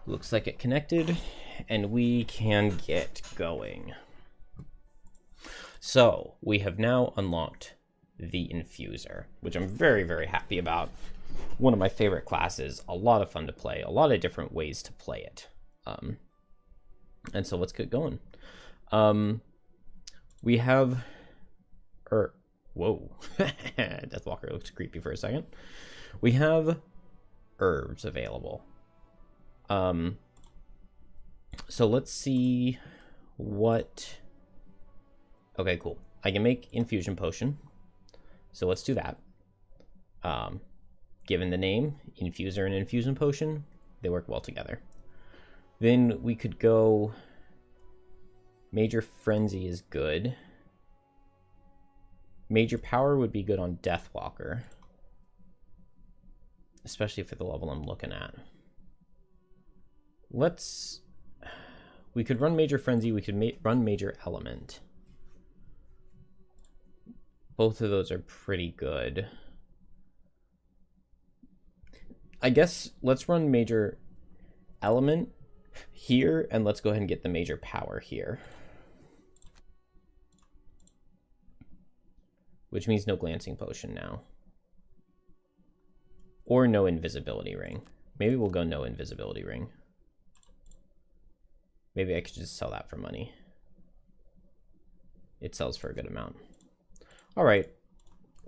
Looks like it connected, and we can get going. So, we have now unlocked the Infuser, which I'm very, very happy about. One of my favorite classes, a lot of fun to play, a lot of different ways to play it. And so let's get going. We have... whoa. Deathwalker looked creepy for a second. We have herbs available. So let's see what... Okay, cool. I can make infusion potion. So let's do that. Given the name, infuser and infusion potion, they work well together. Then we could go... Major Frenzy is good. Major Power would be good on Deathwalker. Especially for the level I'm looking at. We could run Major Frenzy, we could run Major Element. Both of those are pretty good. I guess let's run Major Element here, and let's go ahead and get the Major Power here. Which means no Glancing Potion now. Or no Invisibility Ring. Maybe we'll go no Invisibility Ring. Maybe I could just sell that for money. It sells for a good amount. All right,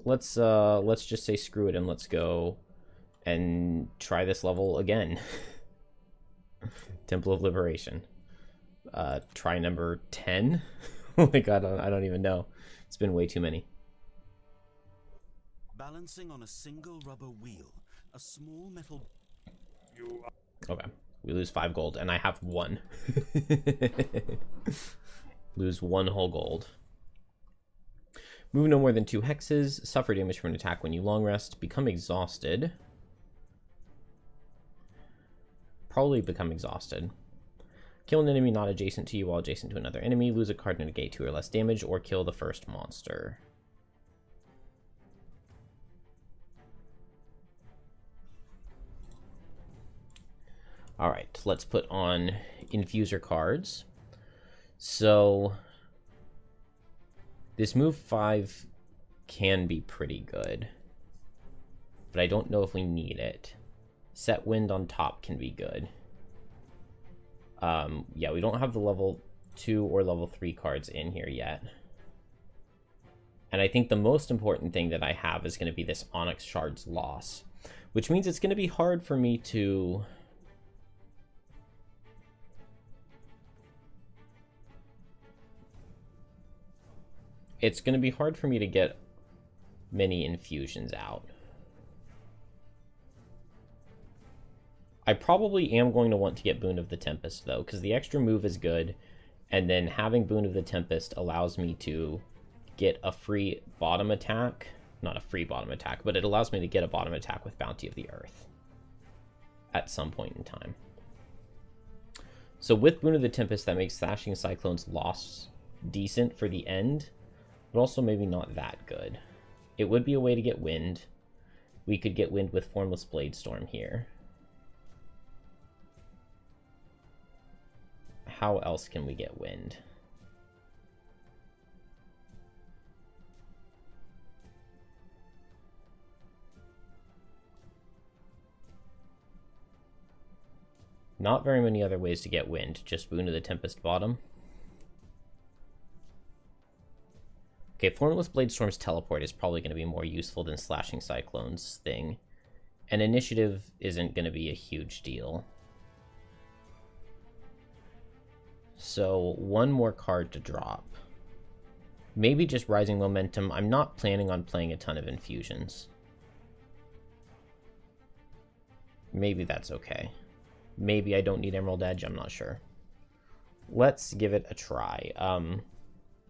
let's just say screw it and let's go and try this level again. Temple of Liberation. Try number 10. Oh my god, I don't even know. It's been way too many. Balancing on a single rubber wheel, a small metal... Okay, we lose 5 gold, and I have 1. Lose 1 whole gold. Move no more than 2 hexes, suffer damage from an attack when you long rest, become exhausted. Probably become exhausted. Kill an enemy not adjacent to you while adjacent to another enemy, lose a card and negate 2 or less damage, or kill the first monster. Alright, let's put on Infuser cards. So, this move 5 can be pretty good, but I don't know if we need it. Set Wind on top can be good. Yeah, we don't have the level 2 or level 3 cards in here yet. And I think the most important thing that I have is going to be this Onyx Shard's Loss, which means it's going to be hard for me to... It's going to be hard for me to get many infusions out. I probably am going to want to get Boon of the Tempest, though, because the extra move is good, and then having Boon of the Tempest allows me to get a free bottom attack. Not a free bottom attack, but it allows me to get a bottom attack with Bounty of the Earth at some point in time. So with Boon of the Tempest, that makes Slashing Cyclone's loss decent for the end, but also maybe not that good. It would be a way to get wind. We could get wind with Formless Bladestorm here. How else can we get wind? Not very many other ways to get wind, just Boon of the Tempest bottom. Okay, Formless Bladestorm's teleport is probably going to be more useful than Slashing Cyclone's thing. And initiative isn't going to be a huge deal. So, 1 more card to drop. Maybe just Rising Momentum. I'm not planning on playing a ton of infusions. Maybe that's okay. Maybe I don't need Emerald Edge, I'm not sure. Let's give it a try.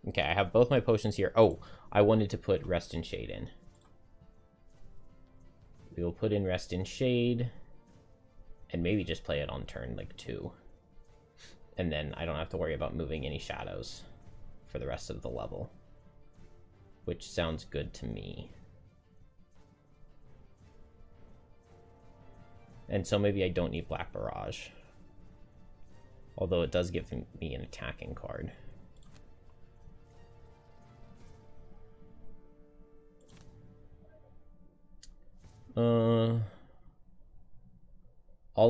Okay, I have both my potions here. Oh, I wanted to put Rest in Shade in. We will put in Rest in Shade, and maybe just play it on turn, like, 2. And then I don't have to worry about moving any shadows for the rest of the level. Which sounds good to me. And so maybe I don't need Black Barrage. Although it does give me an attacking card. All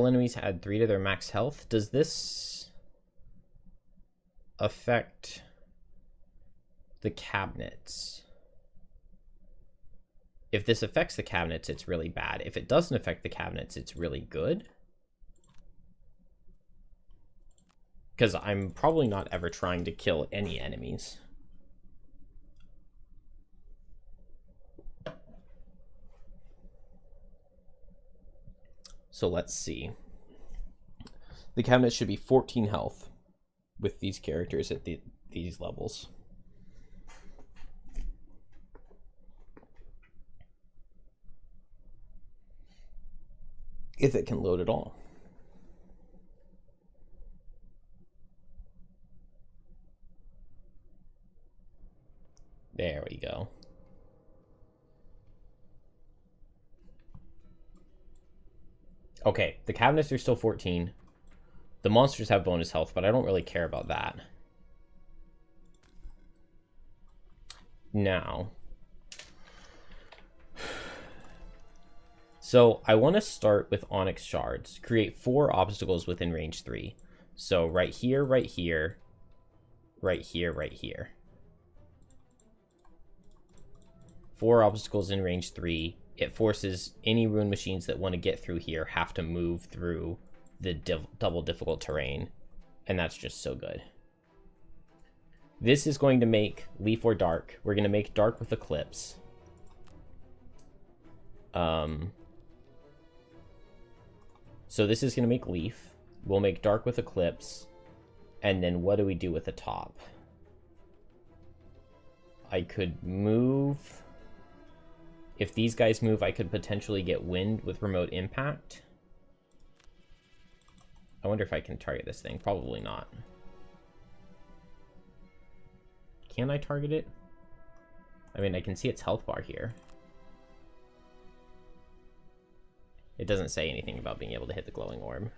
enemies add 3 to their max health. Does this affect the cabinets? If this affects the cabinets, it's really bad. If it doesn't affect the cabinets, it's really good. Because I'm probably not ever trying to kill any enemies. So let's see. The cabinet should be 14 health with these characters at these levels. If it can load at all. There we go. Okay, the cabinets are still 14. The monsters have bonus health, but I don't really care about that. Now, so I want to start with Onyx Shards. Create 4 obstacles within range 3. So right here, right here, right here, right here. 4 obstacles in range 3. It forces any rune machines that want to get through here have to move through the double difficult terrain. And that's just so good. This is going to make Leaf or Dark. We're going to make Dark with Eclipse. So this is going to make Leaf. We'll make Dark with Eclipse. And then what do we do with the top? I could move... If these guys move, I could potentially get Wind with Remote Impact. I wonder if I can target this thing. Probably not. Can I target it? I mean, I can see its health bar here. It doesn't say anything about being able to hit the glowing orb.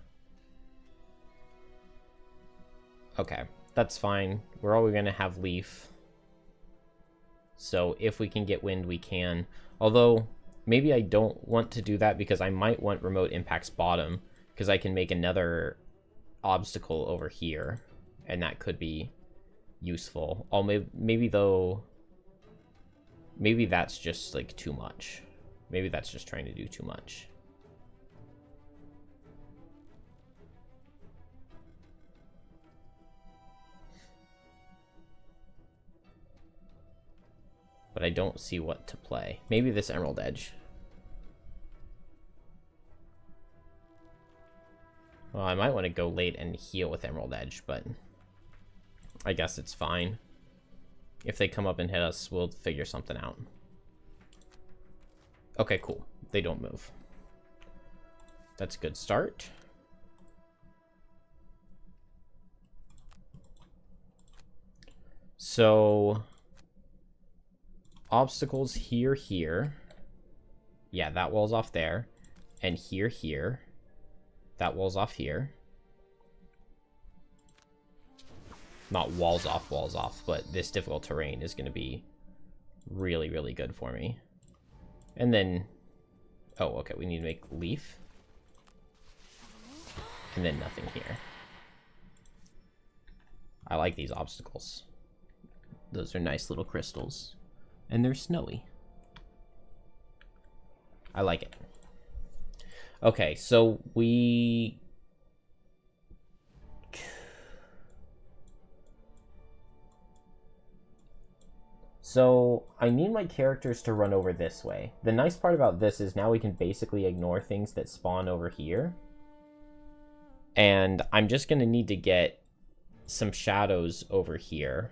Okay, that's fine. We're always going to have Leaf. So if we can get Wind, we can. Although, maybe I don't want to do that because I might want Remote Impact's bottom. Because I can make another obstacle over here. And that could be useful. Maybe though... Maybe that's just like too much. Maybe that's just trying to do too much. But I don't see what to play. Maybe this Emerald Edge. Well, I might want to go late and heal with Emerald Edge, but I guess it's fine. If they come up and hit us, we'll figure something out. Okay, cool. They don't move. That's a good start. So... obstacles here. Yeah, that wall's off there. And here. That wall's off here. Not walls off, but this difficult terrain is going to be really, really good for me. And then... oh, okay, we need to make Leaf. And then nothing here. I like these obstacles. Those are nice little crystals. And they're snowy. I like it. Okay, so we... so I need my characters to run over this way. The nice part about this is now we can basically ignore things that spawn over here. And I'm just going to need to get some shadows over here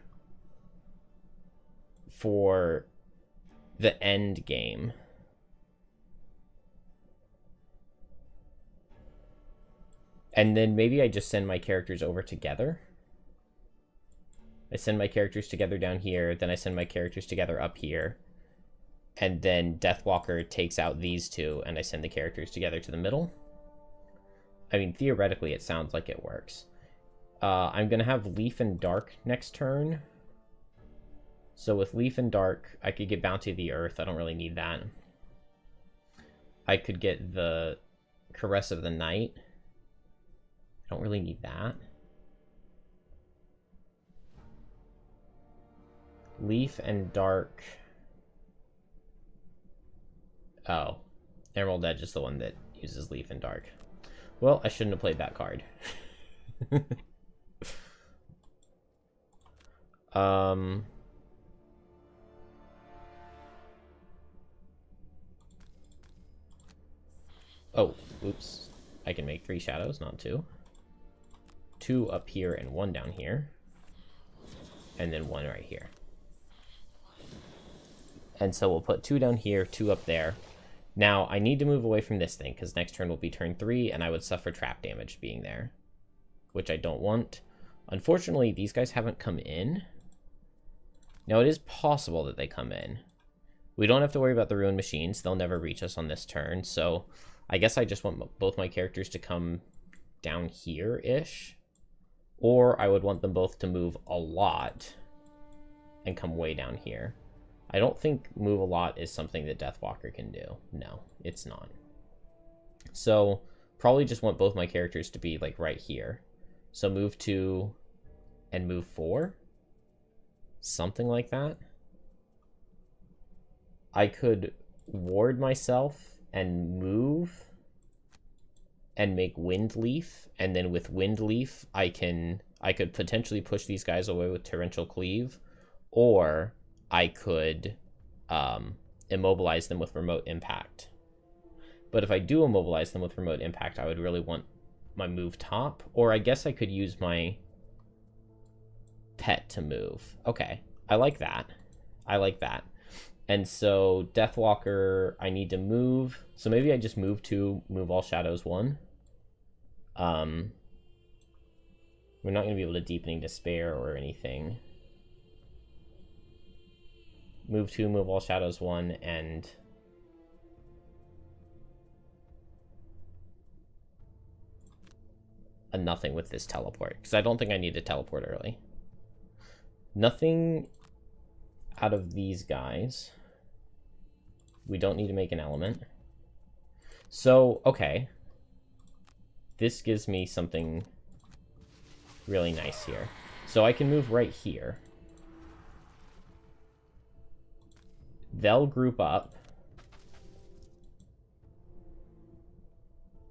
for the end game. And then maybe I just send my characters over together. I send my characters together down here, then I send my characters together up here. And then Deathwalker takes out these two, and I send the characters together to the middle. I mean, theoretically, it sounds like it works. I'm going to have Leaf and Dark next turn. So with Leaf and Dark, I could get Bounty of the Earth. I don't really need that. I could get the Caress of the Night. I don't really need that. Leaf and Dark. Oh, Emerald Edge is the one that uses Leaf and Dark. Well, I shouldn't have played that card. Oh, oops. I can make 3 shadows, not 2. 2 up here and 1 down here. And then 1 right here. And so we'll put 2 down here, 2 up there. Now, I need to move away from this thing, because next turn will be turn 3, and I would suffer trap damage being there. Which I don't want. Unfortunately, these guys haven't come in. Now, it is possible that they come in. We don't have to worry about the Ruined Machines. They'll never reach us on this turn, so I guess I just want both my characters to come down here-ish. Or I would want them both to move a lot and come way down here. I don't think move a lot is something that Deathwalker can do. No, it's not. So probably just want both my characters to be like right here. So move 2 and move 4. Something like that. I could ward myself and move and make Wind Leaf, and then with Wind Leaf I could potentially push these guys away with Torrential Cleave, or I could immobilize them with Remote Impact. But if I do immobilize them with Remote Impact, I would really want my move top, or I guess I could use my pet to move. Okay, I like that. I like that. And so Deathwalker, I need to move. So maybe I just move 2, move all shadows 1. We're not going to be able to Deepening Despair or anything. Move 2, move all shadows 1, and a nothing with this teleport, because I don't think I need to teleport early. Nothing out of these guys. We don't need to make an element. So, okay. This gives me something really nice here. So I can move right here. They'll group up.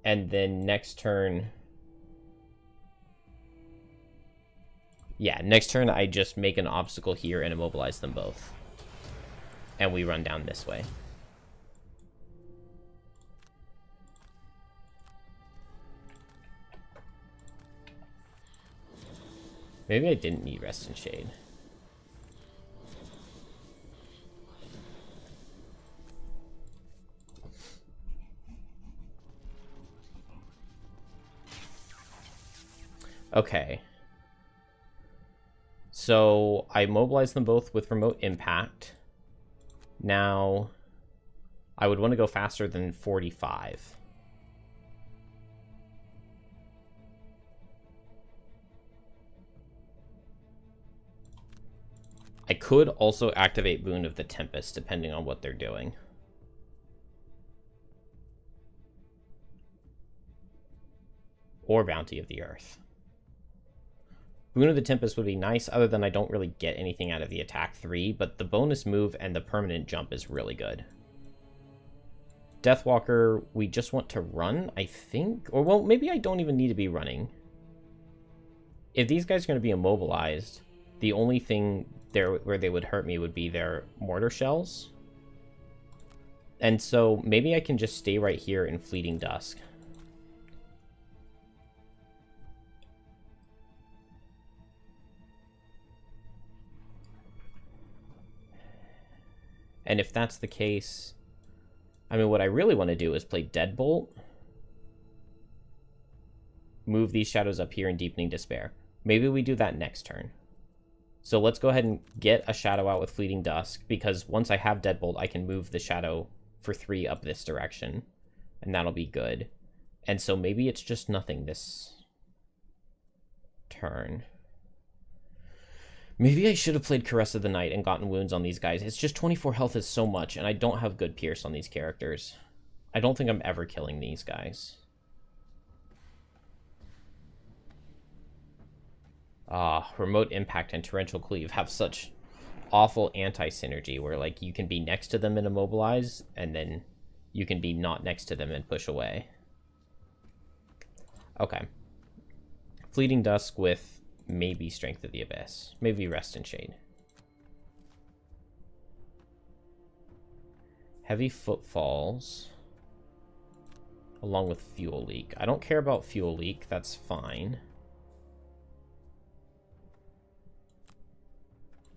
And then next turn... Yeah, next turn I just make an obstacle here and immobilize them both. And we run down this way. Maybe I didn't need Rest and Shade. Okay. So I mobilize them both with Remote Impact. Now, I would want to go faster than 45. I could also activate Boon of the Tempest, depending on what they're doing. Or Bounty of the Earth. Boon of the Tempest would be nice, other than I don't really get anything out of the attack 3, but the bonus move and the permanent jump is really good. Deathwalker, we just want to run, I think? Or, well, maybe I don't even need to be running. If these guys are going to be immobilized, the only thing there where they would hurt me would be their mortar shells. And so maybe I can just stay right here in Fleeting Dusk. And if that's the case, I mean, what I really want to do is play Deadbolt. Move these shadows up here in Deepening Despair. Maybe we do that next turn. So let's go ahead and get a shadow out with Fleeting Dusk, because once I have Deadbolt, I can move the shadow for 3 up this direction, and that'll be good. And so maybe it's just nothing this turn. Maybe I should have played Caress of the Night and gotten wounds on these guys. It's just 24 health is so much, and I don't have good pierce on these characters. I don't think I'm ever killing these guys. Remote Impact and Torrential Cleave have such awful anti-synergy where, like, you can be next to them and immobilize, and then you can be not next to them and push away. Okay. Fleeting Dusk with maybe Strength of the Abyss. Maybe Rest in Shade. Heavy Footfalls. Along with Fuel Leak. I don't care about Fuel Leak. That's fine.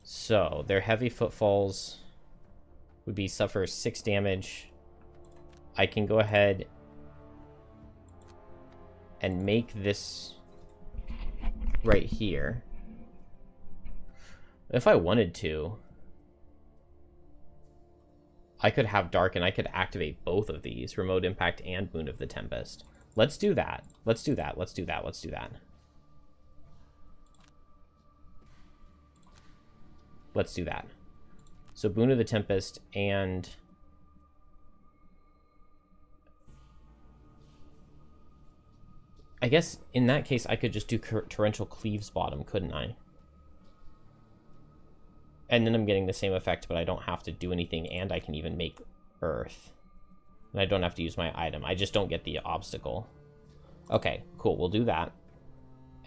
So, their Heavy Footfalls would be suffer 6 damage. I can go ahead and make this right here. If I wanted to, I could have Dark and I could activate both of these, Remote Impact and Boon of the Tempest. Let's do that. Let's do that. Let's do that. Let's do that. Let's do that. So Boon of the Tempest and I guess in that case I could just do Torrential Cleave's bottom, couldn't I? And then I'm getting the same effect, but I don't have to do anything, and I can even make Earth. And I don't have to use my item. I just don't get the obstacle. Okay, cool. We'll do that.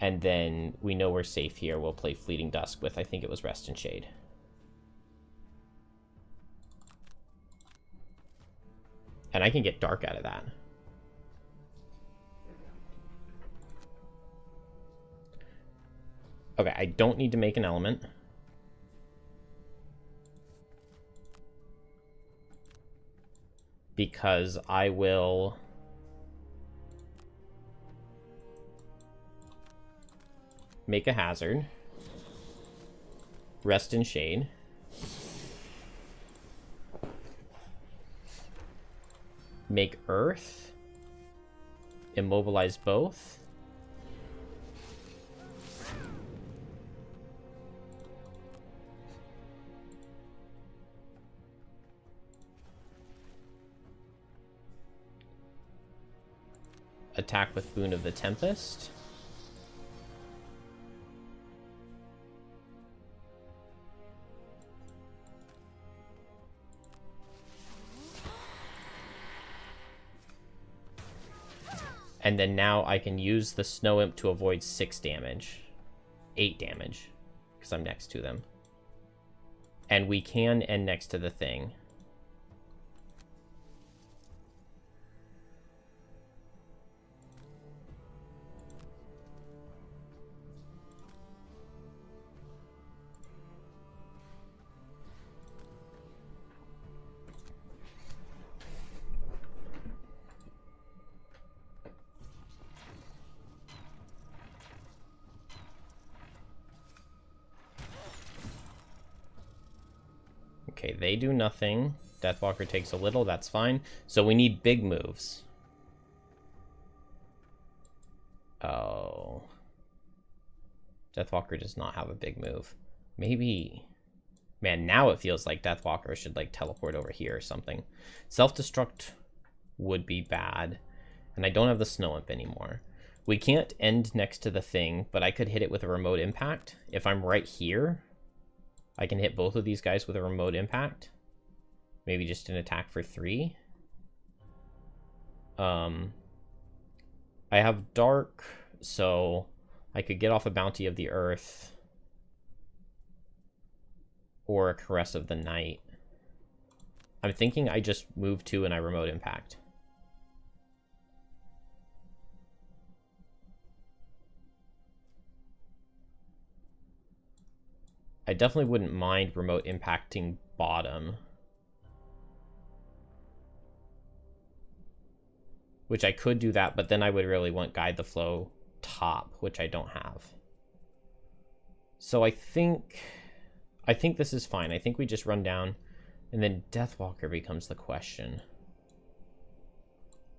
And then we know we're safe here. We'll play Fleeting Dusk with, I think it was Rest in Shade. And I can get Dark out of that. Okay, I don't need to make an element. Because I will make a hazard. Rest in Shade. Make Earth. Immobilize both. Attack with Boon of the Tempest. And then now I can use the Snow Imp to avoid 6 damage. 8 damage. Because I'm next to them. And we can end next to the thing. Okay, they do nothing. Deathwalker takes a little, that's fine. So we need big moves. Oh. Deathwalker does not have a big move. Maybe... Man, now it feels like Deathwalker should, like, teleport over here or something. Self-destruct would be bad. And I don't have the Snow Imp anymore. We can't end next to the thing, but I could hit it with a Remote Impact. If I'm right here... I can hit both of these guys with a Remote Impact. Maybe just an attack for 3. I have Dark, so I could get off a Bounty of the Earth. Or a Caress of the Night. I'm thinking I just move 2 and I Remote Impact. I definitely wouldn't mind Remote Impacting bottom. Which I could do that, but then I would really want Guide the Flow top, which I don't have. So I think this is fine. I think we just run down, and then Deathwalker becomes the question.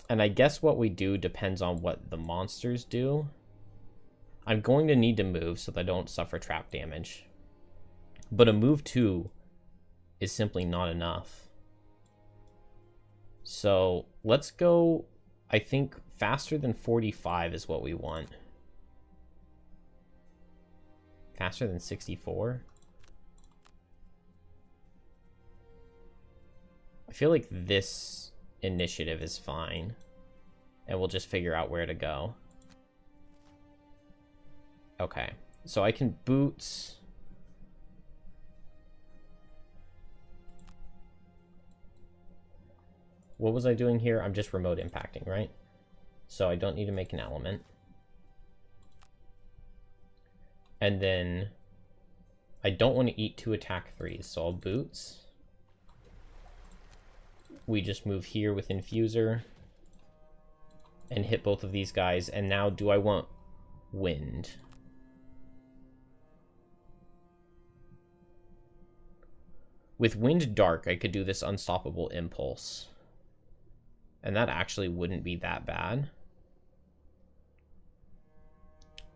And I guess what we do depends on what the monsters do. I'm going to need to move so that I don't suffer trap damage. But a move 2 is simply not enough. So let's go, I think faster than 45 is what we want. Faster than 64? I feel like this initiative is fine. And we'll just figure out where to go. Okay, so I can boots. What was I doing here? I'm just remote impacting, right? So I don't need to make an element. And then I don't want to eat 2 attack 3s, so I'll boots. We just move here with infuser and hit both of these guys. And now do I want wind? With wind dark, I could do this unstoppable impulse. And that actually wouldn't be that bad.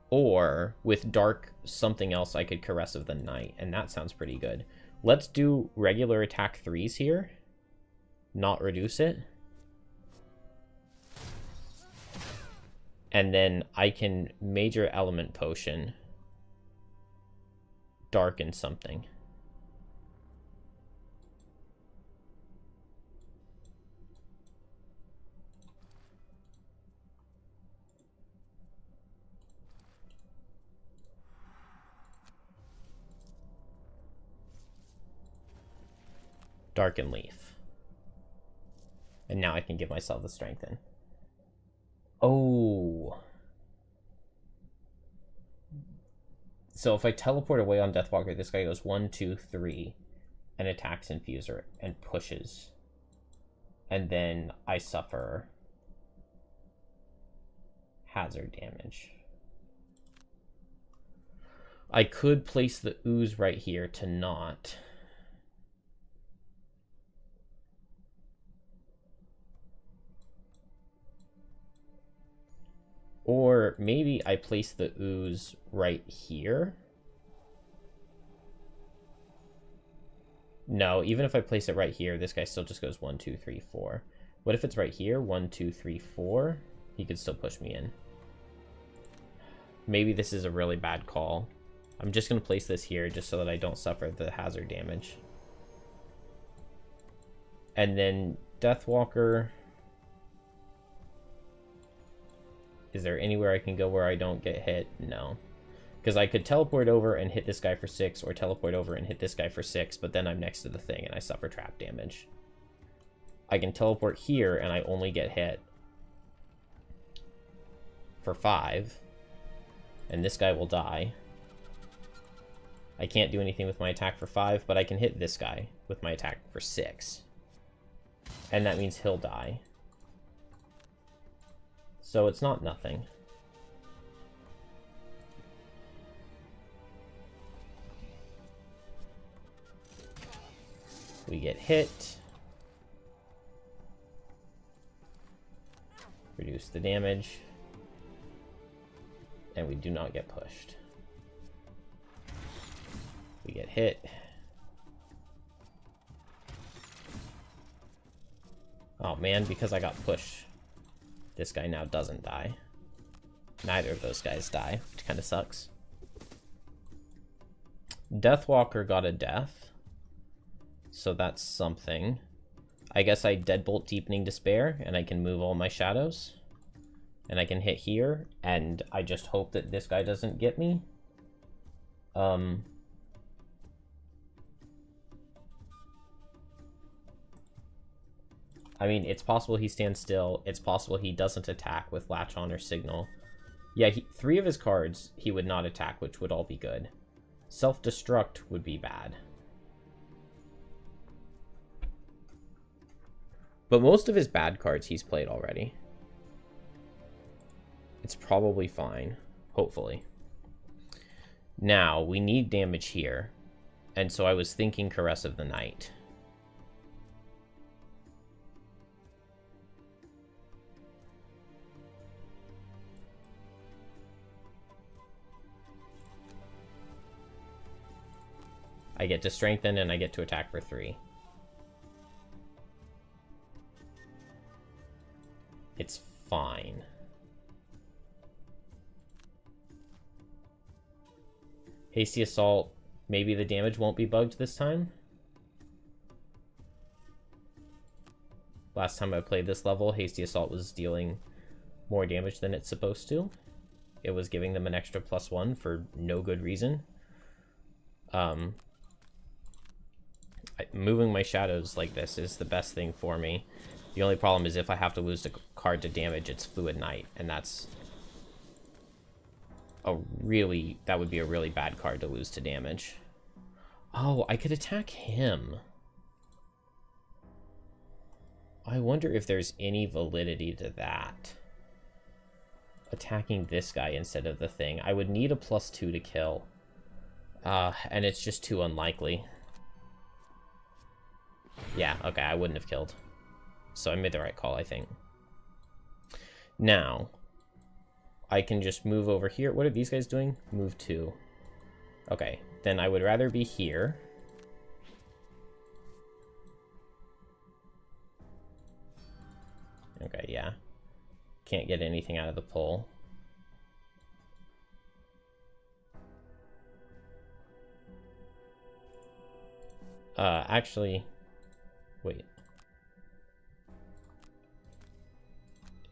Or with dark, something else I could caress of the night. And that sounds pretty good. Let's do regular attack 3s here. Not reduce it. And then I can major element potion. Darken something. Darken leaf. And now I can give myself the strengthen. Oh. So if I teleport away on Deathwalker, this guy goes 1, 2, 3 and attacks Infuser and pushes. And then I suffer hazard damage. I could place the ooze right here to not. Or maybe I place the ooze right here. No, even if I place it right here, this guy still just goes 1, 2, 3, 4. What if it's right here? 1, 2, 3, 4. He could still push me in. Maybe this is a really bad call. I'm just going to place this here just so that I don't suffer the hazard damage. And then Deathwalker. Is there anywhere I can go where I don't get hit? No. Because I could teleport over and hit this guy for 6, or teleport over and hit this guy for 6, but then I'm next to the thing and I suffer trap damage. I can teleport here and I only get hit for 5. And this guy will die. I can't do anything with my attack for 5, but I can hit this guy with my attack for 6. And that means he'll die. So it's not nothing. We get hit. Reduce the damage. And we do not get pushed. We get hit. Oh man, because I got pushed. This guy now doesn't die. Neither of those guys die, which kind of sucks. Deathwalker got a death. So that's something. I guess I Deadbolt Deepening Despair, and I can move all my shadows. And I can hit here, and I just hope that this guy doesn't get me. I mean, it's possible he stands still. It's possible he doesn't attack with Latch On or Signal. Yeah, 3 of his cards he would not attack, which would all be good. Self-Destruct would be bad. But most of his bad cards he's played already. It's probably fine, hopefully. Now, we need damage here. And so I was thinking Caress of the Night. I get to strengthen and I get to attack for 3. It's fine. Hasty Assault. Maybe the damage won't be bugged this time. Last time I played this level, Hasty Assault was dealing more damage than it's supposed to. It was giving them an extra +1 for no good reason. Moving my shadows like this is the best thing for me. The only problem is if I have to lose a card to damage, it's Fluid Knight, and that would be a really bad card to lose to damage. Oh, I could attack him. I wonder if there's any validity to that. Attacking this guy instead of the thing. I would need a +2 to kill. And it's just too unlikely. Yeah, okay, I wouldn't have killed. So I made the right call, I think. Now, I can just move over here. What are these guys doing? Move 2. Okay, then I would rather be here. Okay, yeah. Can't get anything out of the pull. Actually, wait.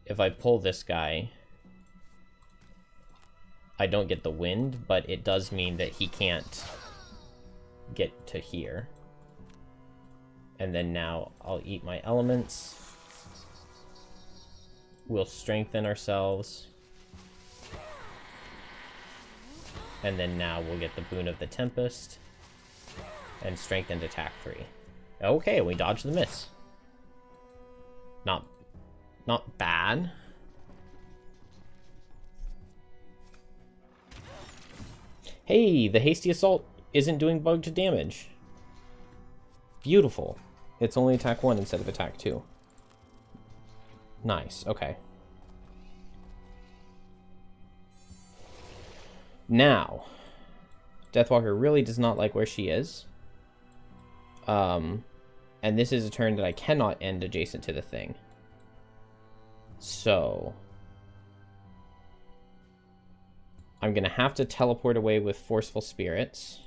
If I pull this guy, I don't get the wind, but it does mean that he can't get to here. And then now I'll eat my elements. We'll strengthen ourselves. And then now we'll get the Boon of the Tempest. And strengthened attack 3. Okay, we dodged the miss. Not bad. Hey, the Hasty Assault isn't doing bugged damage. Beautiful. It's only attack 1 instead of attack 2. Nice, okay. Now, Deathwalker really does not like where she is. And this is a turn that I cannot end adjacent to the thing. So, I'm going to have to teleport away with Forceful Spirits.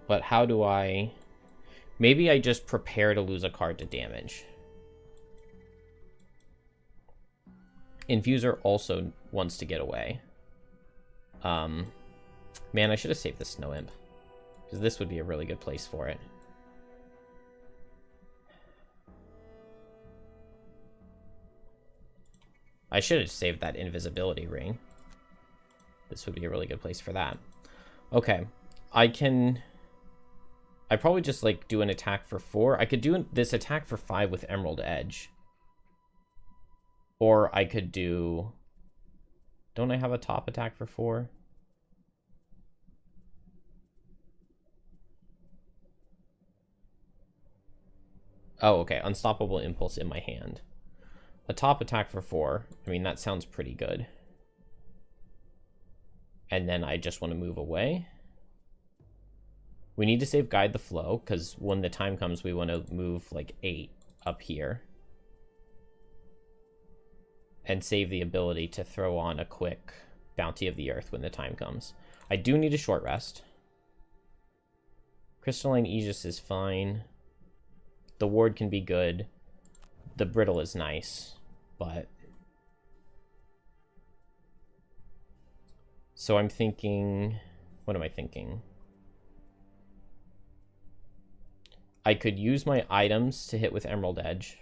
But how do I... Maybe I just prepare to lose a card to damage. Infuser also wants to get away. Man, I should have saved the Snow Imp, because this would be a really good place for it. I should have saved that invisibility ring. This would be a really good place for that. Okay, I probably just like do an attack for 4. I could do this attack for 5 with Emerald Edge. Or I could do... Don't I have a top attack for 4? Oh, okay. Unstoppable Impulse in my hand. A top attack for 4. I mean, that sounds pretty good. And then I just want to move away. We need to save Guide the Flow, because when the time comes, we want to move like 8 up here. And save the ability to throw on a quick Bounty of the Earth when the time comes. I do need a short rest. Crystalline Aegis is fine. The ward can be good. The brittle is nice, but... So I'm thinking... What am I thinking? I could use my items to hit with Emerald Edge.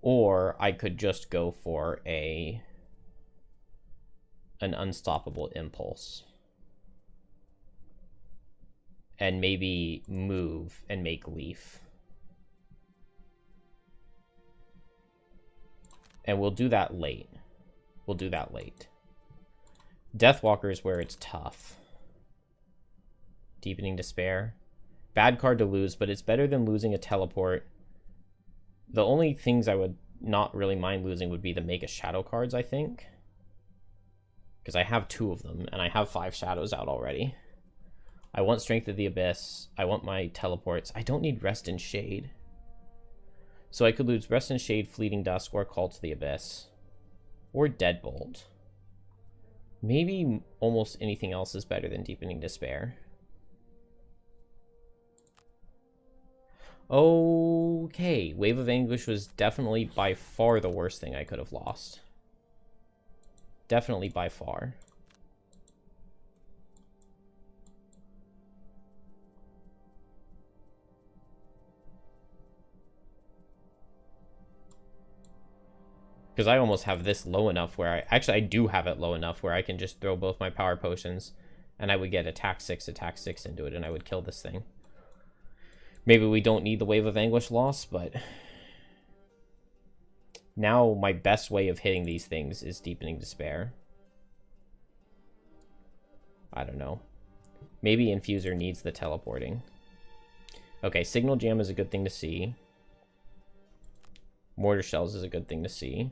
Or I could just go for an Unstoppable Impulse. And maybe move and make Leaf. And we'll do that late. We'll do that late. Deathwalker is where it's tough. Deepening Despair. Bad card to lose, but it's better than losing a teleport. The only things I would not really mind losing would be the Make a Shadow cards, I think. Because I have 2 of them, and I have 5 shadows out already. I want Strength of the Abyss. I want my teleports. I don't need Rest and Shade. So I could lose Rest and Shade, Fleeting Dusk, or Call to the Abyss. Or Deadbolt. Maybe almost anything else is better than Deepening Despair. Okay, Wave of Anguish was definitely by far the worst thing I could have lost. Definitely by far. Because I almost have this low enough where I do have it low enough where I can just throw both my power potions and I would get attack 6 into it and I would kill this thing. Maybe we don't need the Wave of Anguish loss, but now my best way of hitting these things is Deepening Despair. I don't know. Maybe Infuser needs the teleporting. Okay, Signal Jam is a good thing to see. Mortar Shells is a good thing to see.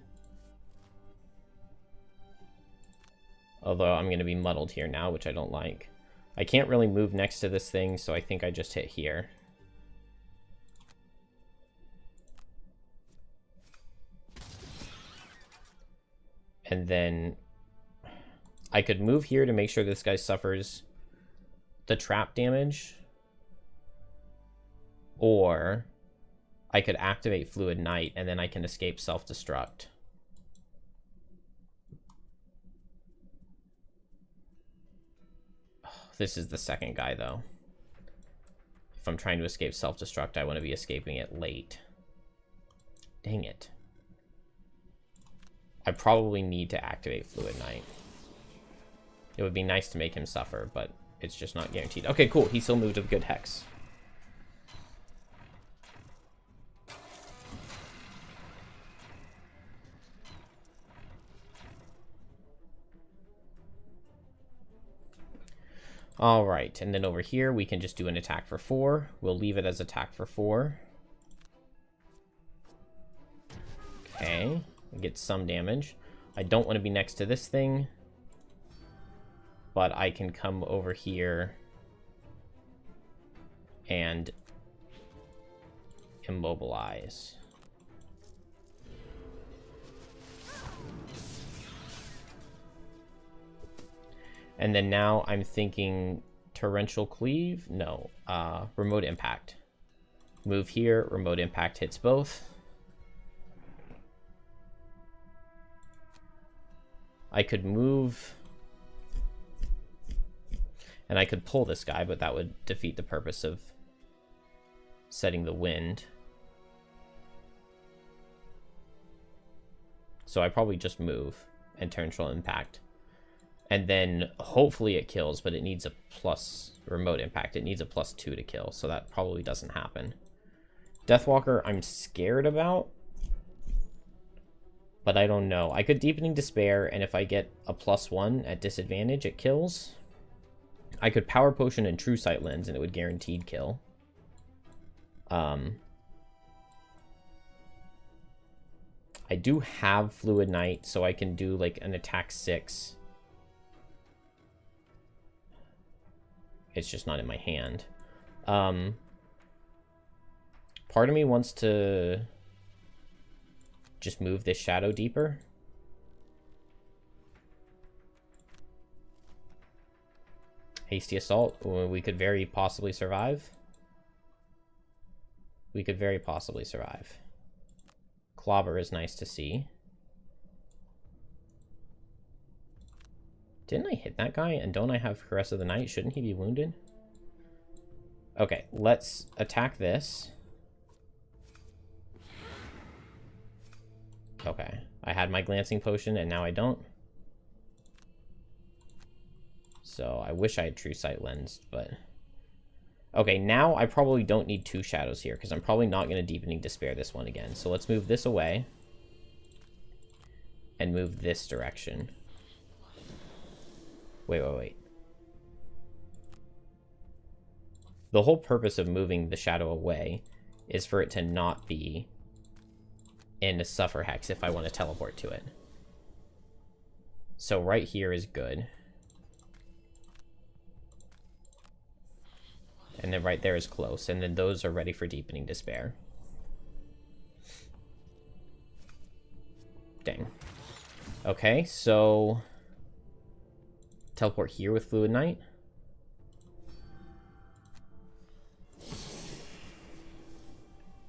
Although I'm going to be muddled here now, which I don't like. I can't really move next to this thing, so I think I just hit here. And then I could move here to make sure this guy suffers the trap damage. Or I could activate Fluid Knight, and then I can escape self-destruct. This is the second guy, though. If I'm trying to escape self-destruct, I want to be escaping it late. Dang it. I probably need to activate Fluid Knight. It would be nice to make him suffer, but it's just not guaranteed. Okay, cool. He still moved a good hex. All right, and then over here, we can just do an attack for 4. We'll leave it as attack for 4. Okay, we get some damage. I don't want to be next to this thing, but I can come over here and immobilize. And then now I'm thinking Torrential Cleave? No, Remote Impact. Move here, Remote Impact hits both. I could move, and I could pull this guy, but that would defeat the purpose of setting the wind. So I probably just move and Torrential Impact. And then hopefully it kills, but it needs a plus Remote Impact. It needs a +2 to kill, so that probably doesn't happen. Deathwalker, I'm scared about, but I don't know. I could Deepening Despair, and if I get a +1 at disadvantage, it kills. I could Power Potion and True Sight Lens, and it would guaranteed kill. I do have Fluid Knight, so I can do like an attack 6. It's just not in my hand. Part of me wants to just move this shadow deeper. Hasty Assault. We could very possibly survive. We could very possibly survive. Clobber is nice to see. Didn't I hit that guy? And don't I have Caress of the Night? Shouldn't he be wounded? Okay, let's attack this. Okay, I had my Glancing Potion and now I don't. So I wish I had True Sight Lens, but... Okay, now I probably don't need 2 shadows here because I'm probably not going to Deepening Despair this one again. So let's move this away and move this direction. Wait. The whole purpose of moving the shadow away is for it to not be in a Suffer Hex if I want to teleport to it. So right here is good. And then right there is close. And then those are ready for Deepening Despair. Dang. Okay, so... teleport here with Fluid Knight.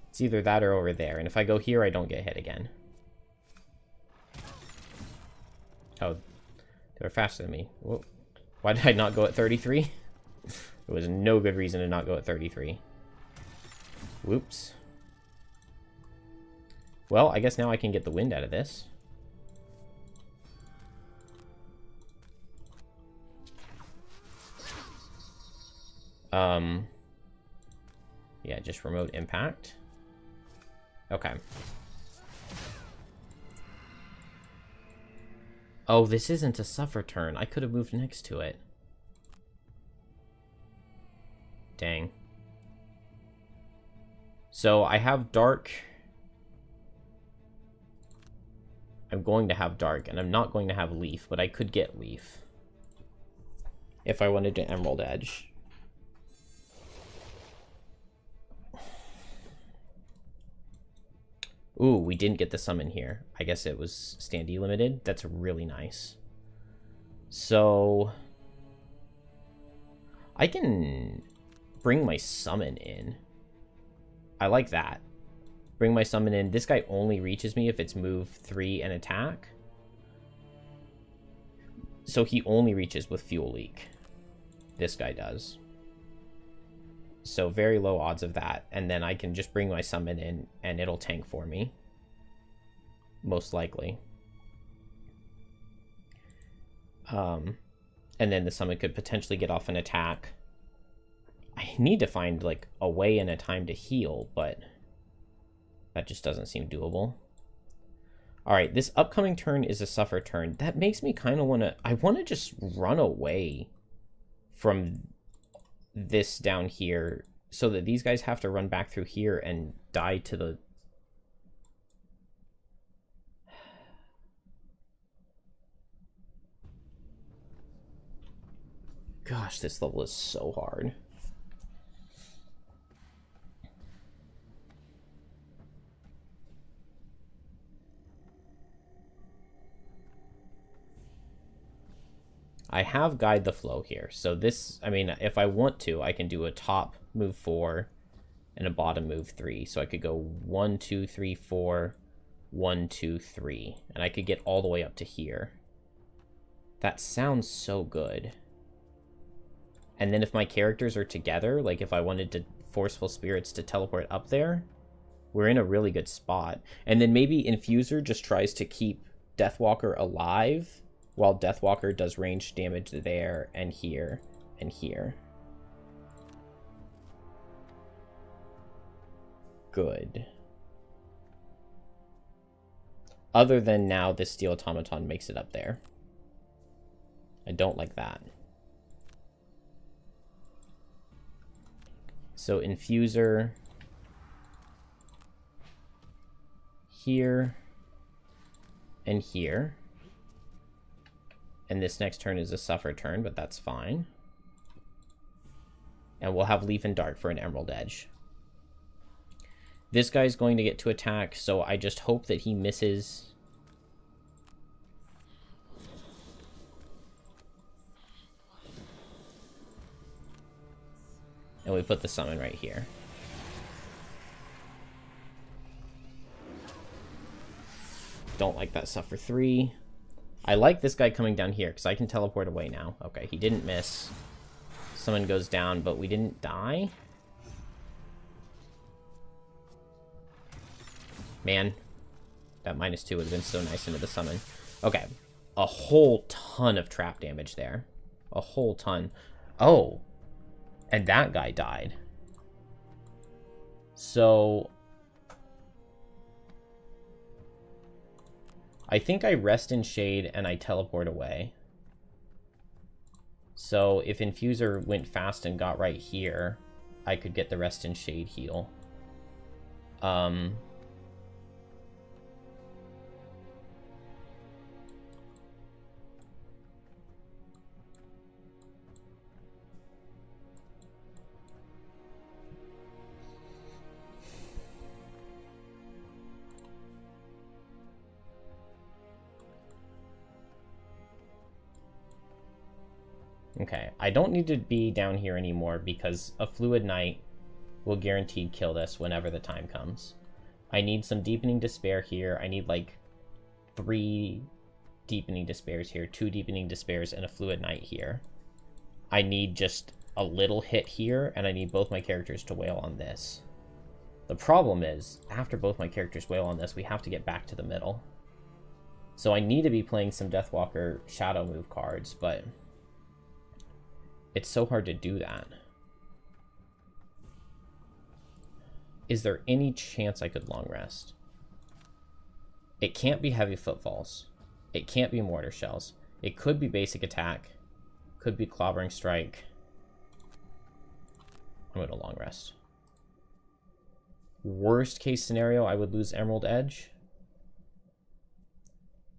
It's either that or over there. And if I go here, I don't get hit again. Oh, they're faster than me. Whoa. Why did I not go at 33? There was no good reason to not go at 33. Whoops. Well, I guess now I can get the wind out of this. Yeah, just remote impact. Okay. Oh, this isn't a suffer turn. I could have moved next to it. Dang. So I have dark. I'm going to have dark, and I'm not going to have leaf, but I could get leaf if I wanted to Emerald Edge. Ooh, we didn't get the summon here. I guess it was standee limited. That's really nice. So I can bring my summon in. I like that. Bring my summon in. This guy only reaches me if it's move 3 and attack. So he only reaches with Fuel Leak. This guy does. So very low odds of that. And then I can just bring my summon in and it'll tank for me. Most likely. And then the summon could potentially get off an attack. I need to find like a way and a time to heal, but that just doesn't seem doable. Alright, this upcoming turn is a suffer turn. That makes me kind of want to... I want to just run away from this down here so that these guys have to run back through here and die to the... Gosh, this level is so hard. I have Guide the Flow here. So this, I mean, if I want to, I can do a top move 4 and a bottom move 3. So I could go 1, 2, 3, 4, 1, 2, 3. And I could get all the way up to here. That sounds so good. And then if my characters are together, like if I wanted to Forceful Spirits to teleport up there, we're in a really good spot. And then maybe Infuser just tries to keep Deathwalker alive while Deathwalker does ranged damage there and here and here. Good. Other than now, this Steel Automaton makes it up there. I don't like that. So Infuser here and here. And this next turn is a Suffer turn, but that's fine. And we'll have Leaf and Dark for an Emerald Edge. This guy's going to get to attack, so I just hope that he misses. And we put the summon right here. Don't like that Suffer 3. I like this guy coming down here, because I can teleport away now. Okay, he didn't miss. Summon goes down, but we didn't die. Man, that -2 would have been so nice into the summon. Okay, a whole ton of trap damage there. A whole ton. Oh, and that guy died. So I think I rest in shade and I teleport away. So if Infuser went fast and got right here, I could get the rest in shade heal. Okay, I don't need to be down here anymore because a Fluid Knight will guaranteed kill this whenever the time comes. I need some Deepening Despair here. I need like 3 Deepening Despairs here, 2 Deepening Despairs, and a Fluid Knight here. I need just a little hit here, and I need both my characters to wail on this. The problem is, after both my characters wail on this, we have to get back to the middle. So I need to be playing some Deathwalker Shadow move cards, but it's so hard to do that. Is there any chance I could long rest? It can't be Heavy Footfalls. It can't be Mortar Shells. It could be Basic Attack. Could be Clobbering Strike. I'm going to long rest. Worst case scenario, I would lose Emerald Edge.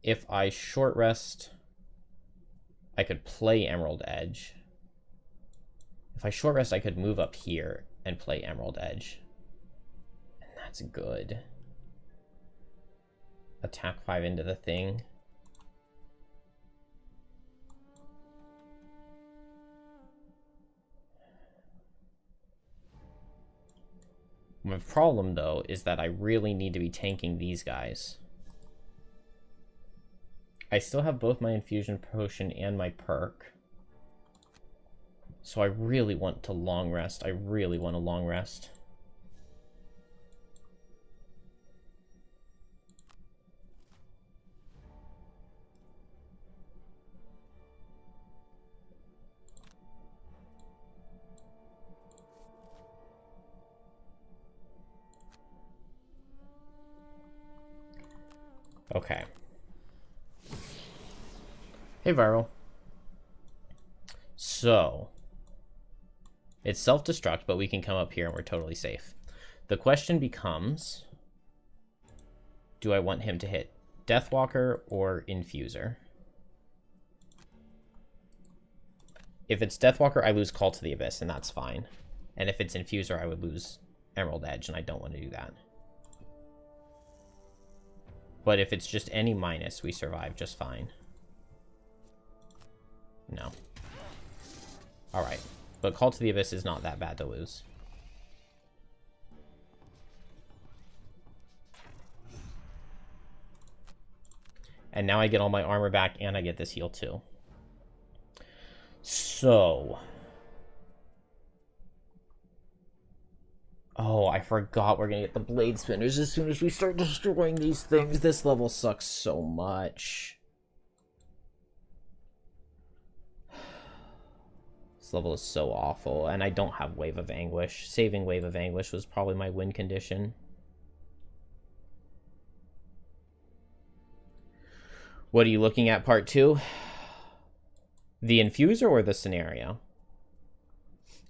If I short rest, I could play Emerald Edge. If I short rest, I could move up here and play Emerald Edge. And that's good. Attack 5 into the thing. My problem, though, is that I really need to be tanking these guys. I still have both my Infusion Potion and my perk. So I really want to long rest. I really want to long rest. Okay. Hey, Viral. So, it's self-destruct, but we can come up here and we're totally safe. The question becomes, do I want him to hit Deathwalker or Infuser? If it's Deathwalker, I lose Call to the Abyss, and that's fine. And if it's Infuser, I would lose Emerald Edge, and I don't want to do that. But if it's just any minus, we survive just fine. No. Alright. But Call to the Abyss is not that bad to lose. And now I get all my armor back, and I get this heal too. So... oh, I forgot we're gonna get the Blade Spinners as soon as we start destroying these things. This level sucks so much. This level is so awful, and I don't have Wave of Anguish. Saving Wave of Anguish was probably my win condition. What are you looking at, part 2? The Infuser or the scenario?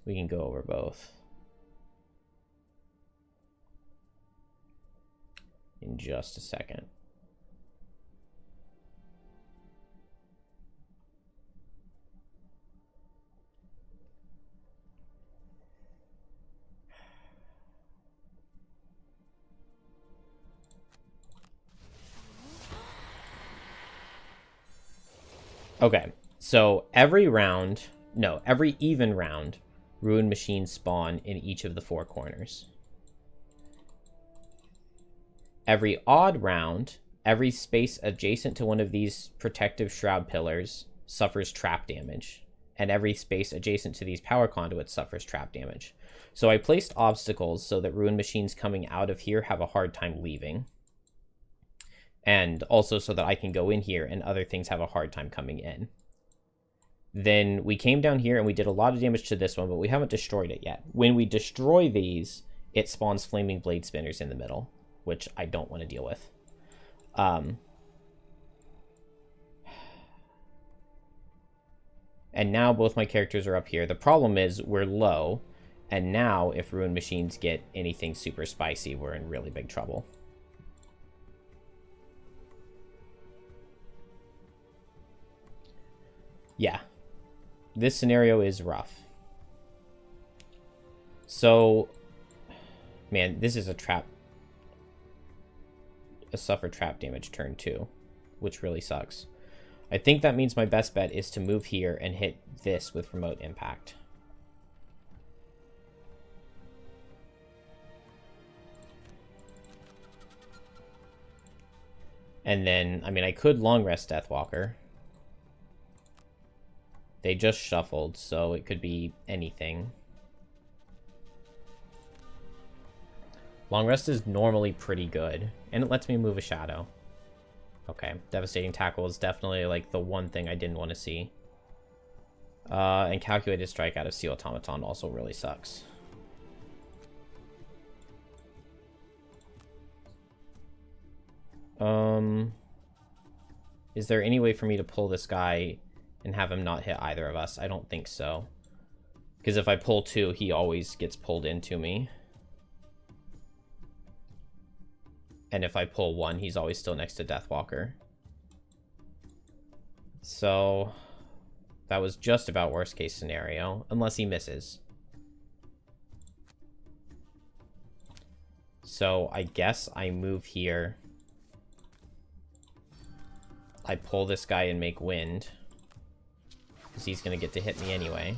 We can go over both. In just a second. Okay, so every even round, Ruined Machines spawn in each of the 4 corners. Every odd round, every space adjacent to one of these protective shroud pillars suffers trap damage, and every space adjacent to these power conduits suffers trap damage. So I placed obstacles so that Ruined Machines coming out of here have a hard time leaving. And also so that I can go in here and other things have a hard time coming in. Then we came down here and we did a lot of damage to this one, but we haven't destroyed it yet. When we destroy these, it spawns Flaming Blade Spinners in the middle, which I don't want to deal with. And now both my characters are up here. The problem is we're low, and now if Ruined Machines get anything super spicy, we're in really big trouble. Yeah. This scenario is rough. So, man, this is a trap. A suffer trap damage turn 2, which really sucks. I think that means my best bet is to move here and hit this with remote impact. And then, I mean, I could long rest Deathwalker. They just shuffled, so it could be anything. Long rest is normally pretty good, and it lets me move a shadow. Okay, Devastating Tackle is definitely, like, the one thing I didn't want to see. And Calculated Strike out of Steel Automaton also really sucks. Is there any way for me to pull this guy and have him not hit either of us? I don't think so. Because if I pull 2, he always gets pulled into me. And if I pull 1, he's always still next to Deathwalker. So that was just about worst case scenario, unless he misses. So I guess I move here. I pull this guy and make wind, because he's going to get to hit me anyway.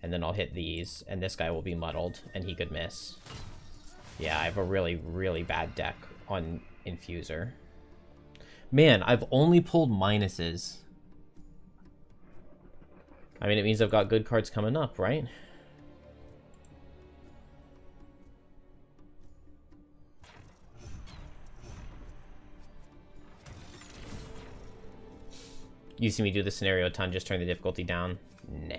And then I'll hit these, and this guy will be muddled, and he could miss. Yeah, I have a really, really bad deck on Infuser. Man, I've only pulled minuses. I mean, it means I've got good cards coming up, right? You see me do the scenario a ton, just turn the difficulty down. Nah.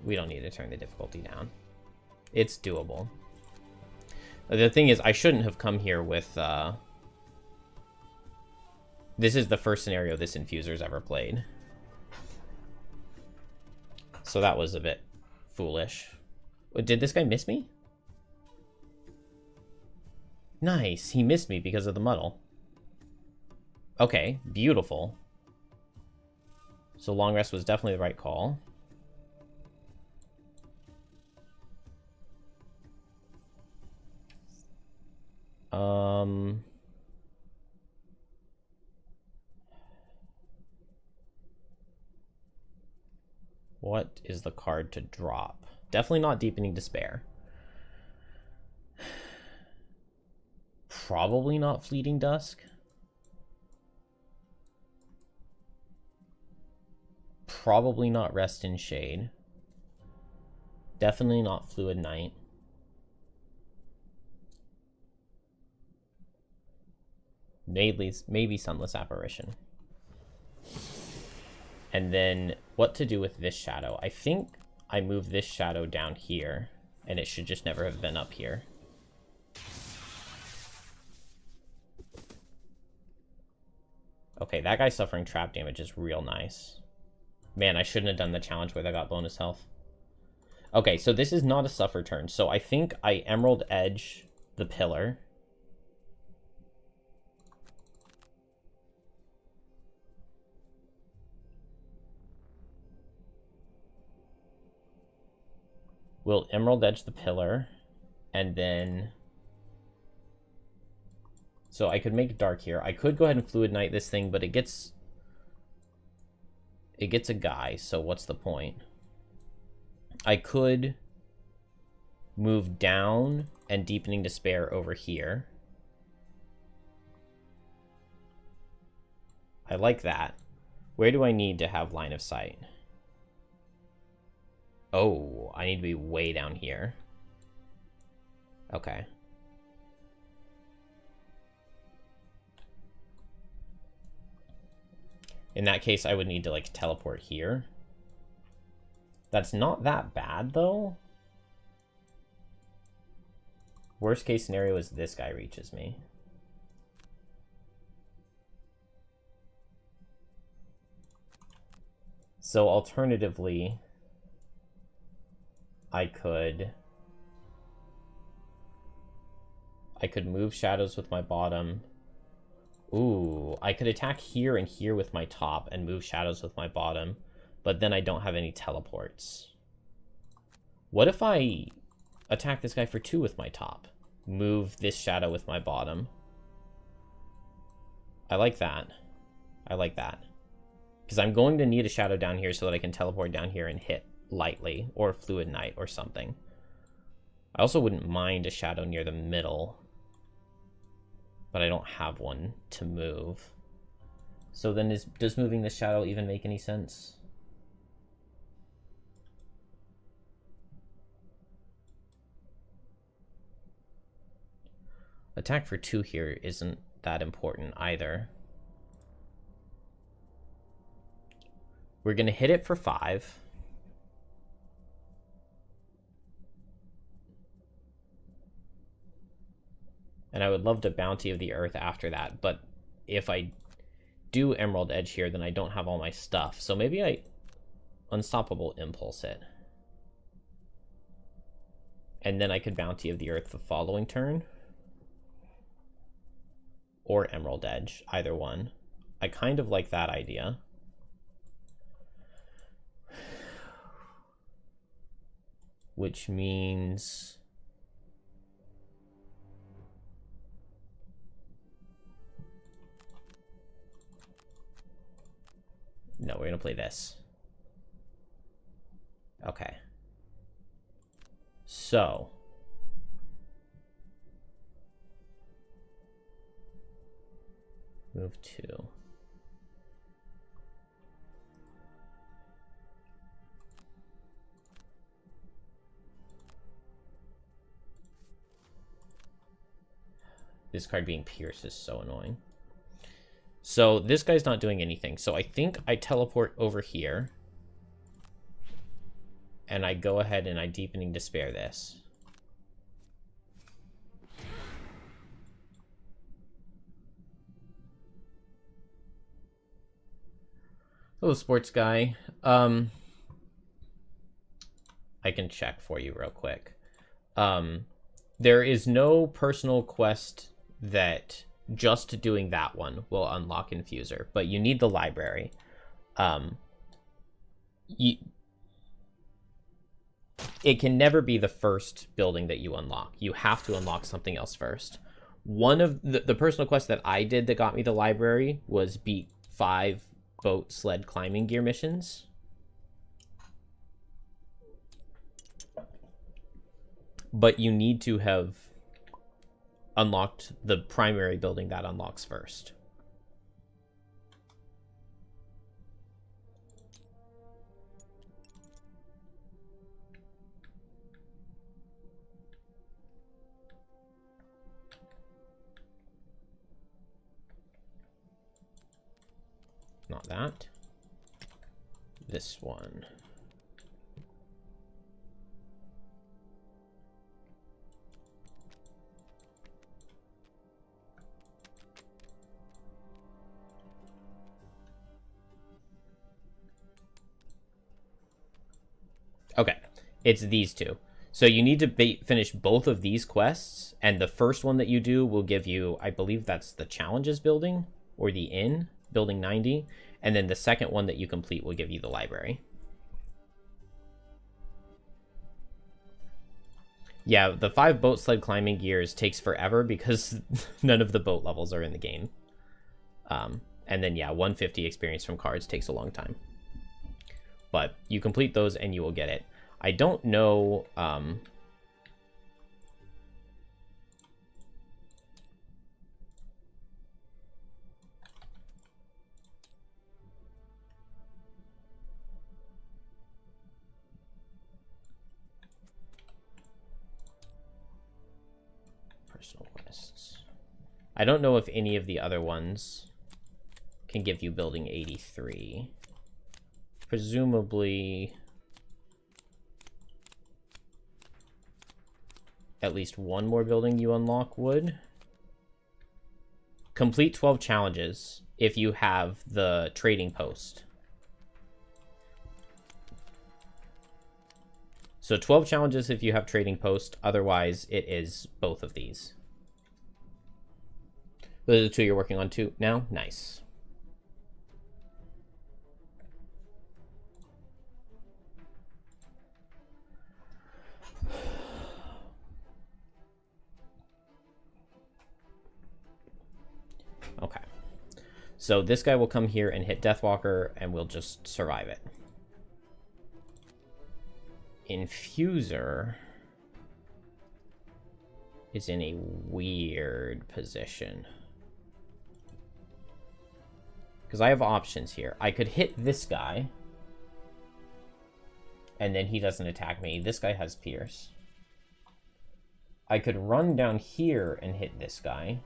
We don't need to turn the difficulty down. It's doable. The thing is, I shouldn't have come here with, This is the first scenario this Infuser's ever played. So that was a bit foolish. Did this guy miss me? Nice, he missed me because of the muddle. Okay, beautiful. So long rest was definitely the right call. What is the card to drop? Definitely not Deepening Despair. Probably not Fleeting Dusk. Probably not Rest in Shade. Definitely not Fluid Night. Maybe Sunless Apparition. And then what to do with this shadow? I think I move this shadow down here, and it should just never have been up here. Okay, that guy suffering trap damage is real nice. Man, I shouldn't have done the challenge where I got bonus health. Okay, so this is not a suffer turn. So I think I Emerald Edge the pillar. We'll Emerald Edge the pillar. And then... So I could make dark here. I could go ahead and Fluid Knight this thing, but it gets a guy, so what's the point? I could move down and Deepening Despair over here. I like that. Where do I need to have line of sight? Oh, I need to be way down here. Okay. In that case, I would need to, like, teleport here. That's not that bad, though. Worst case scenario is this guy reaches me. So, alternatively, I could move shadows with my bottom. Ooh, I could attack here and here with my top and move shadows with my bottom, but then I don't have any teleports. What if I attack this guy for 2 with my top? Move this shadow with my bottom. I like that. I like that. Because I'm going to need a shadow down here so that I can teleport down here and hit lightly, or Fluid Knight or something. I also wouldn't mind a shadow near the middle, but I don't have one to move. So then does moving the shadow even make any sense? Attack for 2 here isn't that important either. We're going to hit it for 5. And I would love to Bounty of the Earth after that, but if I do Emerald Edge here, then I don't have all my stuff. So maybe I Unstoppable Impulse it. And then I could Bounty of the Earth the following turn. Or Emerald Edge, either one. I kind of like that idea. Which means... No, we're going to play this. Okay. So... Move 2. This card being Pierce is so annoying. So this guy's not doing anything. So I think I teleport over here. And I go ahead and I Deepening Despair this. Hello, sports guy. I can check for you real quick. There is no personal quest that just doing that one will unlock Infuser, but you need the library. It can never be the first building that you unlock. You have to unlock something else first. One of the personal quests that I did that got me the library was beat 5 boat sled climbing gear missions. But you need to have unlocked the primary building that unlocks first. Not that. This one. Okay, it's these two. So you need to finish both of these quests, and the first one that you do will give you, I believe that's the Challenges building, or the Inn, building 90, and then the second one that you complete will give you the library. Yeah, the 5 boat sled climbing gears takes forever because none of the boat levels are in the game. And then, yeah, 150 experience from cards takes a long time. But you complete those and you will get it. I don't know... personal quests. I don't know if any of the other ones can give you building 83. Presumably at least one more building you unlock would. Complete 12 challenges if you have the trading post. So 12 challenges if you have trading post, otherwise it is both of these. Those are the 2 you're working on too now? Nice. Okay. So this guy will come here and hit Deathwalker, and we'll just survive it. Infuser is in a weird position. Because I have options here. I could hit this guy, and then he doesn't attack me. This guy has Pierce. I could run down here and hit this guy,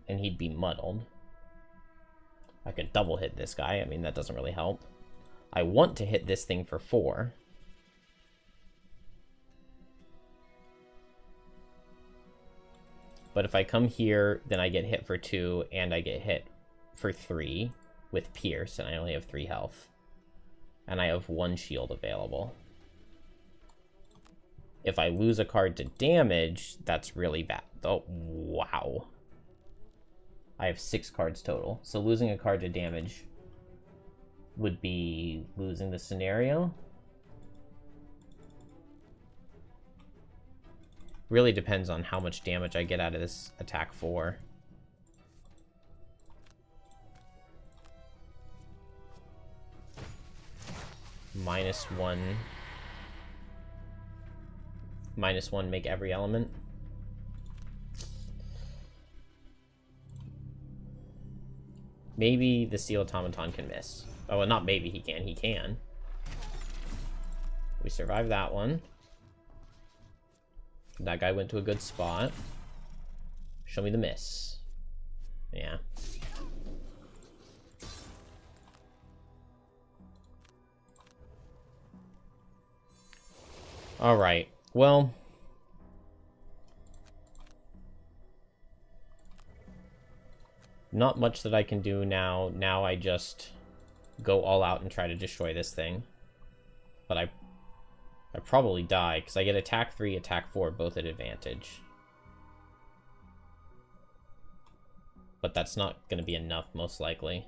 and he'd be muddled. I could double hit this guy. I mean, that doesn't really help. I want to hit this thing for 4. But if I come here, then I get hit for 2, and I get hit for 3 with Pierce, and I only have 3 health. And I have 1 shield available. If I lose a card to damage, that's really bad. Oh, wow. I have 6 cards total. So losing a card to damage would be losing the scenario. Really depends on how much damage I get out of this attack 4. -1. -1 make every element. Maybe the Steel Automaton can miss. Oh, well, not maybe he can. He can. We survived that one. That guy went to a good spot. Show me the miss. Yeah. All right. Well, not much that I can do now. Now I just go all out and try to destroy this thing. But I probably die, because I get attack 3, attack 4, both at advantage. But that's not going to be enough, most likely.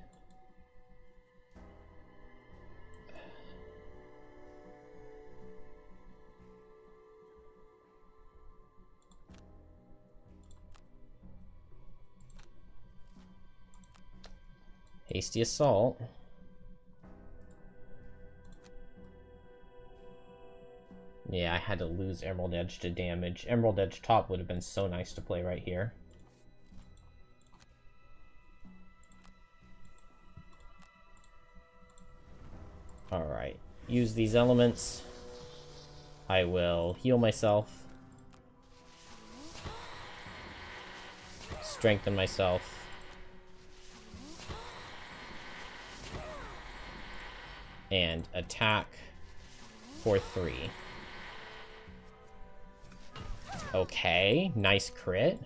Hasty Assault. Yeah, I had to lose Emerald Edge to damage. Emerald Edge top would have been so nice to play right here. Alright, use these elements. I will heal myself. Strengthen myself. And attack for 3. Okay, nice crit.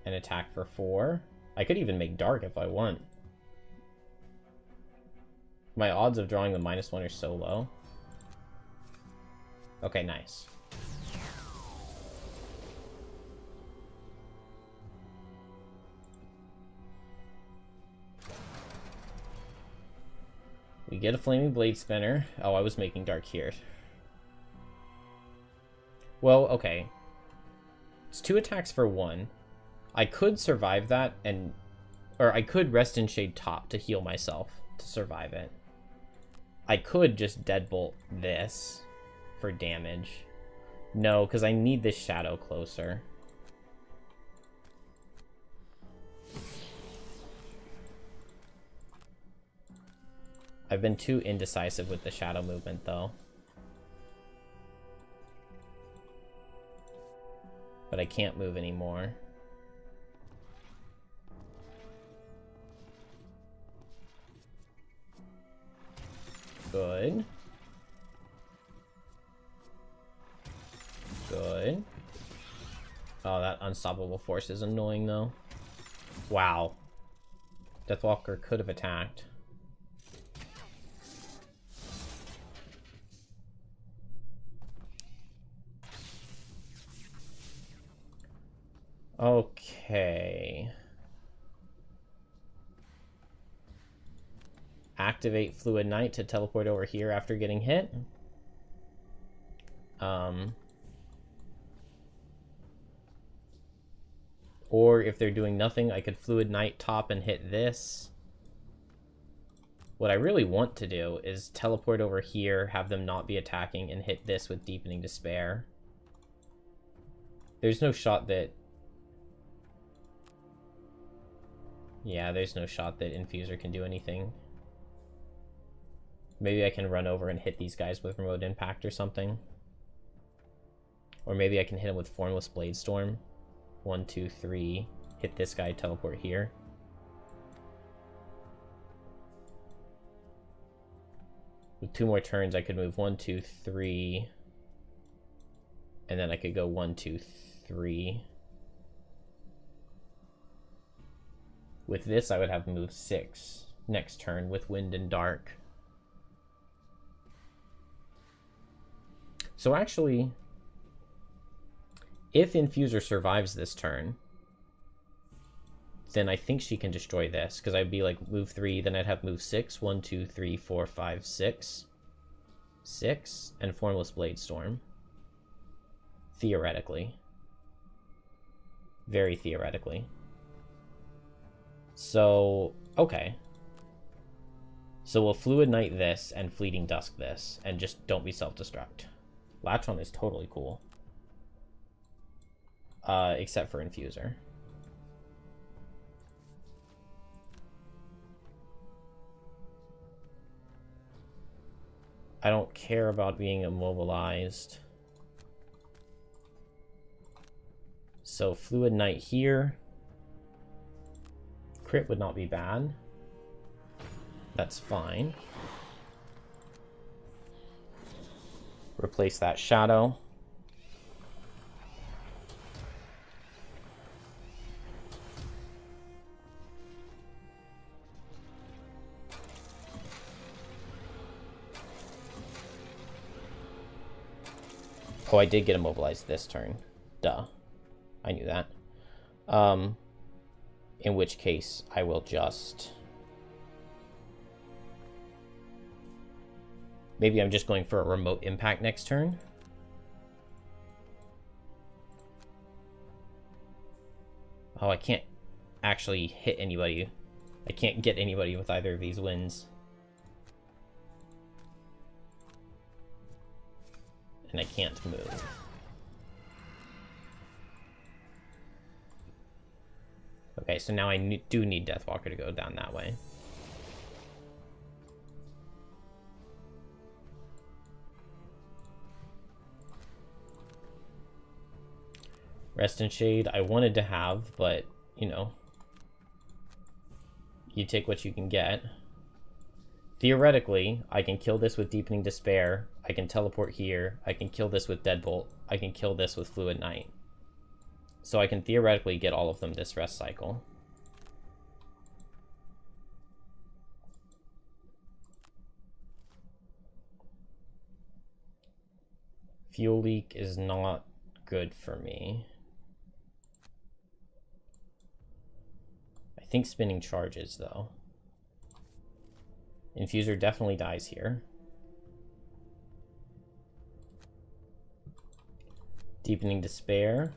And attack for 4. I could even make dark if I want. My odds of drawing the -1 are so low. Okay, nice. We get a Flaming Blade Spinner. Oh, I was making dark here. Well, okay. It's 2 attacks for 1. I could survive that, or I could Rest in Shade top to heal myself to survive it. I could just Deadbolt this for damage. No, because I need this Shadow closer. I've been too indecisive with the Shadow movement, though. But I can't move anymore. Good. Good. Oh, that Unstoppable Force is annoying, though. Wow. Deathwalker could have attacked. Okay. Activate Fluid Knight to teleport over here after getting hit. Or if they're doing nothing, I could Fluid Knight top and hit this. What I really want to do is teleport over here, have them not be attacking, and hit this with Deepening Despair. There's no shot that... Yeah, there's no shot that Infuser can do anything. Maybe I can run over and hit these guys with Remote Impact or something. Or maybe I can hit him with Formless Blade Storm. 1, 2, 3. Hit this guy, teleport here. With 2 more turns, I could move 1, 2, 3. And then I could go 1, 2, 3. With this, I would have move 6 next turn with Wind and Dark. So actually, if Infuser survives this turn, then I think she can destroy this, because I'd be like move 3, then I'd have move 6. 1, 2, 3, 4, 5, 6. 6, and Formless Blade Storm. Theoretically. Very theoretically. So, okay. So we'll Fluid Knight this and Fleeting Dusk this, and just don't be self-destruct. Latron is totally cool. Except for Infuser. I don't care about being immobilized. So Fluid Knight here. Crit would not be bad. That's fine. Replace that Shadow. Oh, I did get immobilized this turn. Duh. I knew that. In which case, I will just... Maybe I'm just going for a Remote Impact next turn. Oh, I can't actually hit anybody. I can't get anybody with either of these wins. And I can't move. Okay, so now I do need Deathwalker to go down that way. Rest and Shade I wanted to have, but, you know, you take what you can get. Theoretically, I can kill this with Deepening Despair. I can teleport here. I can kill this with Deadbolt. I can kill this with Fluid Knight. So I can theoretically get all of them this rest cycle. Fuel Leak is not good for me. I think Spinning Charges, though. Infuser definitely dies here. Deepening Despair.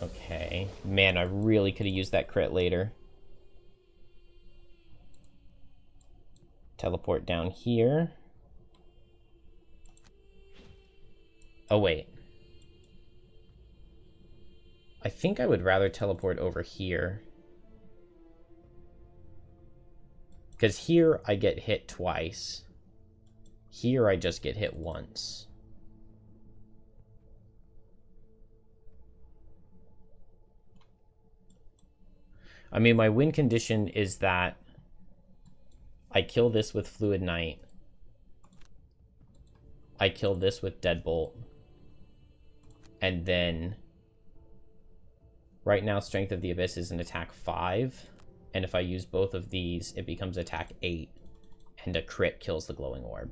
Okay. Man, I really could have used that crit later. Teleport down here. Oh, wait. I think I would rather teleport over here. Because here I get hit twice. Here I just get hit once. I mean, my win condition is that I kill this with Fluid Knight. I kill this with Deadbolt. And then... Right now, Strength of the Abyss is an attack 5. And if I use both of these, it becomes attack 8. And a crit kills the Glowing Orb.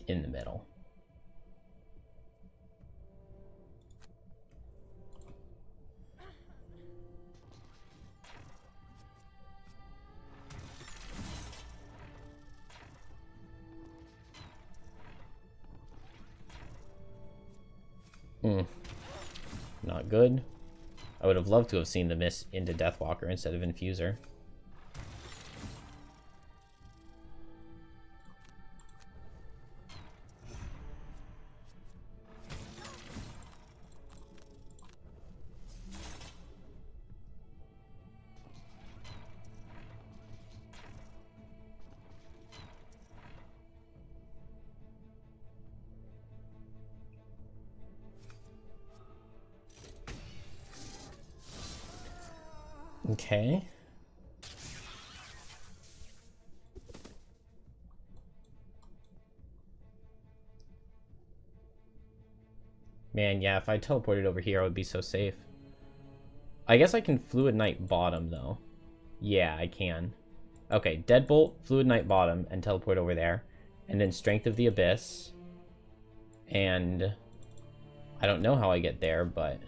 In the middle. Not good. I would have loved to have seen the miss into Deathwalker instead of Infuser. Okay. Man, yeah, if I teleported over here, I would be so safe. I guess I can Fluid Knight bottom, though. Yeah, I can. Okay, Deadbolt, Fluid Knight bottom, and teleport over there. And then Strength of the Abyss. And I don't know how I get there, but...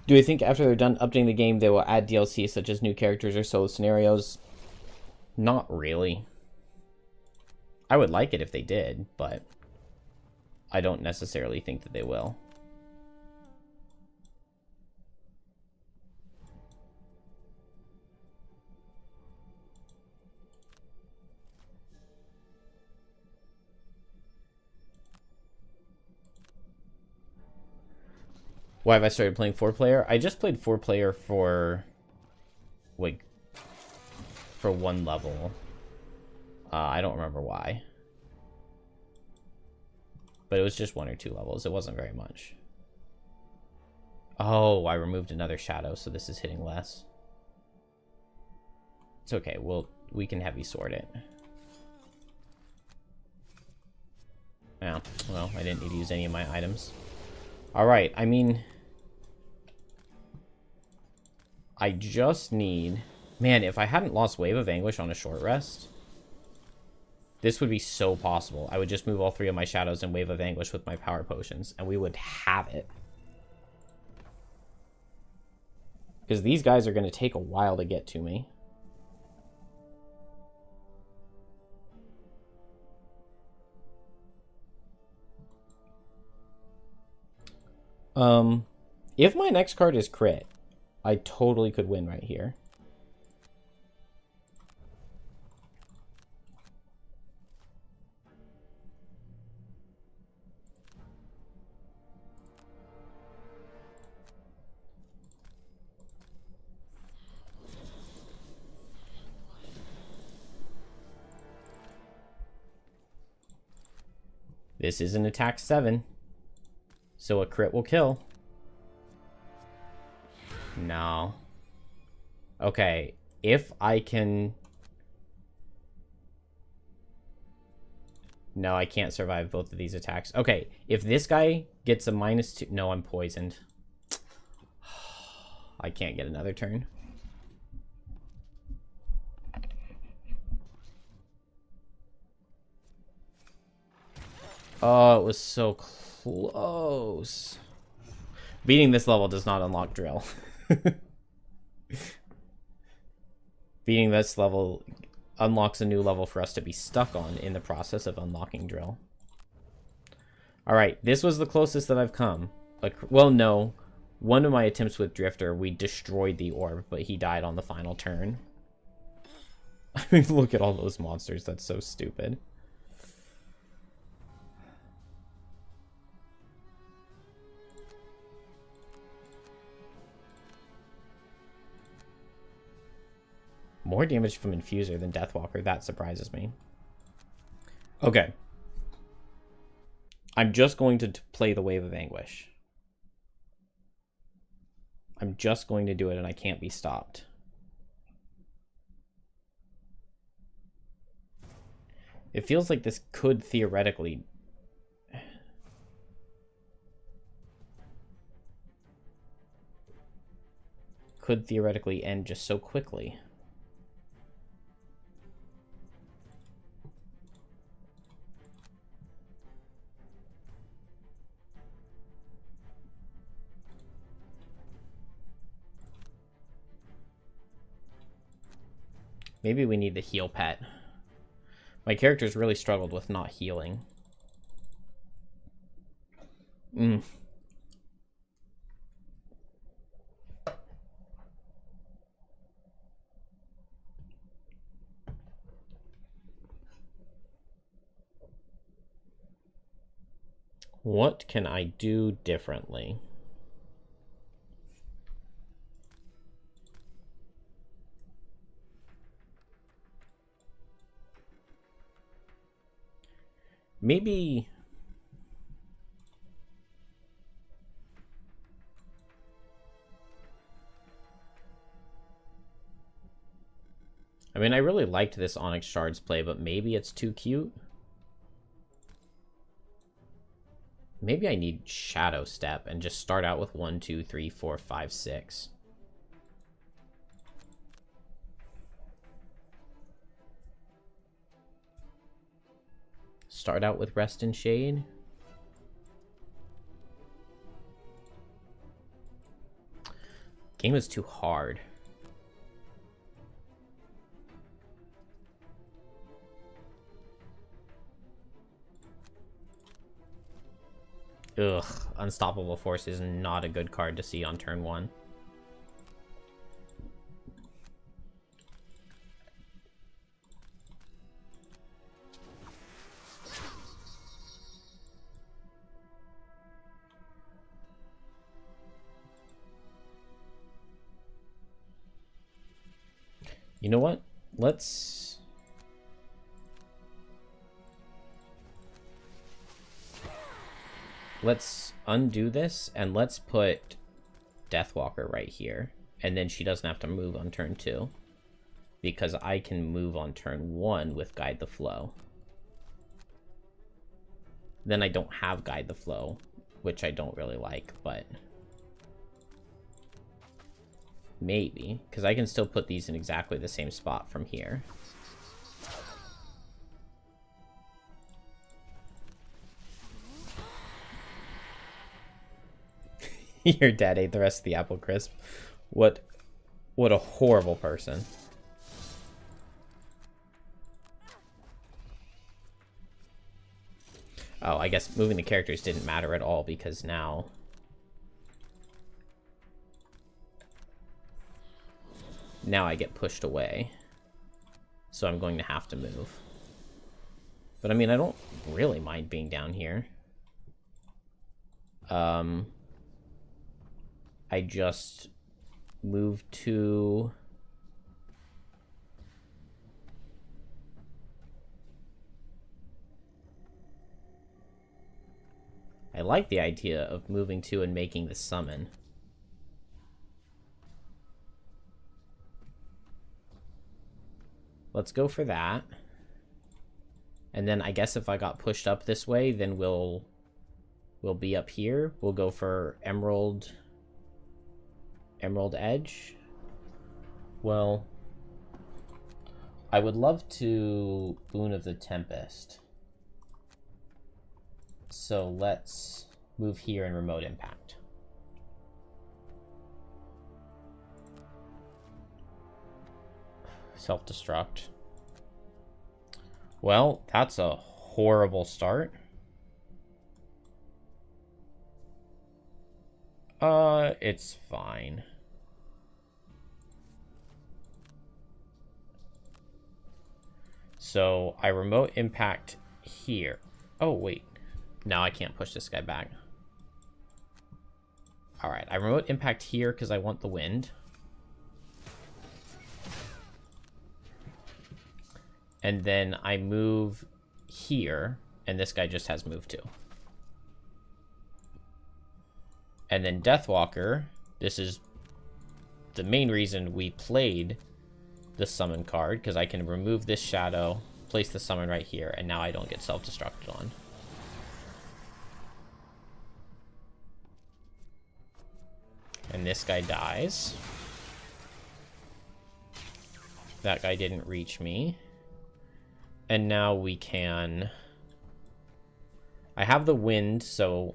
Do you think after they're done updating the game, they will add DLC such as new characters or solo scenarios? Not really. I would like it if they did, but I don't necessarily think that they will. Why have I started playing 4-player? I just played 4-player for, like, for one level. I don't remember why. But it was just 1 or 2 levels. It wasn't very much. Oh, I removed another shadow, so this is hitting less. It's okay. We can heavy sword it. Yeah, well, I didn't need to use any of my items. Alright, I mean... I just need... Man, if I hadn't lost Wave of Anguish on a short rest, this would be so possible. I would just move all 3 of my shadows and Wave of Anguish with my power potions, and we would have it. Because these guys are going to take a while to get to me. If my next card is crit, I totally could win right here. This is an attack 7, so a crit will kill. No. Okay, if I can... No, I can't survive both of these attacks. Okay, if this guy gets a -2... No, I'm poisoned. I can't get another turn. Oh, it was so close. Beating this level does not unlock drill. Beating this level unlocks a new level for us to be stuck on in the process of unlocking drill. Alright, this was the closest that I've come. Like, well, no. One of my attempts with Drifter, we destroyed the orb, but he died on the final turn. I mean, look at all those monsters. That's so stupid. More damage from Infuser than Deathwalker. That surprises me. Okay. I'm just going to play the Wave of Anguish. I'm just going to do it and I can't be stopped. It feels like this could theoretically... end just so quickly. Maybe we need the heal pet. My character's really struggled with not healing. What can I do differently? Maybe... I mean, I really liked this Onyx Shards play, but maybe it's too cute. Maybe I need Shadow Step and just start out with 1, 2, 3, 4, 5, 6. Start out with Rest and Shade. Game is too hard. Ugh, Unstoppable Force is not a good card to see on turn 1. You know what? Let's undo this and let's put Deathwalker right here. And then she doesn't have to move on turn 2. Because I can move on turn 1 with Guide the Flow. Then I don't have Guide the Flow, which I don't really like, but... maybe, because I can still put these in exactly the same spot from here. Your dad ate the rest of the apple crisp. What a horrible person. Oh, I guess moving the characters didn't matter at all because now... now I get pushed away. So I'm going to have to move. But I mean, I don't really mind being down here. I just move to... I like the idea of moving to and making the summon. Let's go for that. And then I guess if I got pushed up this way, then we'll be up here. We'll go for Emerald Edge. Well, I would love to Boon of the Tempest. So let's move here and Remote Impact. Self-destruct. Well, that's a horrible start. It's fine. So I Remote Impact here. Oh, wait. No, I can't push this guy back. Alright, I Remote Impact here because I want the wind. And then I move here, and this guy just has move 2. And then Deathwalker, this is the main reason we played the summon card, because I can remove this shadow, place the summon right here, and now I don't get self-destructed on. And this guy dies. That guy didn't reach me. And now we can... I have the wind, so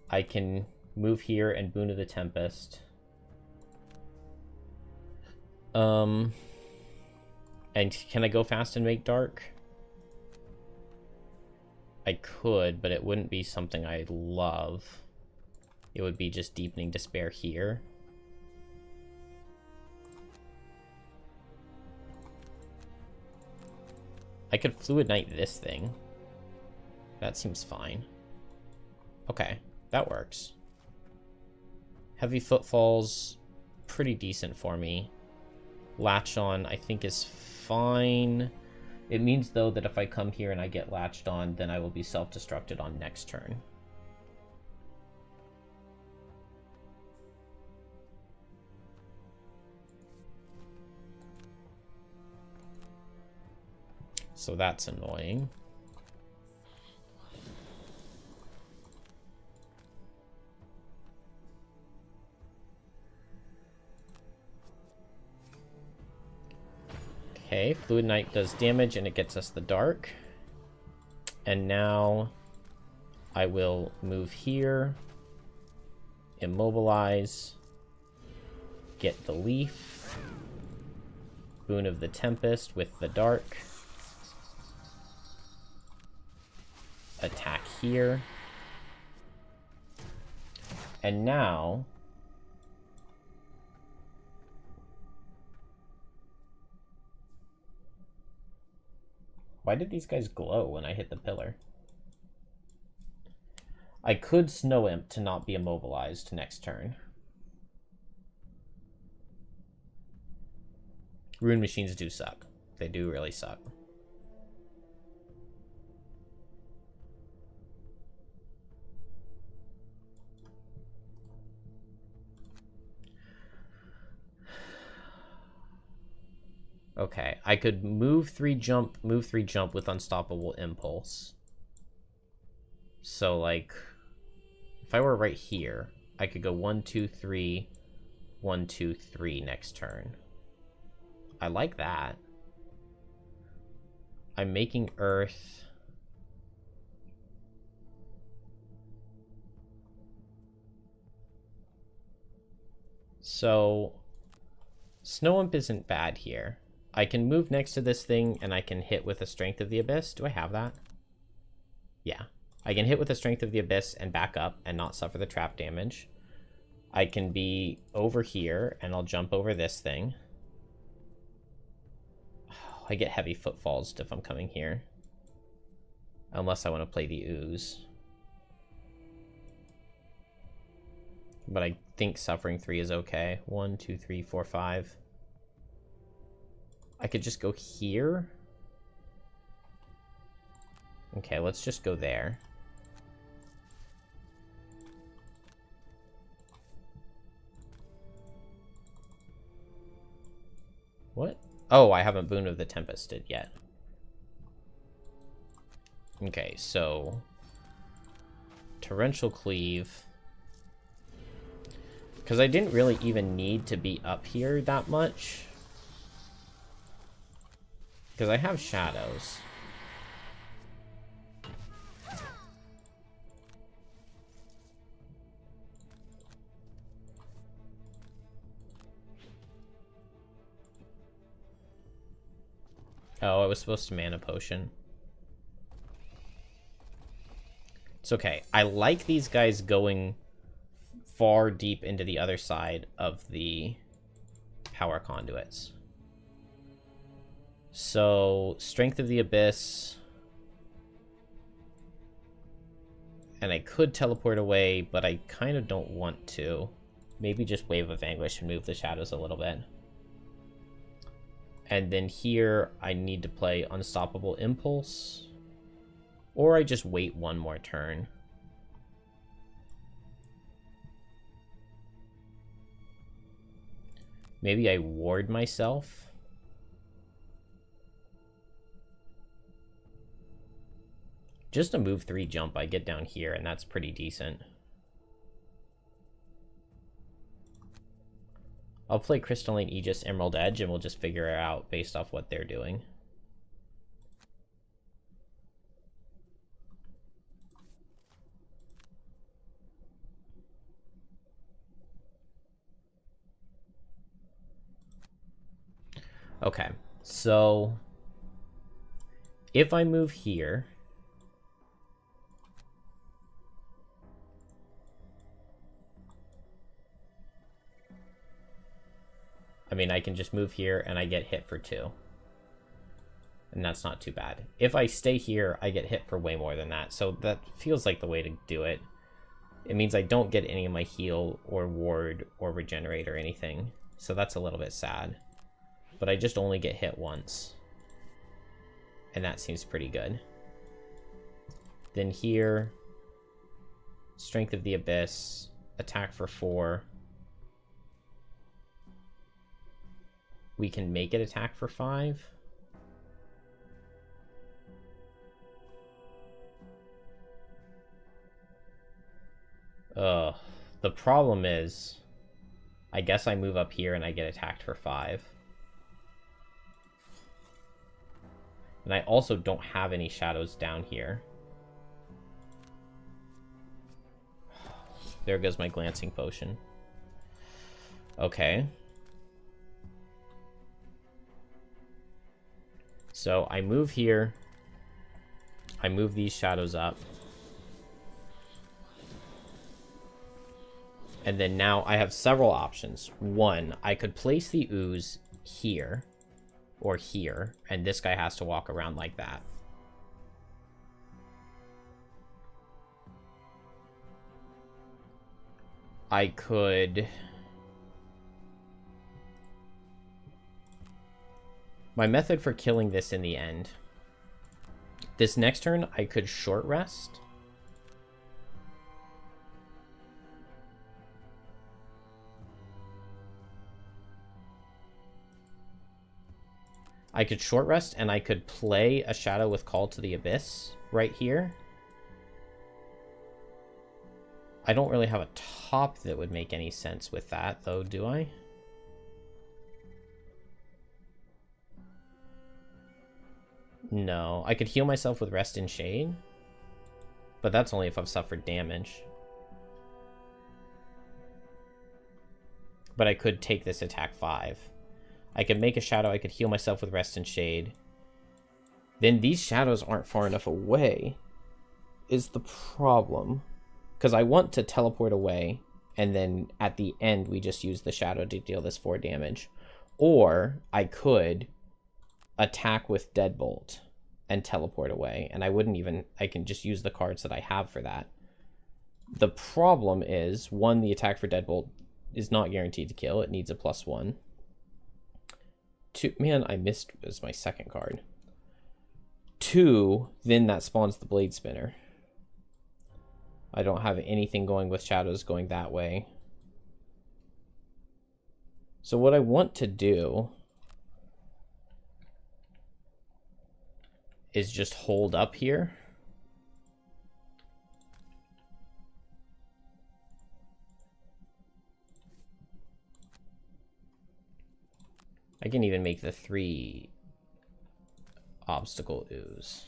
I can move here and Boon of the Tempest. And can I go fast and make dark? I could, but it wouldn't be something I love. It would be just Deepening Despair here. I could Fluid Knight this thing. That seems fine. Okay, that works. Heavy Footfall's pretty decent for me. Latch on, I think, is fine. It means, though, that if I come here and I get latched on, then I will be self-destructed on next turn. So that's annoying. Okay, Fluid Knight does damage and it gets us the dark. And now I will move here, immobilize, get the leaf, Boon of the Tempest with the dark, attack here, and now why did these guys glow when I hit the pillar? I could Snow Imp to not be immobilized next turn. Rune Machines do suck. They do really suck. Okay, I could move 3 jump with Unstoppable Impulse. So, like, if I were right here, I could go 1, 2, 3, 1, 2, 3 next turn. I like that. I'm making Earth. So, Snow Imp isn't bad here. I can move next to this thing, and I can hit with a Strength of the Abyss. Do I have that? Yeah. I can hit with a Strength of the Abyss and back up and not suffer the trap damage. I can be over here, and I'll jump over this thing. Oh, I get Heavy Footfalls if I'm coming here. Unless I want to play the Ooze. But I think Suffering 3 is okay. 1, 2, 3, 4, 5. I could just go here. Okay, let's just go there. What? Oh, I haven't Boon of the Tempested yet. Okay, so Torrential Cleave. Because I didn't really even need to be up here that much. Because I have shadows. Oh, I was supposed to mana potion. It's okay. I like these guys going far deep into the other side of the power conduits. So, Strength of the Abyss. And I could teleport away, but I kind of don't want to. Maybe just Wave of Anguish and move the shadows a little bit. And then here, I need to play Unstoppable Impulse. Or I just wait one more turn. Maybe I ward myself. Just a move 3 jump, I get down here, and that's pretty decent. I'll play Crystalline Aegis Emerald Edge, and we'll just figure it out based off what they're doing. Okay, so if I move here, I mean, I can just move here and I get hit for 2. And that's not too bad. If I stay here, I get hit for way more than that. So that feels like the way to do it. It means I don't get any of my heal or ward or regenerate or anything. So that's a little bit sad. But I just only get hit once. And that seems pretty good. Then here, Strength of the Abyss, attack for 4. We can make it attack for 5. The problem is, I guess I move up here and I get attacked for 5. And I also don't have any shadows down here. There goes my glancing potion. Okay. So I move here. I move these shadows up. And then now I have several options. One, I could place the ooze here or here, and this guy has to walk around like that. I could... My method for killing this in the end. This next turn, I could short rest. I could short rest and I could play a shadow with Call to the Abyss right here. I don't really have a top that would make any sense with that, though, do I? No. I could heal myself with Rest in Shade, but that's only if I've suffered damage. But I could take this attack 5. I could make a shadow, I could heal myself with Rest in Shade. Then these shadows aren't far enough away, is the problem. Because I want to teleport away, and then at the end we just use the shadow to deal this 4 damage. Or I could attack with Deadbolt and teleport away, and I can just use the cards that I have for that. The problem is, 1, the attack for Deadbolt is not guaranteed to kill. It needs a +1. 2, man, I missed as my second card. 2, then that spawns the Blade Spinner. I don't have anything going with shadows going that way. So what I want to do is just hold up here. I can even make the 3 obstacle ooze.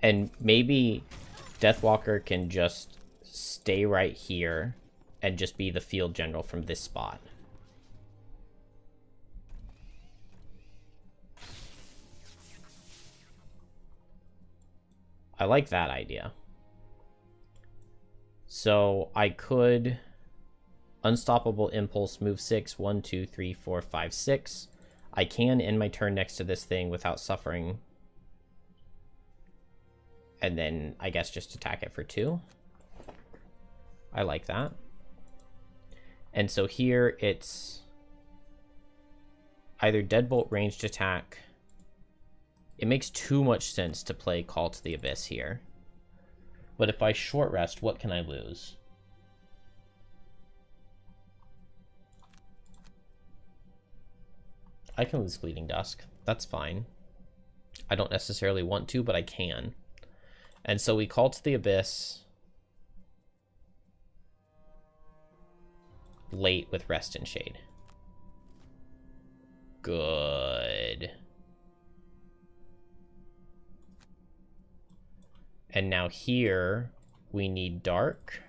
And maybe Deathwalker can just stay right here and just be the field general from this spot. I like that idea. So I could Unstoppable Impulse, move 6, 1, 2, 3, 4, 5, 6. I can end my turn next to this thing without suffering. And then I guess just attack it for 2. I like that. And so here it's either Deadbolt ranged attack. It makes too much sense to play Call to the Abyss here. But if I short rest, what can I lose? I can lose Fleeting Dusk. That's fine. I don't necessarily want to, but I can. And so we Call to the Abyss late with Rest and Shade. Good. And now here we need Dark.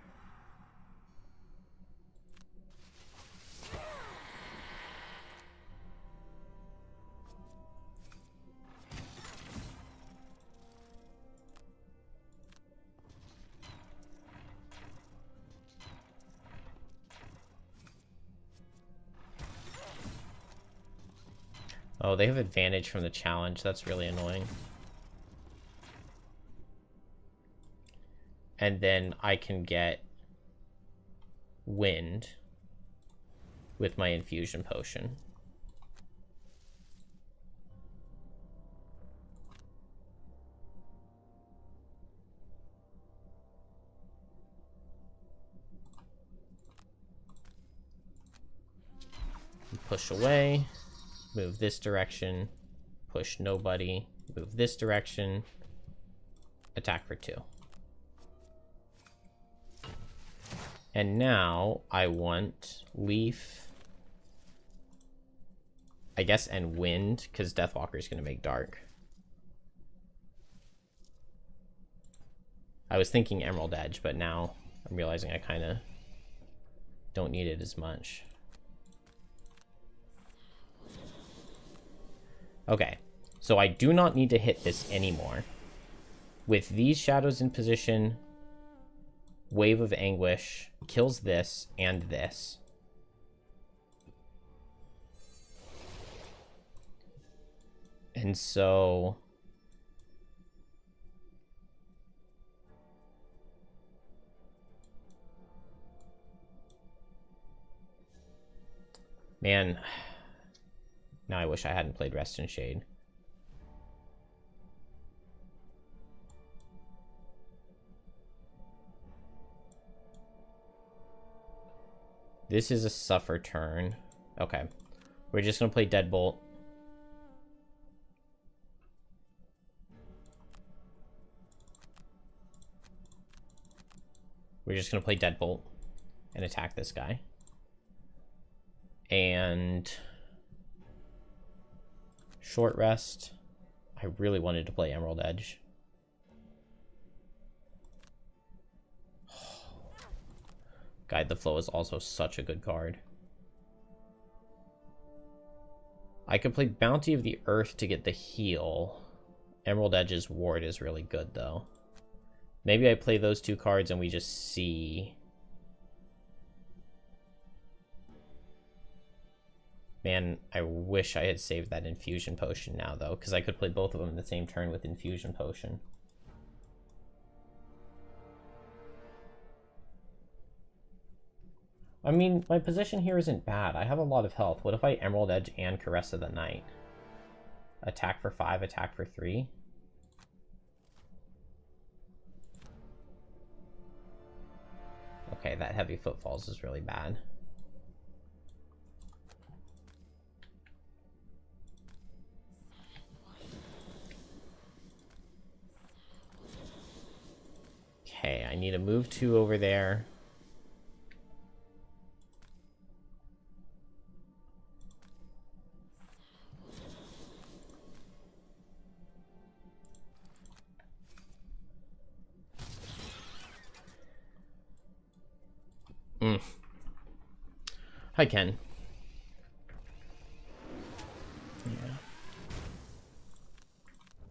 Oh, they have advantage from the challenge. That's really annoying. And then I can get Wind with my Infusion Potion. Push away. Move this direction, push nobody, move this direction, attack for 2. And now I want Leaf, I guess, and Wind, because Deathwalker is going to make Dark. I was thinking Emerald Edge, but now I'm realizing I kind of don't need it as much. Okay, so I do not need to hit this anymore. With these shadows in position, Wave of Anguish kills this and this. And so... Man... Now I wish I hadn't played Rest and Shade. This is a suffer turn. Okay. We're just going to play Deadbolt. We're just going to play Deadbolt and attack this guy. And... short rest. I really wanted to play Emerald Edge. Guide the Flow is also such a good card. I could play Bounty of the Earth to get the heal. Emerald Edge's Ward is really good, though. Maybe I play those 2 cards and we just see... Man, I wish I had saved that Infusion Potion now, though, because I could play both of them in the same turn with Infusion Potion. I mean, my position here isn't bad. I have a lot of health. What if I Emerald Edge and Caress of the Night? Attack for 5, attack for 3. Okay, that Heavy Footfalls is really bad. Okay, I need to move 2 over there. Hi, Ken. Yeah.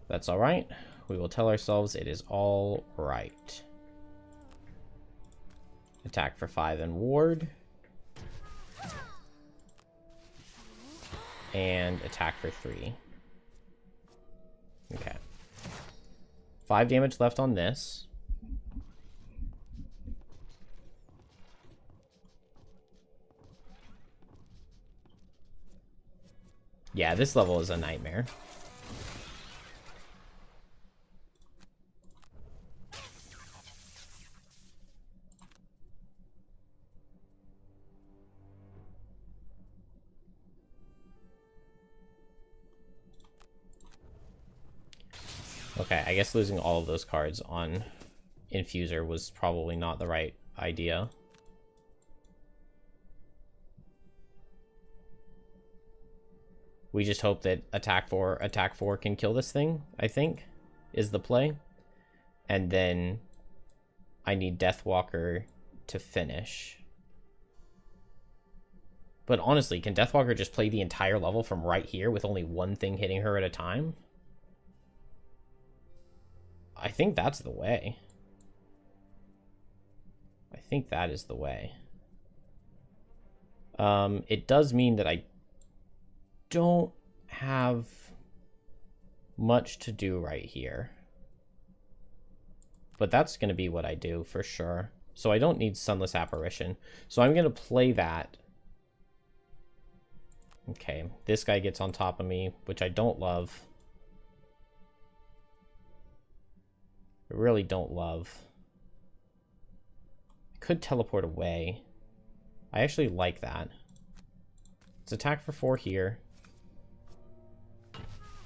That's all right. We will tell ourselves it is all right. Attack for 5 and ward. And attack for 3. Okay. 5 damage left on this. Yeah, this level is a nightmare. Okay, I guess losing all of those cards on Infuser was probably not the right idea. We just hope that attack 4 can kill this thing, I think, is the play. And then I need Deathwalker to finish. But honestly, can Deathwalker just play the entire level from right here with only one thing hitting her at a time? I think that's the way. I think that is the way. It does mean that I don't have much to do right here. But that's going to be what I do for sure. So I don't need Sunless Apparition. So I'm going to play that. Okay, this guy gets on top of me, which I don't love. I really don't love. I could teleport away. I actually like that. Let's attack for 4 here.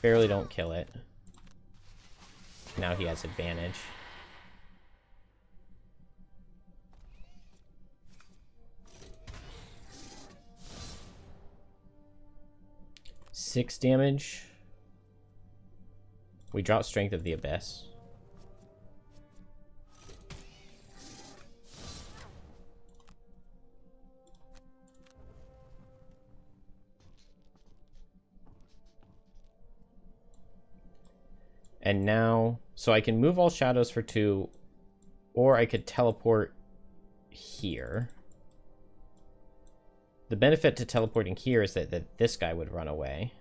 Barely don't kill it. Now he has advantage. Six damage. We drop Strength of the Abyss. And now, so I can move all shadows for 2, or I could teleport here. The benefit to teleporting here is that this guy would run away.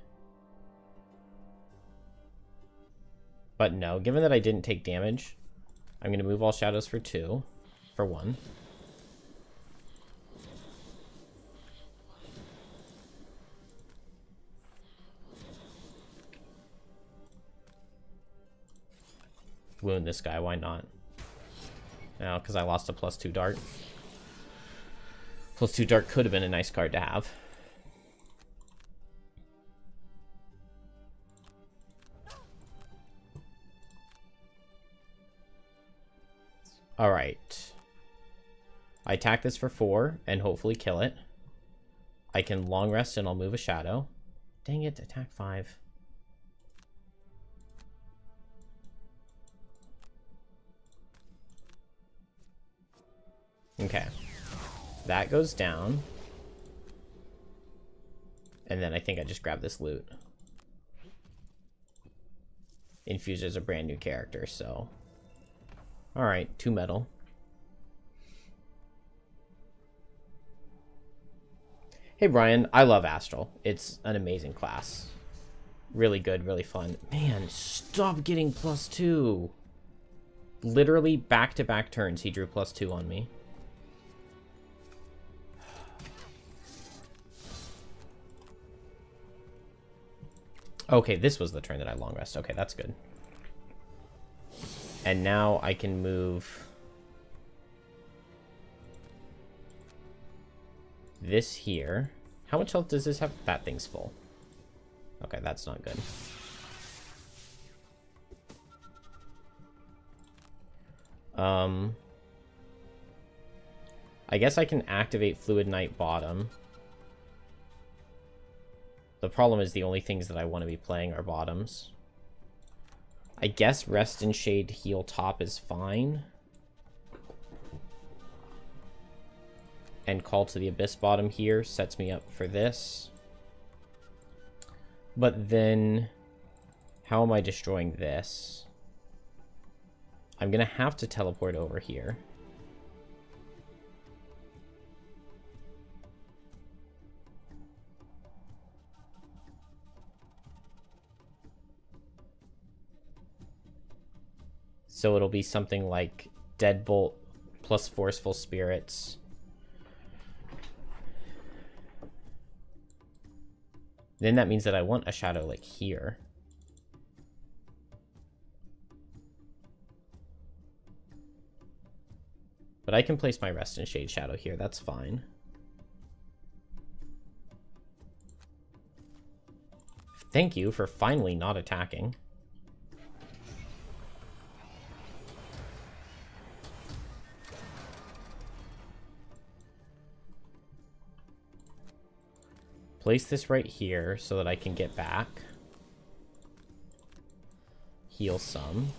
But no, given that I didn't take damage, I'm going to move all shadows for 2, for 1. Wound this guy, why not? Now, because I lost a +2 dart. +2 dart could have been a nice card to have. Alright. I attack this for 4 and hopefully kill it. I can long rest and I'll move a shadow. Dang it, attack 5. Okay. That goes down. And then I think I just grab this loot. Infuser's a brand new character, so... Alright, 2 metal. Hey Brian, I love Astral. It's an amazing class. Really good, really fun. Man, stop getting +2. Literally back-to-back turns he drew +2 on me. Okay, this was the turn that I long rest. Okay, that's good. And now I can move this here. How much health does this have? That thing's full. Okay, that's not good. I guess I can activate Fluid Knight bottom. The problem is the only things that I want to be playing are bottoms. I guess Rest and Shade heal top is fine. And Call to the Abyss bottom here sets me up for this. But then, how am I destroying this? I'm going to have to teleport over here. So it'll be something like Deadbolt plus Forceful Spirits. Then that means that I want a shadow like here. But I can place my Rest in Shade shadow here, that's fine. Thank you for finally not attacking. Place this right here so that I can get back. Heal some.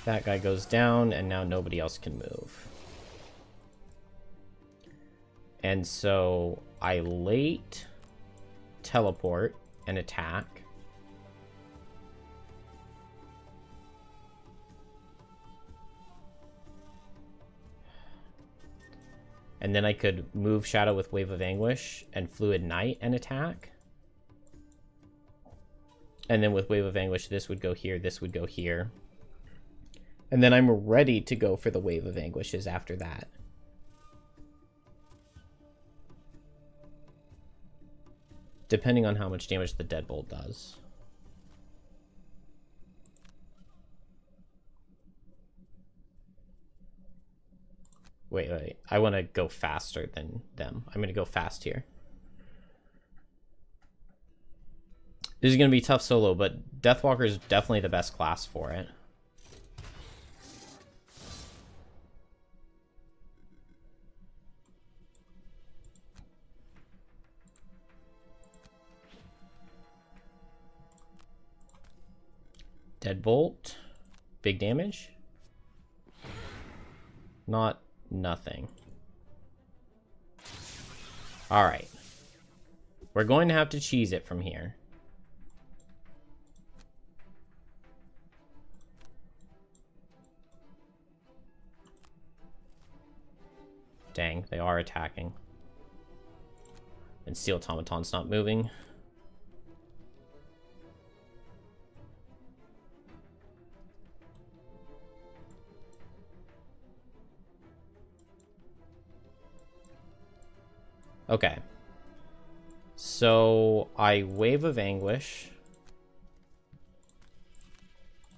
That guy goes down, and now nobody else can move. And so I late teleport and attack. And then I could move Shadow with Wave of Anguish and Fluid Knight and attack. And then with Wave of Anguish, this would go here, this would go here. And then I'm ready to go for the Wave of Anguishes after that. Depending on how much damage the Deadbolt does. Wait. I want to go faster than them. I'm going to go fast here. This is going to be tough solo, but Deathwalker is definitely the best class for it. Deadbolt. Big damage. Nothing. Alright. We're going to have to cheese it from here. Dang, they are attacking. And Steel Automaton's not moving. Okay. So I Wave of Anguish.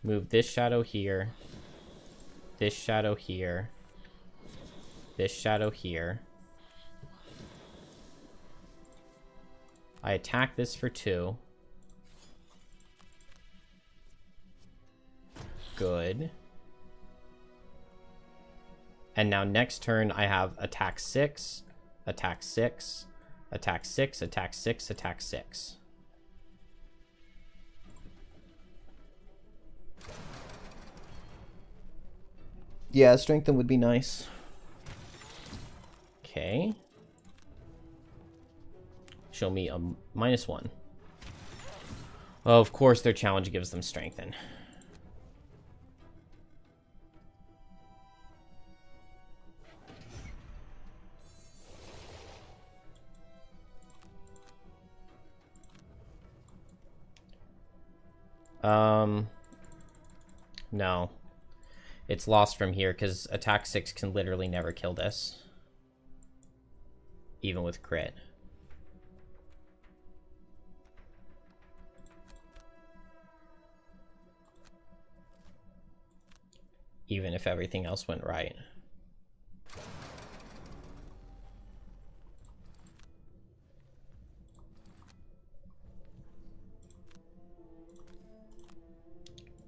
Move this shadow here. This shadow here. This shadow here. I attack this for 2. Good. And now next turn I have attack 6. Attack 6, attack 6, attack 6, attack 6. Yeah, strengthen would be nice. Okay. Show me a -1. Of course, their challenge gives them strengthen. No. It's lost from here, because attack 6 can literally never kill this. Even with crit. Even if everything else went right.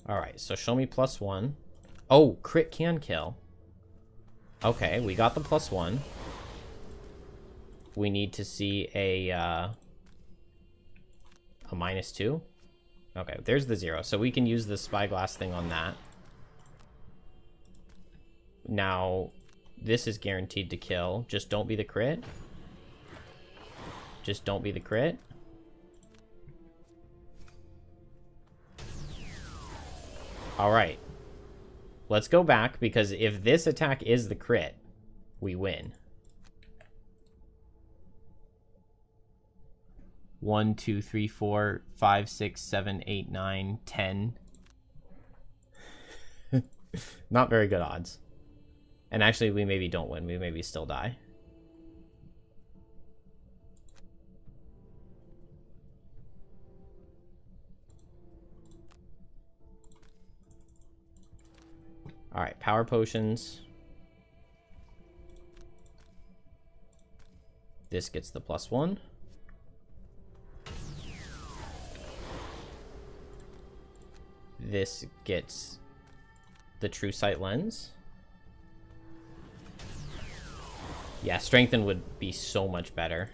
Alright, so show me +1. Oh, crit can kill. Okay, we got the +1. We need to see a -2. Okay, there's the 0. So we can use the Spyglass thing on that. Now, this is guaranteed to kill. Just don't be the crit. Just don't be the crit. Alright. Let's go back, because if this attack is the crit, we win. 1, 2, 3, 4, 5, 6, 7, 8, 9, 10. Not very good odds. And actually, we maybe don't win. We maybe still die. Alright, power potions. This gets the +1. This gets the True Sight lens. Yeah, Strengthen would be so much better.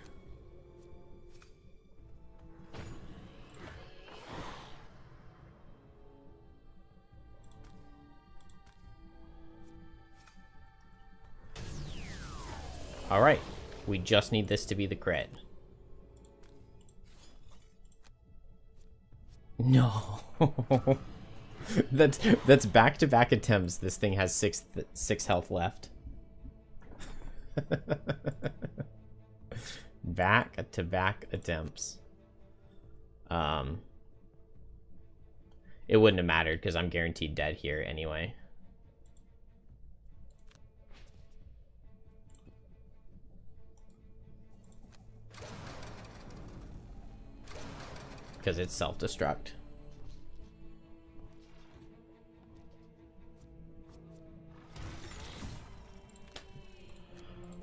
Alright, we just need this to be the crit. No. That's back-to-back attempts. This thing has six health left. Back-to-back attempts. It wouldn't have mattered because I'm guaranteed dead here anyway. Because it's self-destruct.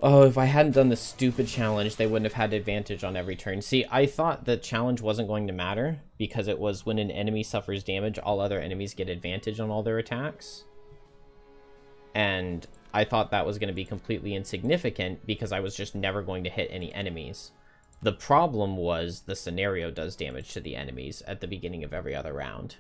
Oh, if I hadn't done the stupid challenge, they wouldn't have had advantage on every turn. See, I thought the challenge wasn't going to matter because it was when an enemy suffers damage, all other enemies get advantage on all their attacks. And I thought that was going to be completely insignificant because I was just never going to hit any enemies. The problem was the scenario does damage to the enemies at the beginning of every other round.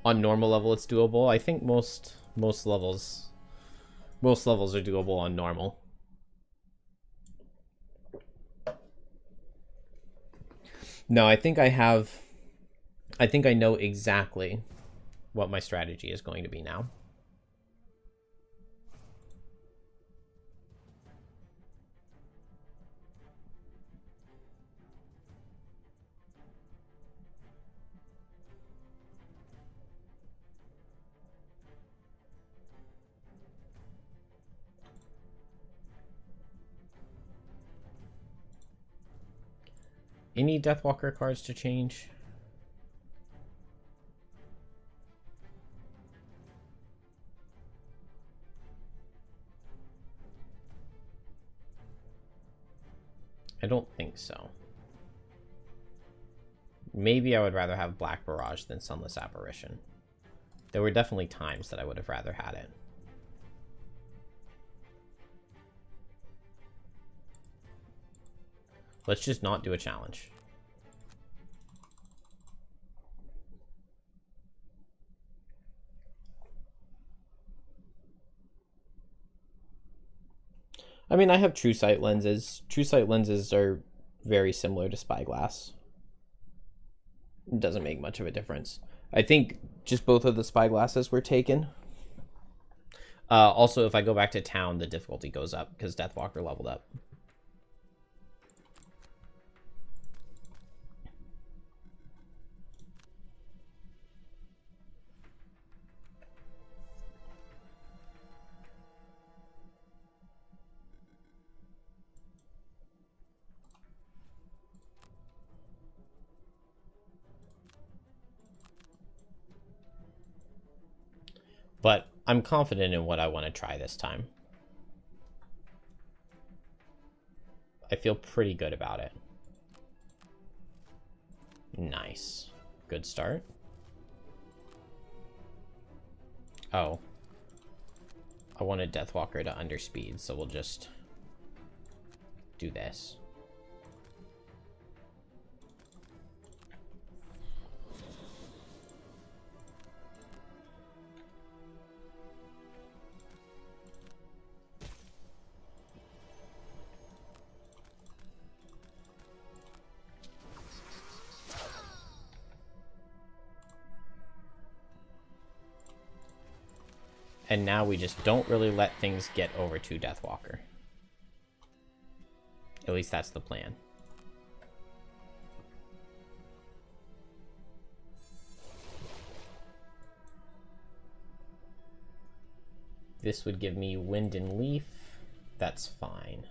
On normal level, it's doable. I think most levels are doable on normal. No, I think I know exactly what my strategy is going to be now. Any Deathwalker cards to change? I don't think so. Maybe I would rather have Black Barrage than Sunless Apparition. There were definitely times that I would have rather had it. Let's just not do a challenge. I mean, I have True Sight lenses. True Sight lenses are very similar to Spyglass. It doesn't make much of a difference. I think just both of the Spyglasses were taken. Also, if I go back to town, the difficulty goes up because Deathwalker leveled up. But I'm confident in what I want to try this time. I feel pretty good about it. Nice. Good start. Oh. I wanted Deathwalker to underspeed, so we'll just do this. And now we just don't really let things get over to Deathwalker. At least that's the plan. This would give me Wind and Leaf. That's fine.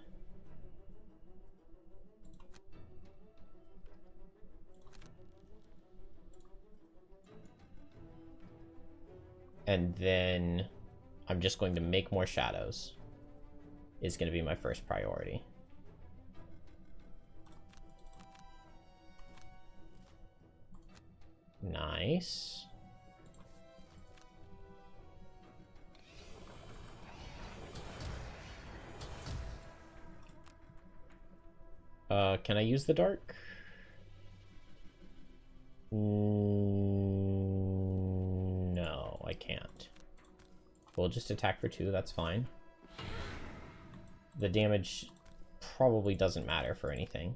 And then I'm just going to make more shadows. Is going to be my first priority. Nice. Can I use the dark? No, I can't. We'll just attack for 2, that's fine. The damage probably doesn't matter for anything.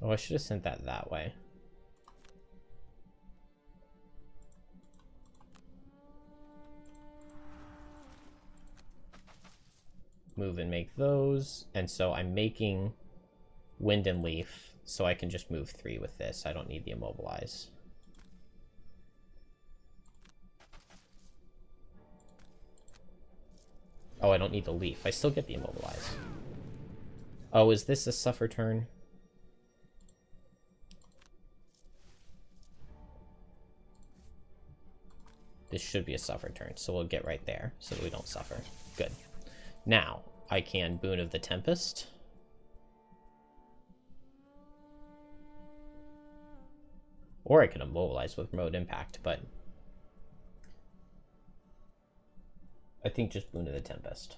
Oh, I should have sent that way. Move and make those. And so I'm making Wind and Leaf, so I can just move 3 with this. I don't need the Immobilize. Oh, I don't need the Leaf. I still get the Immobilize. Oh, is this a suffer turn? This should be a suffer turn, so we'll get right there so that we don't suffer. Good. Now, I can Boon of the Tempest. Or I could Immobilize with Remote Impact, but I think just Boon of the Tempest.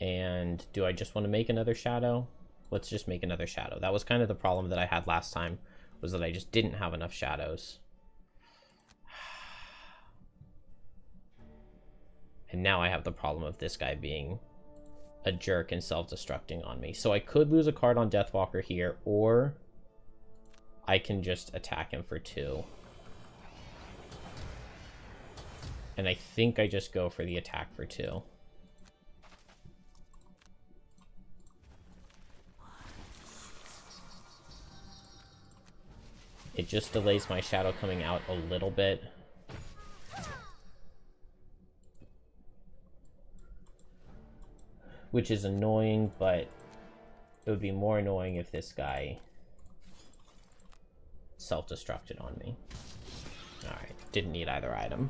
And do I just want to make another shadow? Let's just make another shadow. That was kind of the problem that I had last time, was that I just didn't have enough shadows. And now I have the problem of this guy being a jerk and self-destructing on me. So I could lose a card on Deathwalker here, or I can just attack him for 2. And I think I just go for the attack for 2. It just delays my shadow coming out a little bit. Which is annoying, but it would be more annoying if this guy self-destructed on me. Alright, didn't need either item.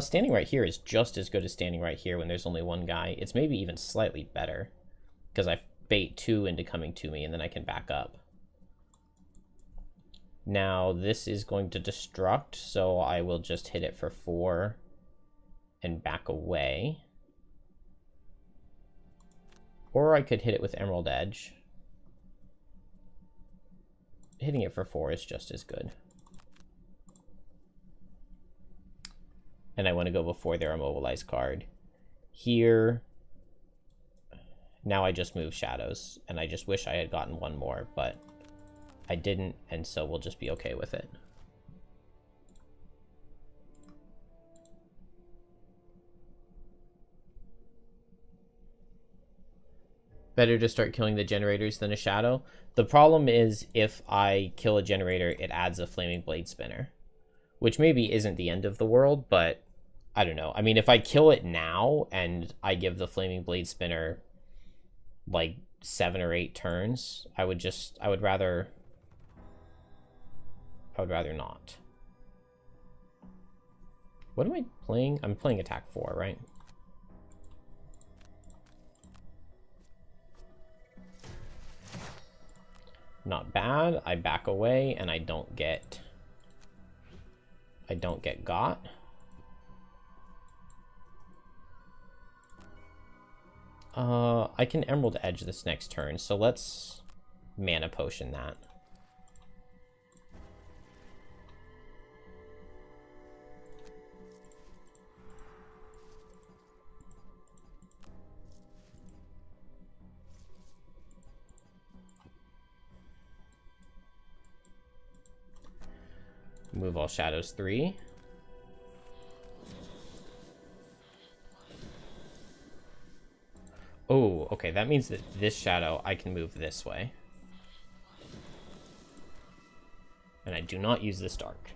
Standing right here is just as good as standing right here when there's only one guy. It's maybe even slightly better, because I bait 2 into coming to me, and then I can back up. Now, this is going to destruct, so I will just hit it for 4 and back away. Or I could hit it with Emerald Edge. Hitting it for 4 is just as good. And I want to go before their Immobilize card. Here, now I just move shadows, and I just wish I had gotten one more, but I didn't, and so we'll just be okay with it. Better to start killing the generators than a shadow. The problem is if I kill a generator, it adds a Flaming Blade Spinner, which maybe isn't the end of the world, but I don't know. I mean, if I kill it now and I give the Flaming Blade Spinner like 7 or 8 turns, I would rather not. What am I playing? I'm playing attack 4, right? Not bad. I back away and I don't get got. I can Emerald Edge this next turn, so let's Mana Potion that. Move all shadows 3. Oh, okay, that means that this shadow I can move this way. And I do not use this dark.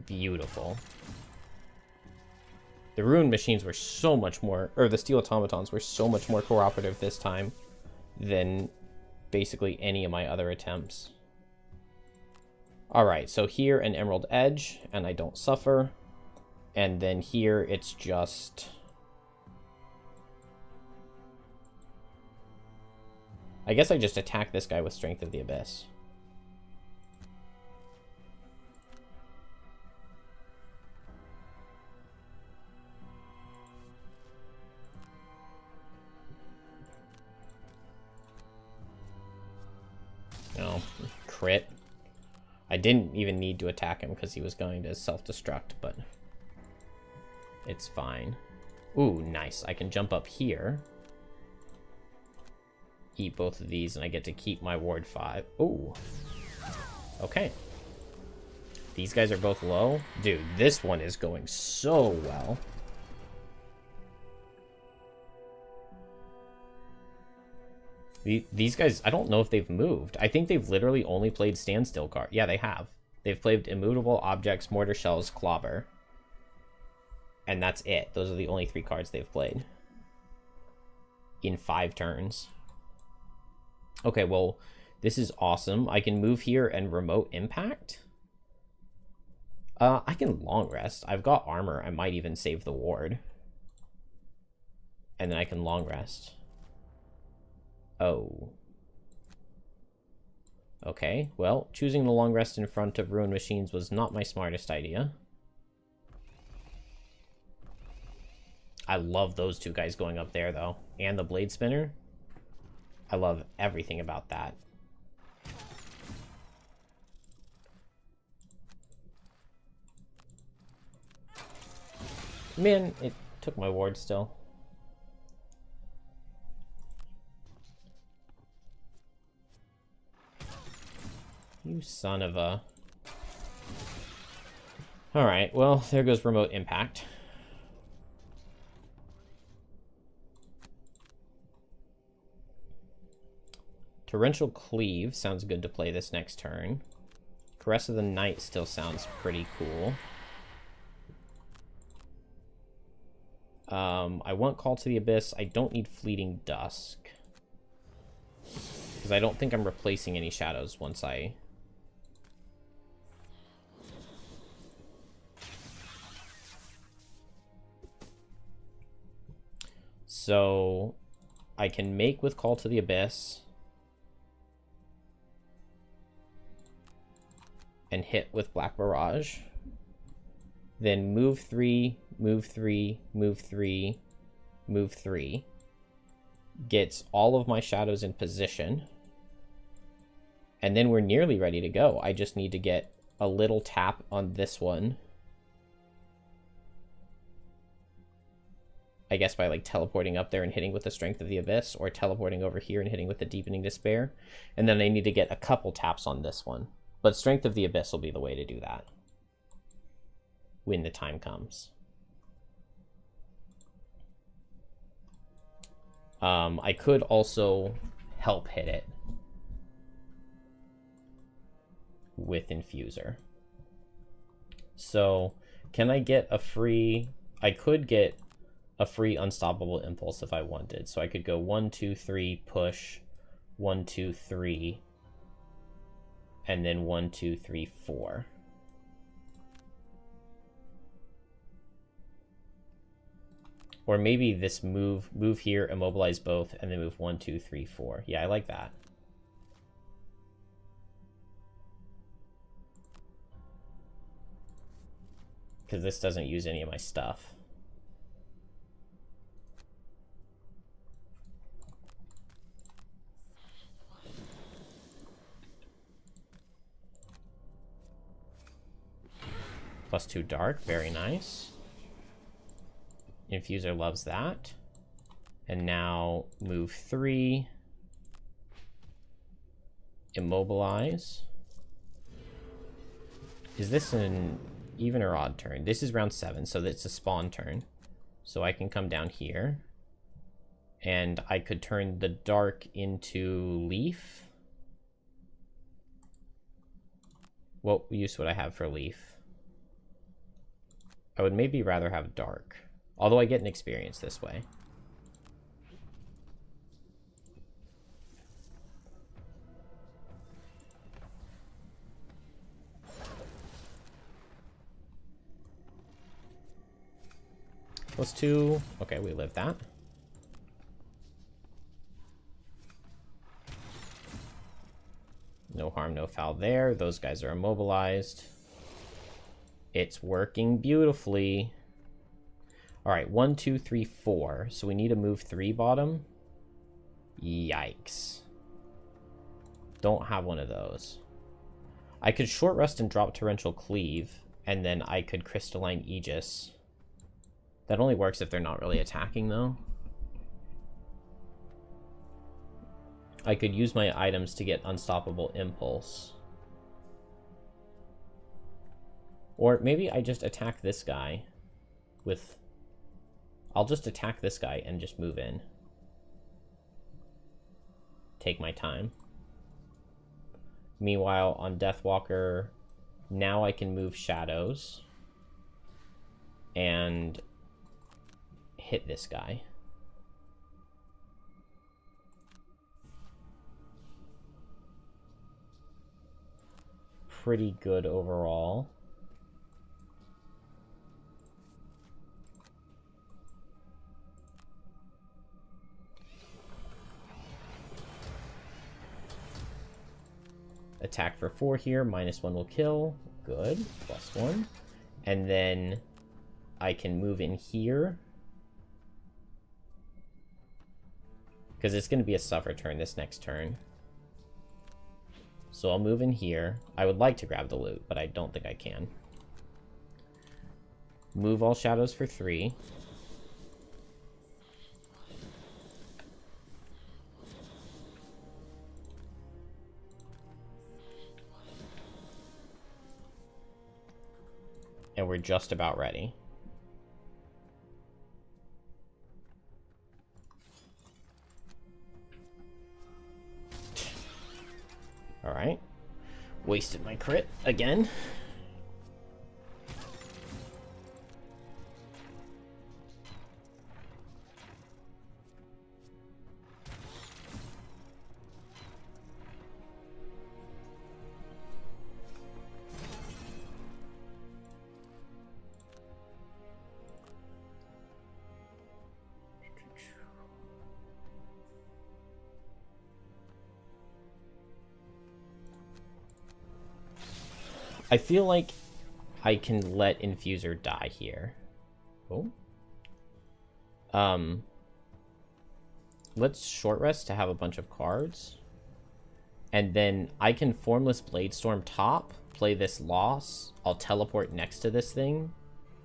Beautiful. The rune machines were so much more, or the steel automatons were so much more cooperative this time than basically any of my other attempts. Alright, so here an Emerald Edge, and I don't suffer. And then here it's just... I guess I just attack this guy with Strength of the Abyss. No, crit. I didn't even need to attack him because he was going to self-destruct, but it's fine. Ooh, nice. I can jump up here, eat both of these, and I get to keep my ward 5. Ooh. Okay. These guys are both low. Dude, this one is going so well. These guys, I don't know if they've moved. I think they've literally only played standstill card. Yeah, they have. They've played immutable objects, mortar shells, clobber. And that's it. Those are the only 3 cards they've played. In 5 turns. Okay, well, this is awesome. I can move here and remote impact. I can long rest. I've got armor. I might even save the ward. And then I can long rest. Oh. Okay, well, choosing the long rest in front of ruin machines was not my smartest idea. I love those 2 guys going up there, though. And the blade spinner. I love everything about that. Man, it took my ward still. You son of a... Alright, well, there goes remote impact. Torrential Cleave sounds good to play this next turn. Caress of the Night still sounds pretty cool. I want Call to the Abyss. I don't need Fleeting Dusk. Because I don't think I'm replacing any shadows once I... So I can make with Call to the Abyss and hit with Black Barrage. Then move 3, move 3, move 3, move 3. Gets all of my shadows in position. And then we're nearly ready to go. I just need to get a little tap on this one. I guess by like teleporting up there and hitting with the Strength of the Abyss, or teleporting over here and hitting with the Deepening Despair. And then I need to get a couple taps on this one. But Strength of the Abyss will be the way to do that when the time comes. I could also help hit it with Infuser. So can I get a free... I could get a free Unstoppable Impulse if I wanted. So I could go 1, 2, 3, push, 1, 2, 3, and then 1, 2, 3, 4. Or maybe this move here, immobilize both, and then move 1, 2, 3, 4. Yeah, I like that. Because this doesn't use any of my stuff. +2 dark, very nice. Infuser loves that. And now move 3. Immobilize. Is this an even or odd turn? This is round 7, so it's a spawn turn. So I can come down here. And I could turn the dark into leaf. What use would I have for leaf? I would maybe rather have dark. Although I get an experience this way. +2. Okay, we live that. No harm, no foul there. Those guys are immobilized. It's working beautifully. All right, 1, 2, 3, 4. So we need to move 3 bottom. Yikes. Don't have one of those. I could short rest and drop torrential cleave, and then I could crystalline Aegis. That only works if they're not really attacking, though. I could use my items to get Unstoppable Impulse. Or maybe I just attack this guy with... I'll just attack this guy and just move in. Take my time. Meanwhile, on Deathwalker, now I can move shadows. And hit this guy. Pretty good overall. Attack for 4 here. -1 will kill. Good. +1. And then I can move in here. Because it's going to be a suffer turn this next turn. So I'll move in here. I would like to grab the loot, but I don't think I can. Move all shadows for 3. And we're just about ready. Alright. Wasted my crit again. I feel like I can let Infuser die here. Oh. Let's short rest to have a bunch of cards. And then I can Formless Bladestorm top, play this loss. I'll teleport next to this thing,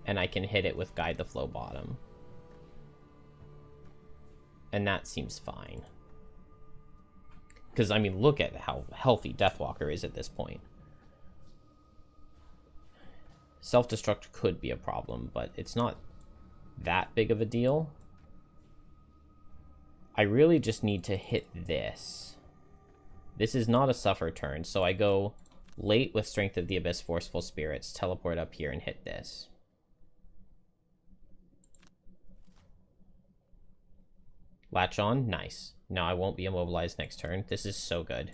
and I can hit it with Guide the Flow bottom. And that seems fine. Because, I mean, look at how healthy Deathwalker is at this point. Self-destruct could be a problem, but it's not that big of a deal. I really just need to hit this. This is not a suffer turn, so I go late with Strength of the Abyss, Forceful Spirits, teleport up here and hit this. Latch on, nice. Now I won't be immobilized next turn. This is so good.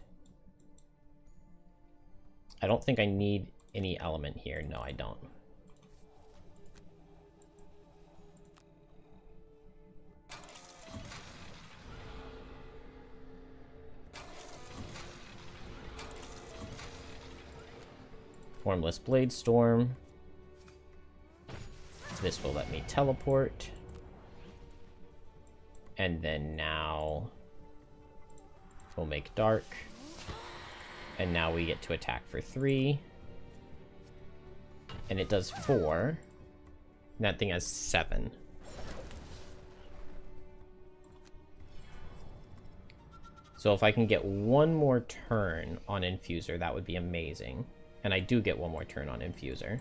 I don't think I need any element here. No, I don't. Formless Bladestorm. This will let me teleport. And then now we'll make dark. And now we get to attack for 3. And it does 4. And that thing has 7. So if I can get one more turn on Infuser, that would be amazing. And I do get one more turn on Infuser.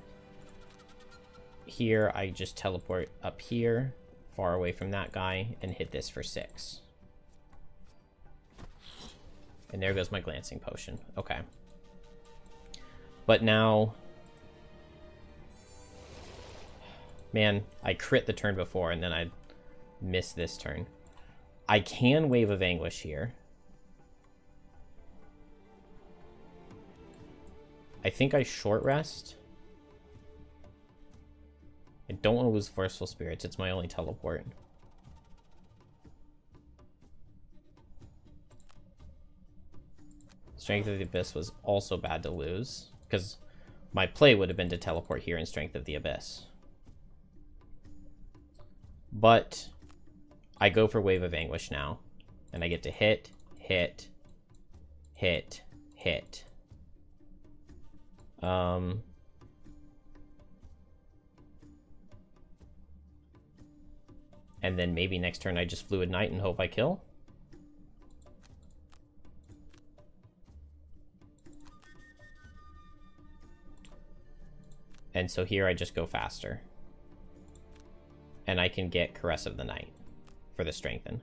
Here, I just teleport up here, far away from that guy, and hit this for 6. And there goes my Glancing Potion. Okay. But now... Man, I crit the turn before, and then I miss this turn. I can Wave of Anguish here. I think I short rest. I don't want to lose Forceful Spirits. It's my only teleport. Strength of the Abyss was also bad to lose, because my play would have been to teleport here in Strength of the Abyss. But I go for Wave of Anguish now, and I get to hit, hit, hit, hit. And then maybe next turn I just Fluid Knight and hope I kill. And so here I just go faster. And I can get Caress of the Night for the Strengthen.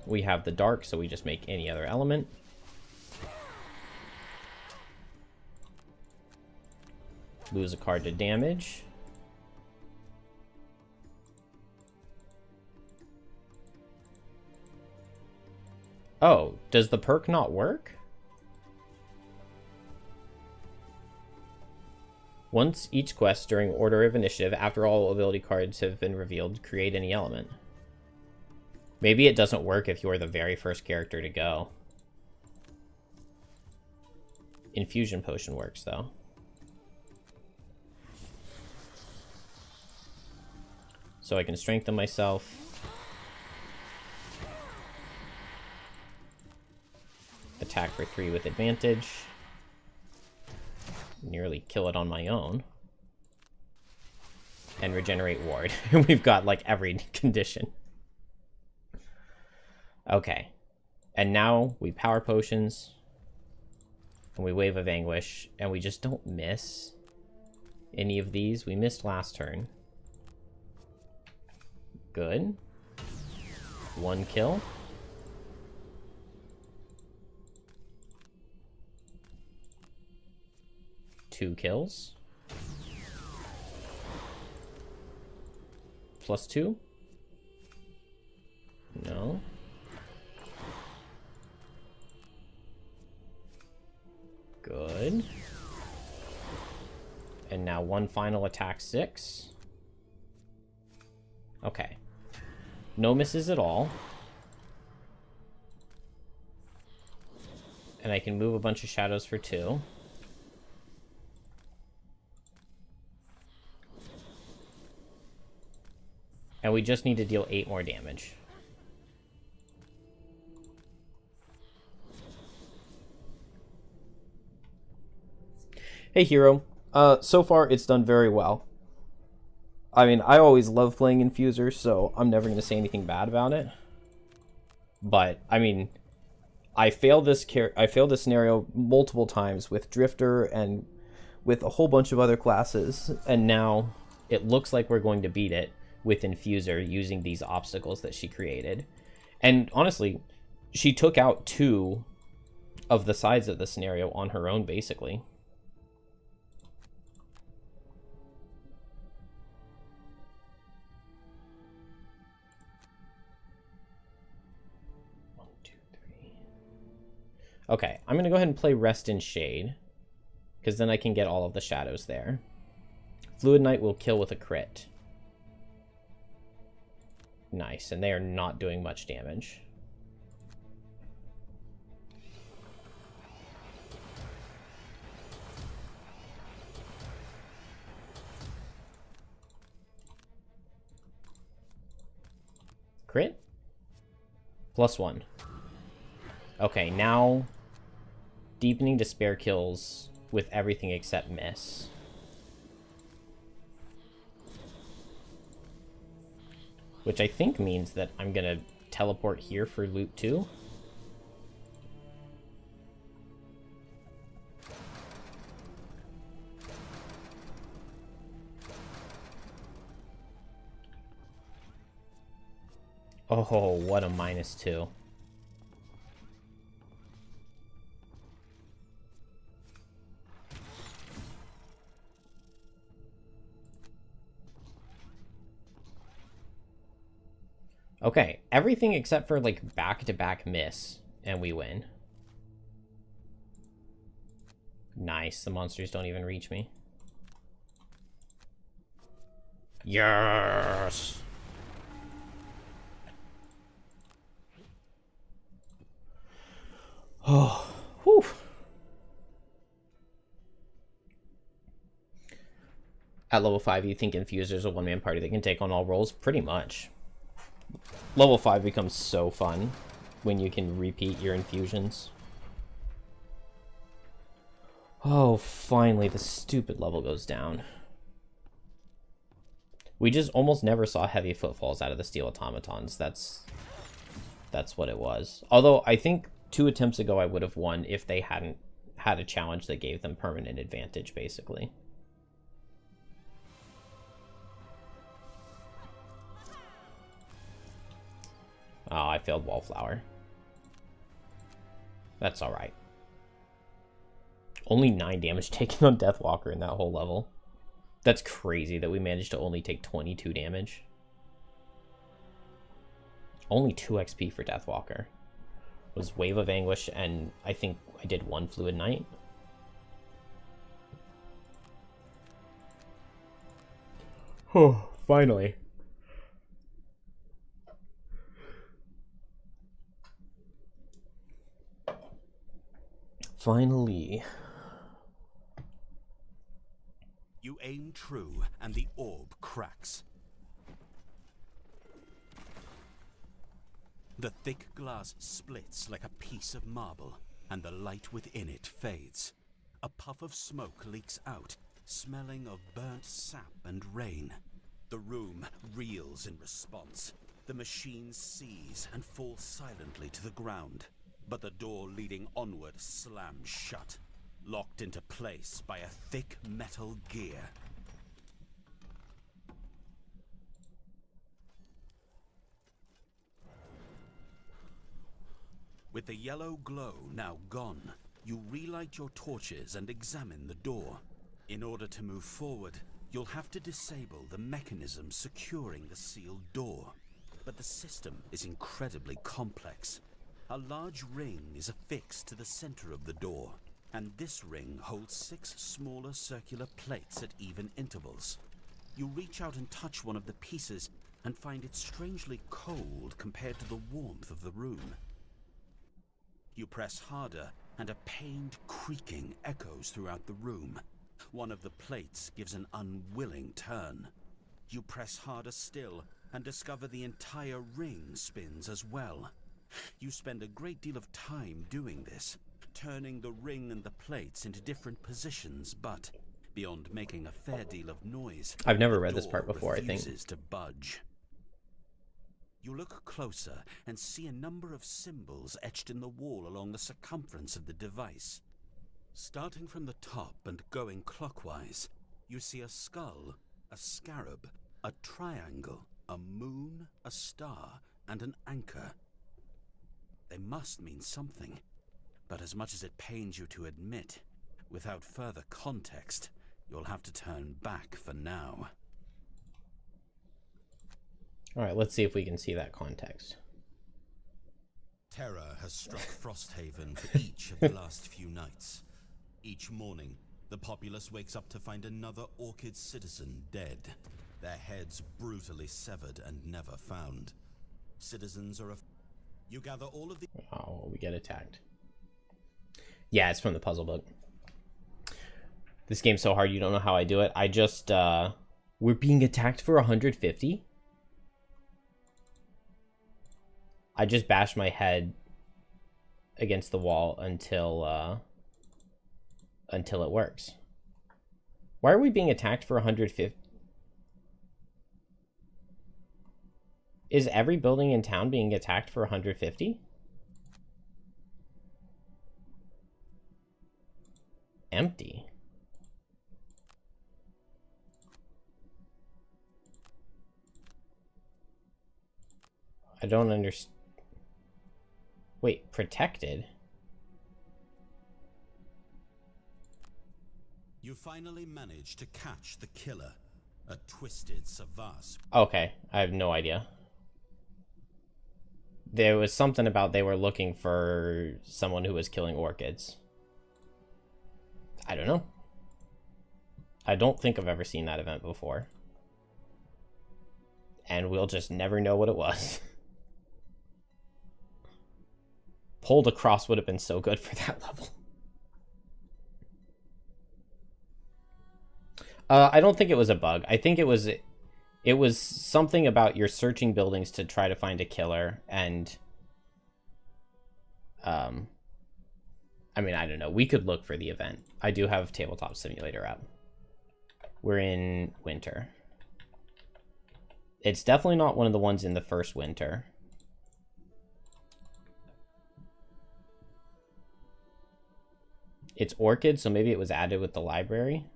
We have the Dark, so we just make any other element. Lose a card to damage. Oh, does the perk not work? Once each quest during order of initiative, after all ability cards have been revealed, create any element. Maybe it doesn't work if you're the very first character to go. Infusion Potion works, though. So I can strengthen myself. Attack for 3 with advantage. Nearly kill it on my own. And regenerate ward. We've got like every condition. Okay. And now we power potions. And we Wave of Anguish. And we just don't miss any of these. We missed last turn. Good. 1 kill. Two kills. +2? No. Good. And now one final attack, 6. Okay. No misses at all. And I can move a bunch of shadows for 2. And we just need to deal 8 more damage. Hey, Hero. So far, it's done very well. I mean, I always love playing Infuser, so I'm never going to say anything bad about it. But, I mean, I failed this scenario multiple times with Drifter and with a whole bunch of other classes, and now it looks like we're going to beat it with Infuser using these obstacles that she created. And honestly, she took out 2 of the sides of the scenario on her own, basically. Okay, I'm going to go ahead and play Rest in Shade, because then I can get all of the shadows there. Fluid Knight will kill with a crit. Nice, and they are not doing much damage. Crit? +1. Okay, now Deepening Despair kills with everything except miss. which I think means that I'm gonna teleport here for loot 2. Oh, what a -2. Okay, everything except for, like, back-to-back miss, and we win. Nice, the monsters don't even reach me. Yes! Oh, whew. At level 5, you think Infuser's a one-man party that can take on all roles? Pretty much. Level 5 becomes so fun when you can repeat your infusions. Oh, finally, the stupid level goes down. We just almost never saw heavy footfalls out of the steel automatons. That's what it was. Although, I think 2 attempts ago I would have won if they hadn't had a challenge that gave them permanent advantage, basically. Oh, I failed Wallflower. That's alright. Only 9 damage taken on Deathwalker in that whole level. That's crazy that we managed to only take 22 damage. Only 2 XP for Deathwalker. It was Wave of Anguish, and I think I did 1 Fluid Knight. Oh, finally. Finally. You aim true, and the orb cracks. The thick glass splits like a piece of marble, and the light within it fades. A puff of smoke leaks out, smelling of burnt sap and rain. The room reels in response. The machine seize and falls silently to the ground. But the door leading onward slams shut, locked into place by a thick metal gear. With the yellow glow now gone, you relight your torches and examine the door. In order to move forward, you'll have to disable the mechanism securing the sealed door. But the system is incredibly complex. A large ring is affixed to the center of the door, and this ring holds 6 smaller circular plates at even intervals. You reach out and touch one of the pieces and find it strangely cold compared to the warmth of the room. You press harder, and a pained creaking echoes throughout the room. One of the plates gives an unwilling turn. You press harder still, and discover the entire ring spins as well. You spend a great deal of time doing this, turning the ring and the plates into different positions, but beyond making a fair deal of noise, I've never read this part before, I think. refuses to budge. You look closer and see a number of symbols etched in the wall along the circumference of the device. Starting from the top and going clockwise, you see a skull, a scarab, a triangle, a moon, a star, and an anchor. They must mean something, but as much as it pains you to admit, without further context, you'll have to turn back for now. Alright, let's see if we can see that context. Terror has struck Frosthaven for each of the last few nights. Each morning, the populace wakes up to find another Orchid citizen dead, their heads brutally severed and never found. Citizens are You gather all of the... Oh, we get attacked. Yeah, it's from the puzzle book. This game's so hard, you don't know how I do it. I just, we're being attacked for 150? I just bashed my head against the wall until it works. Why are we being attacked for 150? Is every building in town being attacked for 150? Empty. I don't understand. Wait, protected? You finally managed to catch the killer, a twisted Savas. Okay, I have no idea. There was something about they were looking for someone who was killing orchids. I don't know. I don't think I've ever seen that event before. And we'll just never know what it was. Pulled across would have been so good for that level. I don't think it was a bug. I think it was something about you're searching buildings to try to find a killer, and I mean, I don't know. We could look for the event. I do have Tabletop Simulator up. We're in winter. It's definitely not one of the ones in the first winter. It's Orchid, so maybe it was added with the library.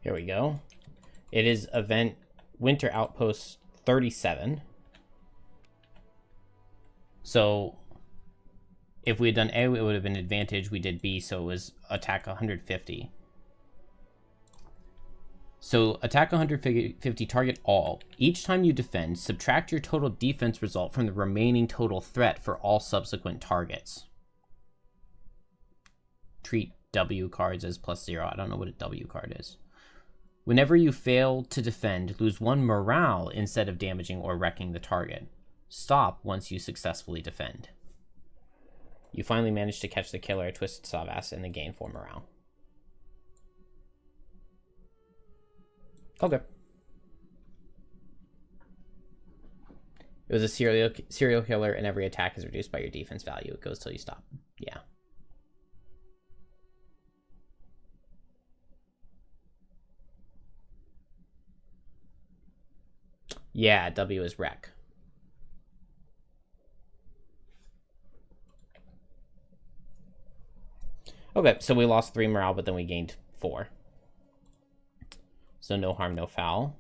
Here we go. It is event Winter Outpost 37. So if we had done A, it would have been advantage. We did B, so it was attack 150. So attack 150, target all. Each time you defend, subtract your total defense result from the remaining total threat for all subsequent targets. Treat W cards as +0. I don't know what a W card is. Whenever you fail to defend, lose 1 morale instead of damaging or wrecking the target. Stop once you successfully defend. You finally managed to catch the killer, Twisted Savas, and then gain 4 morale. Okay. It was a serial killer, and every attack is reduced by your defense value. It goes till you stop. Yeah. Yeah, W is wreck. Okay, so we lost 3 morale, but then we gained 4. So no harm, no foul.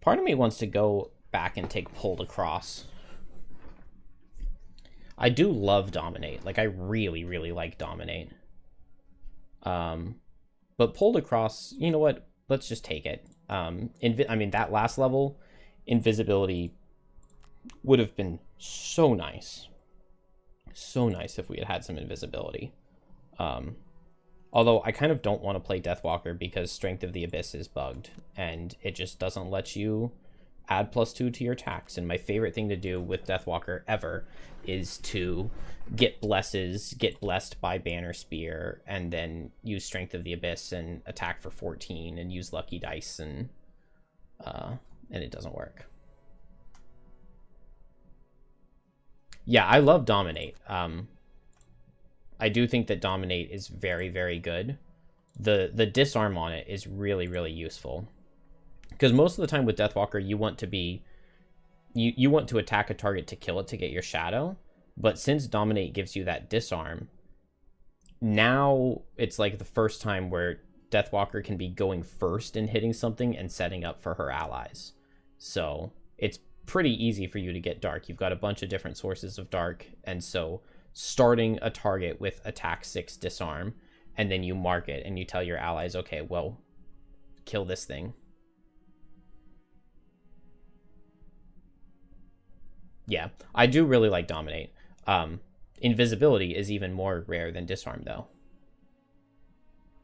Part of me wants to go back and take Pulled Across. I do love Dominate. Like, I really, really like Dominate. But Pulled Across, you know what? Let's just take it. I mean, that last level, invisibility would have been so nice. So nice if we had had some invisibility. Although I kind of don't want to play Deathwalker because Strength of the Abyss is bugged, and it just doesn't let you add +2 to your attacks. And my favorite thing to do with Deathwalker ever is to get blesses, get blessed by Banner Spear, and then use Strength of the Abyss and attack for 14 and use lucky dice, and it doesn't work. Yeah, I love Dominate. I do think that Dominate is very, very good. The disarm on it is really, really useful. Because most of the time with Deathwalker, you want to be... You want to attack a target to kill it to get your shadow. But since Dominate gives you that disarm, now it's like the first time where Deathwalker can be going first and hitting something and setting up for her allies. So it's pretty easy for you to get dark. You've got a bunch of different sources of dark, and so starting a target with attack 6 disarm, and then you mark it and you tell your allies, okay, well, kill this thing. Yeah, I do really like Dominate. Invisibility is even more rare than disarm, though.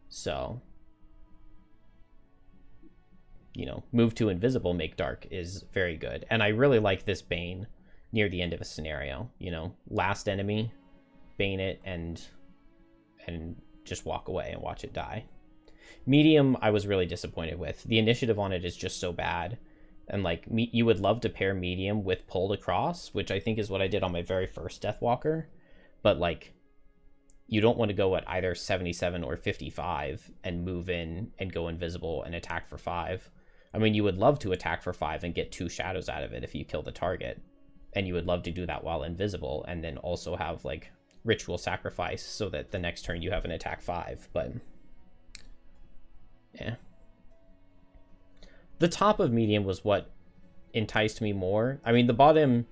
So, you know, move to invisible, make dark is very good. And I really like this Bane near the end of a scenario. You know, last enemy, Bane it, and just walk away and watch it die. Medium, I was really disappointed with. The initiative on it is just so bad. And, like, you would love to pair medium with pulled across, which I think is what I did on my very first Deathwalker. But, like, you don't want to go at either 77 or 55 and move in and go invisible and attack for 5. I mean, you would love to attack for 5 and get 2 shadows out of it if you kill the target. And you would love to do that while invisible and then also have, like, ritual sacrifice so that the next turn you have an attack 5. But, yeah. The top of medium was what enticed me more. I mean, the bottom,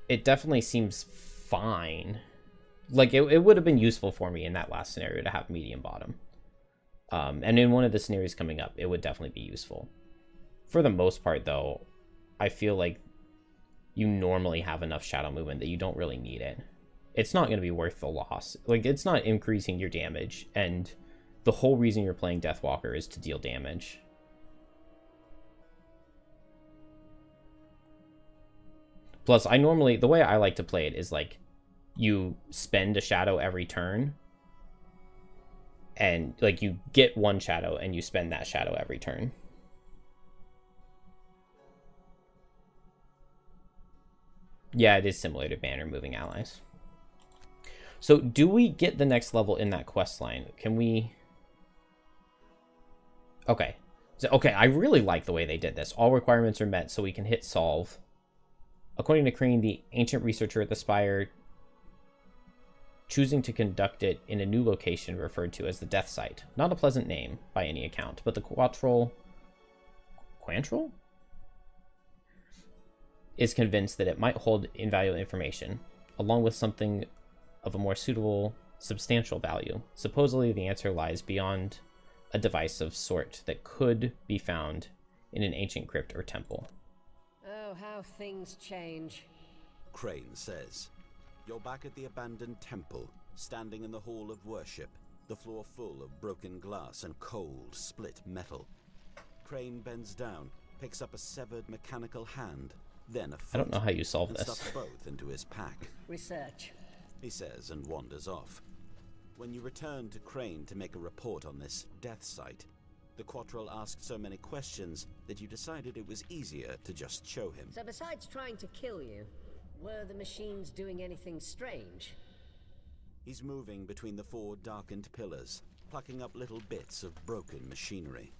it definitely seems fine. Like, it would have been useful for me in that last scenario to have medium bottom. And in one of the scenarios coming up, it would definitely be useful. For the most part, though, I feel like you normally have enough shadow movement that you don't really need it. It's not going to be worth the loss. Like, it's not increasing your damage, and the whole reason you're playing Deathwalker is to deal damage. Plus, the way I like to play it is, like, you spend a shadow every turn, and, like, you get 1 shadow, and you spend that shadow every turn. Yeah, it is similar to banner moving allies. So, do we get the next level in that quest line? Can we... Okay. So, okay, I really like the way they did this. All requirements are met, so we can hit solve. According to Crane, the ancient researcher at the Spire, choosing to conduct it in a new location referred to as the Death Site. Not a pleasant name, by any account, but the Quantrell is convinced that it might hold invaluable information, along with something of a more suitable, substantial value. Supposedly, the answer lies beyond a device of sort that could be found in an ancient crypt or temple. Oh, how things change. Crane says. You're back at the abandoned temple, standing in the hall of worship, the floor full of broken glass and cold, split metal. Crane bends down, picks up a severed mechanical hand, then a foot. I don't know how you solve this. Stuffs both into his pack. Research, he says, and wanders off. When you return to Crane to make a report on this death site, the Quantrell asked so many questions that you decided it was easier to just show him. So besides trying to kill you, were the machines doing anything strange? He's moving between the 4 darkened pillars, plucking up little bits of broken machinery.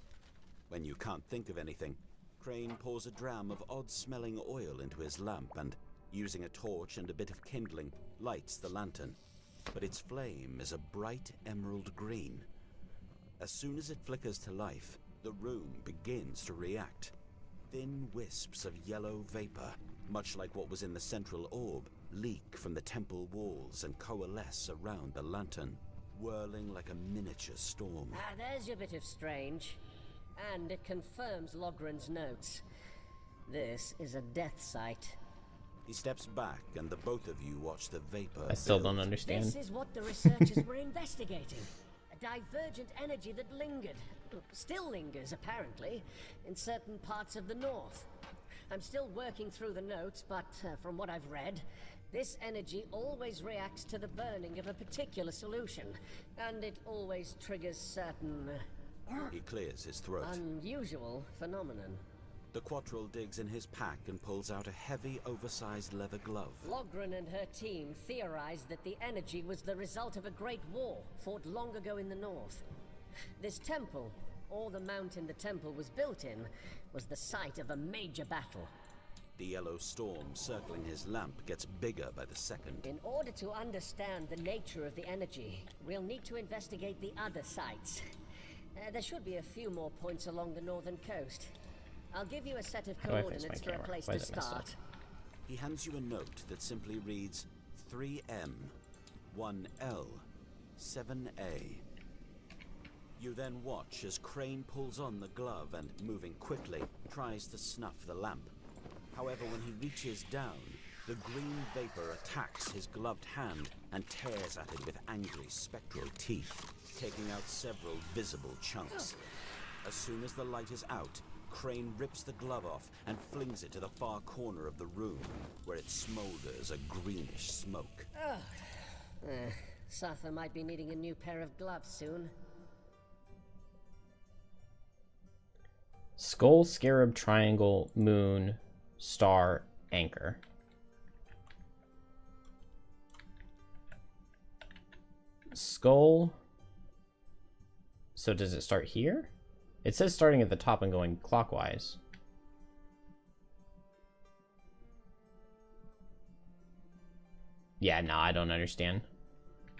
When you can't think of anything, Crane pours a dram of odd-smelling oil into his lamp and, using a torch and a bit of kindling, lights the lantern. But its flame is a bright emerald green. As soon as it flickers to life, the room begins to react. Thin wisps of yellow vapor, much like what was in the central orb, leak from the temple walls and coalesce around the lantern, whirling like a miniature storm. Ah, there's your bit of strange. And it confirms Logren's notes. This is a death site. He steps back, and the both of you watch the vapor I still build. don't understand. This is what the researchers were investigating. A divergent energy that lingered, still lingers apparently, in certain parts of the north. I'm still working through the notes, but from what I've read, this energy always reacts to the burning of a particular solution, and it always triggers certain... He clears his throat. unusual phenomenon. The Quantrell digs in his pack and pulls out a heavy, oversized leather glove. Logren and her team theorized that the energy was the result of a great war fought long ago in the north. This temple, or the mountain the temple was built in, was the site of a major battle. The yellow storm circling his lamp gets bigger by the second. In order to understand the nature of the energy, we'll need to investigate the other sites. There should be a few more points along the northern coast. I'll give you a set of coordinates for a place to start. He hands you a note that simply reads 3M, 1L, 7A. You then watch as Crane pulls on the glove and, moving quickly, tries to snuff the lamp. However, when he reaches down, The green vapor attacks his gloved hand and tears at it with angry spectral teeth, taking out several visible chunks. As soon as the light is out, Crane rips the glove off and flings it to the far corner of the room, where it smolders a greenish smoke. Satha might be needing a new pair of gloves soon. Skull, scarab, triangle, moon, star, anchor. Skull. So does it start here? It says starting at the top and going clockwise. Yeah, no, I don't understand.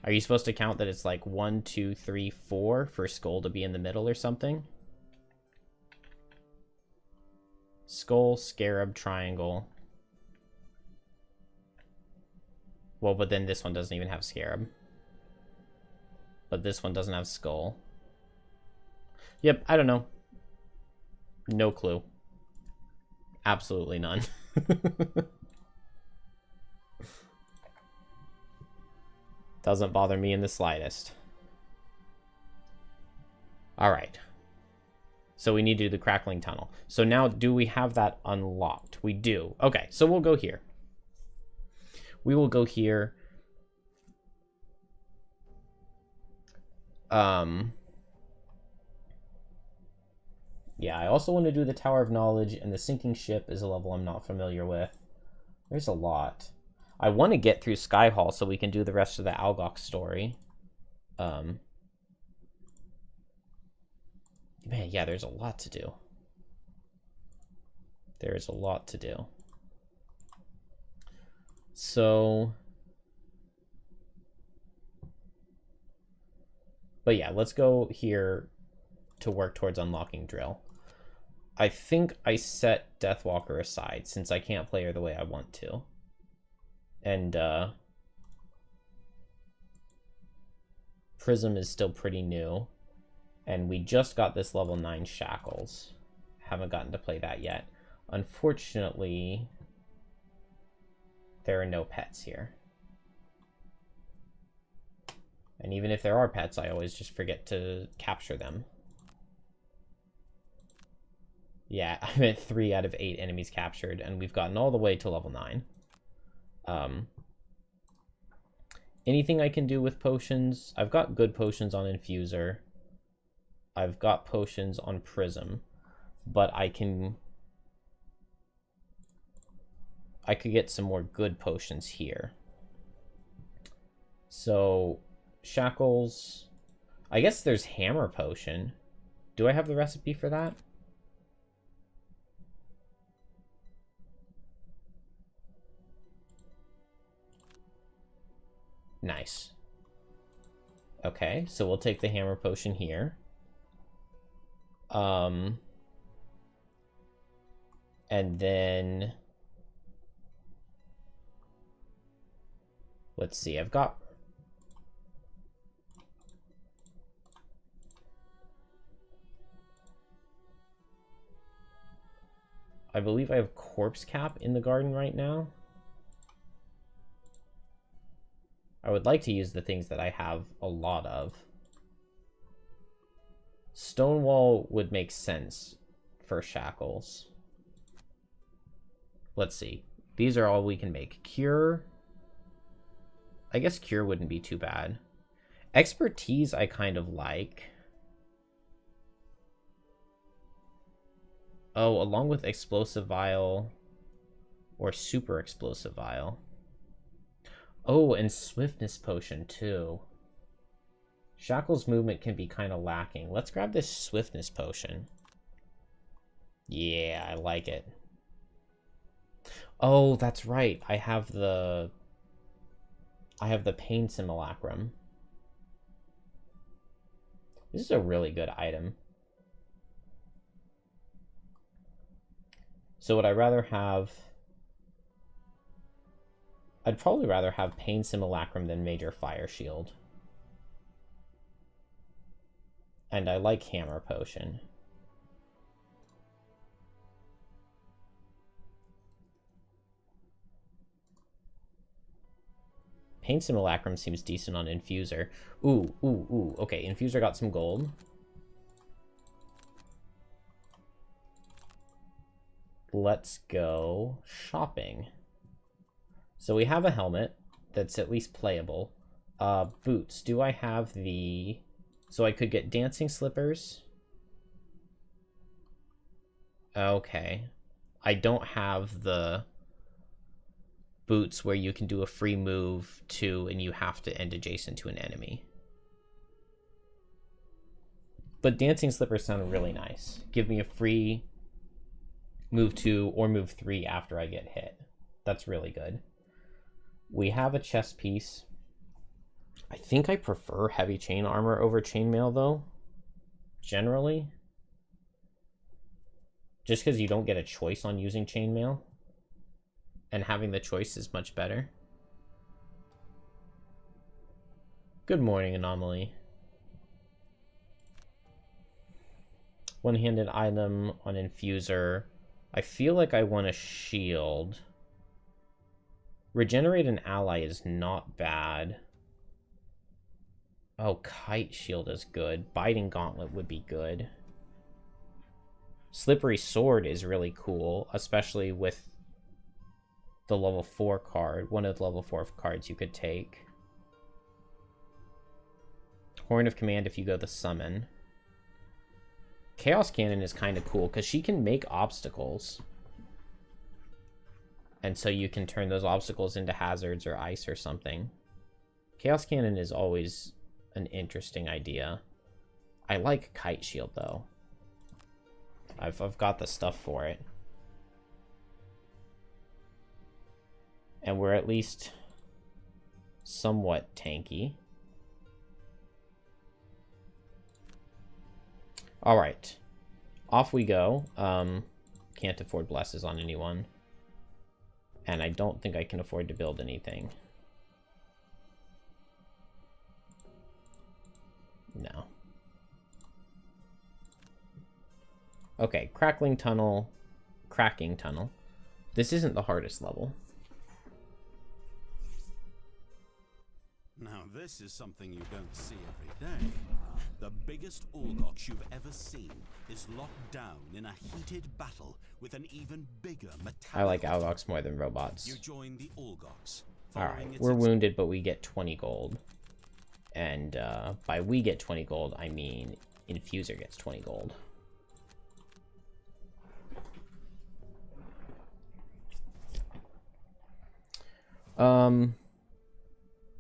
Are you supposed to count that it's like 1, 2, 3, 4 for skull to be in the middle or something? Skull, scarab, triangle. Well, but then this one doesn't even have scarab. But this one doesn't have skull. Yep, I don't know. No clue. Absolutely none. Doesn't bother me in the slightest. Alright. So we need to do the crackling tunnel. So now, do we have that unlocked? We do. Okay, so we'll go here. We will go here. Yeah, I also want to do the Tower of Knowledge, and the sinking ship is a level I'm not familiar with. There's a lot. I want to get through Skyhall so we can do the rest of the Algox story. Man, yeah, there's a lot to do. There's a lot to do. So... But yeah, let's go here to work towards unlocking Drill. I think I set Deathwalker aside since I can't play her the way I want to. And Prism is still pretty new. And we just got this level 9 Shackles. Haven't gotten to play that yet. Unfortunately, there are no pets here. And even if there are pets, I always just forget to capture them. Yeah, I'm at 3 out of 8 enemies captured, and we've gotten all the way to level 9. Anything I can do with potions? I've got good potions on Infuser. I've got potions on Prism, but I could get some more good potions here. So, Shackles. I guess there's Hammer Potion. Do I have the recipe for that? Nice. Okay, so we'll take the Hammer Potion here. And then... Let's see, I've got... I believe I have Corpse Cap in the garden right now. I would like to use the things that I have a lot of. Stonewall would make sense for Shackles. Let's see. These are all we can make. Cure. I guess Cure wouldn't be too bad. Expertise I kind of like. Oh, along with Explosive Vial or Super Explosive Vial. Oh, and Swiftness Potion, too. Shackle's movement can be kind of lacking. Let's grab this Swiftness Potion. Yeah, I like it. Oh, that's right. I have the Pain Simulacrum. This is a really good item. So would I rather have... I'd probably rather have Pain Simulacrum than Major Fire Shield. And I like Hammer Potion. Pain Simulacrum seems decent on Infuser. Ooh, ooh, ooh. Okay, Infuser got some gold. Let's go shopping. So we have a helmet that's at least playable. Boots. Do I have the... So I could get dancing slippers. Okay. I don't have the boots where you can do a free move to and you have to end adjacent to an enemy. But dancing slippers sound really nice. Give me a free move 2 or move 3 after I get hit. That's really good. We have a chest piece. I think I prefer heavy chain armor over chainmail though. Generally. Just because you don't get a choice on using chainmail. And having the choice is much better. Good morning, Anomaly. One-handed item on Infuser. I feel like I want a shield. Regenerate an ally is not bad. Oh, Kite Shield is good. Biting Gauntlet would be good. Slippery Sword is really cool, especially with the level 4 card. One of the level 4 cards you could take. Horn of Command if you go the summon. Chaos Cannon is kind of cool because she can make obstacles. And so you can turn those obstacles into hazards or ice or something. Chaos Cannon is always an interesting idea. I like Kite Shield though. I've got the stuff for it. And we're at least somewhat tanky. Alright. Off we go. Can't afford blesses on anyone. And I don't think I can afford to build anything. No. Okay, Cracking Tunnel. This isn't the hardest level. Now this is something you don't see every day. The biggest Orgox you've ever seen is locked down in a heated battle with an even bigger metallic... I like Orgox more than robots. You join the Orgox. Alright, we're wounded, but we get 20 gold. And by we get 20 gold, I mean Infuser gets 20 gold.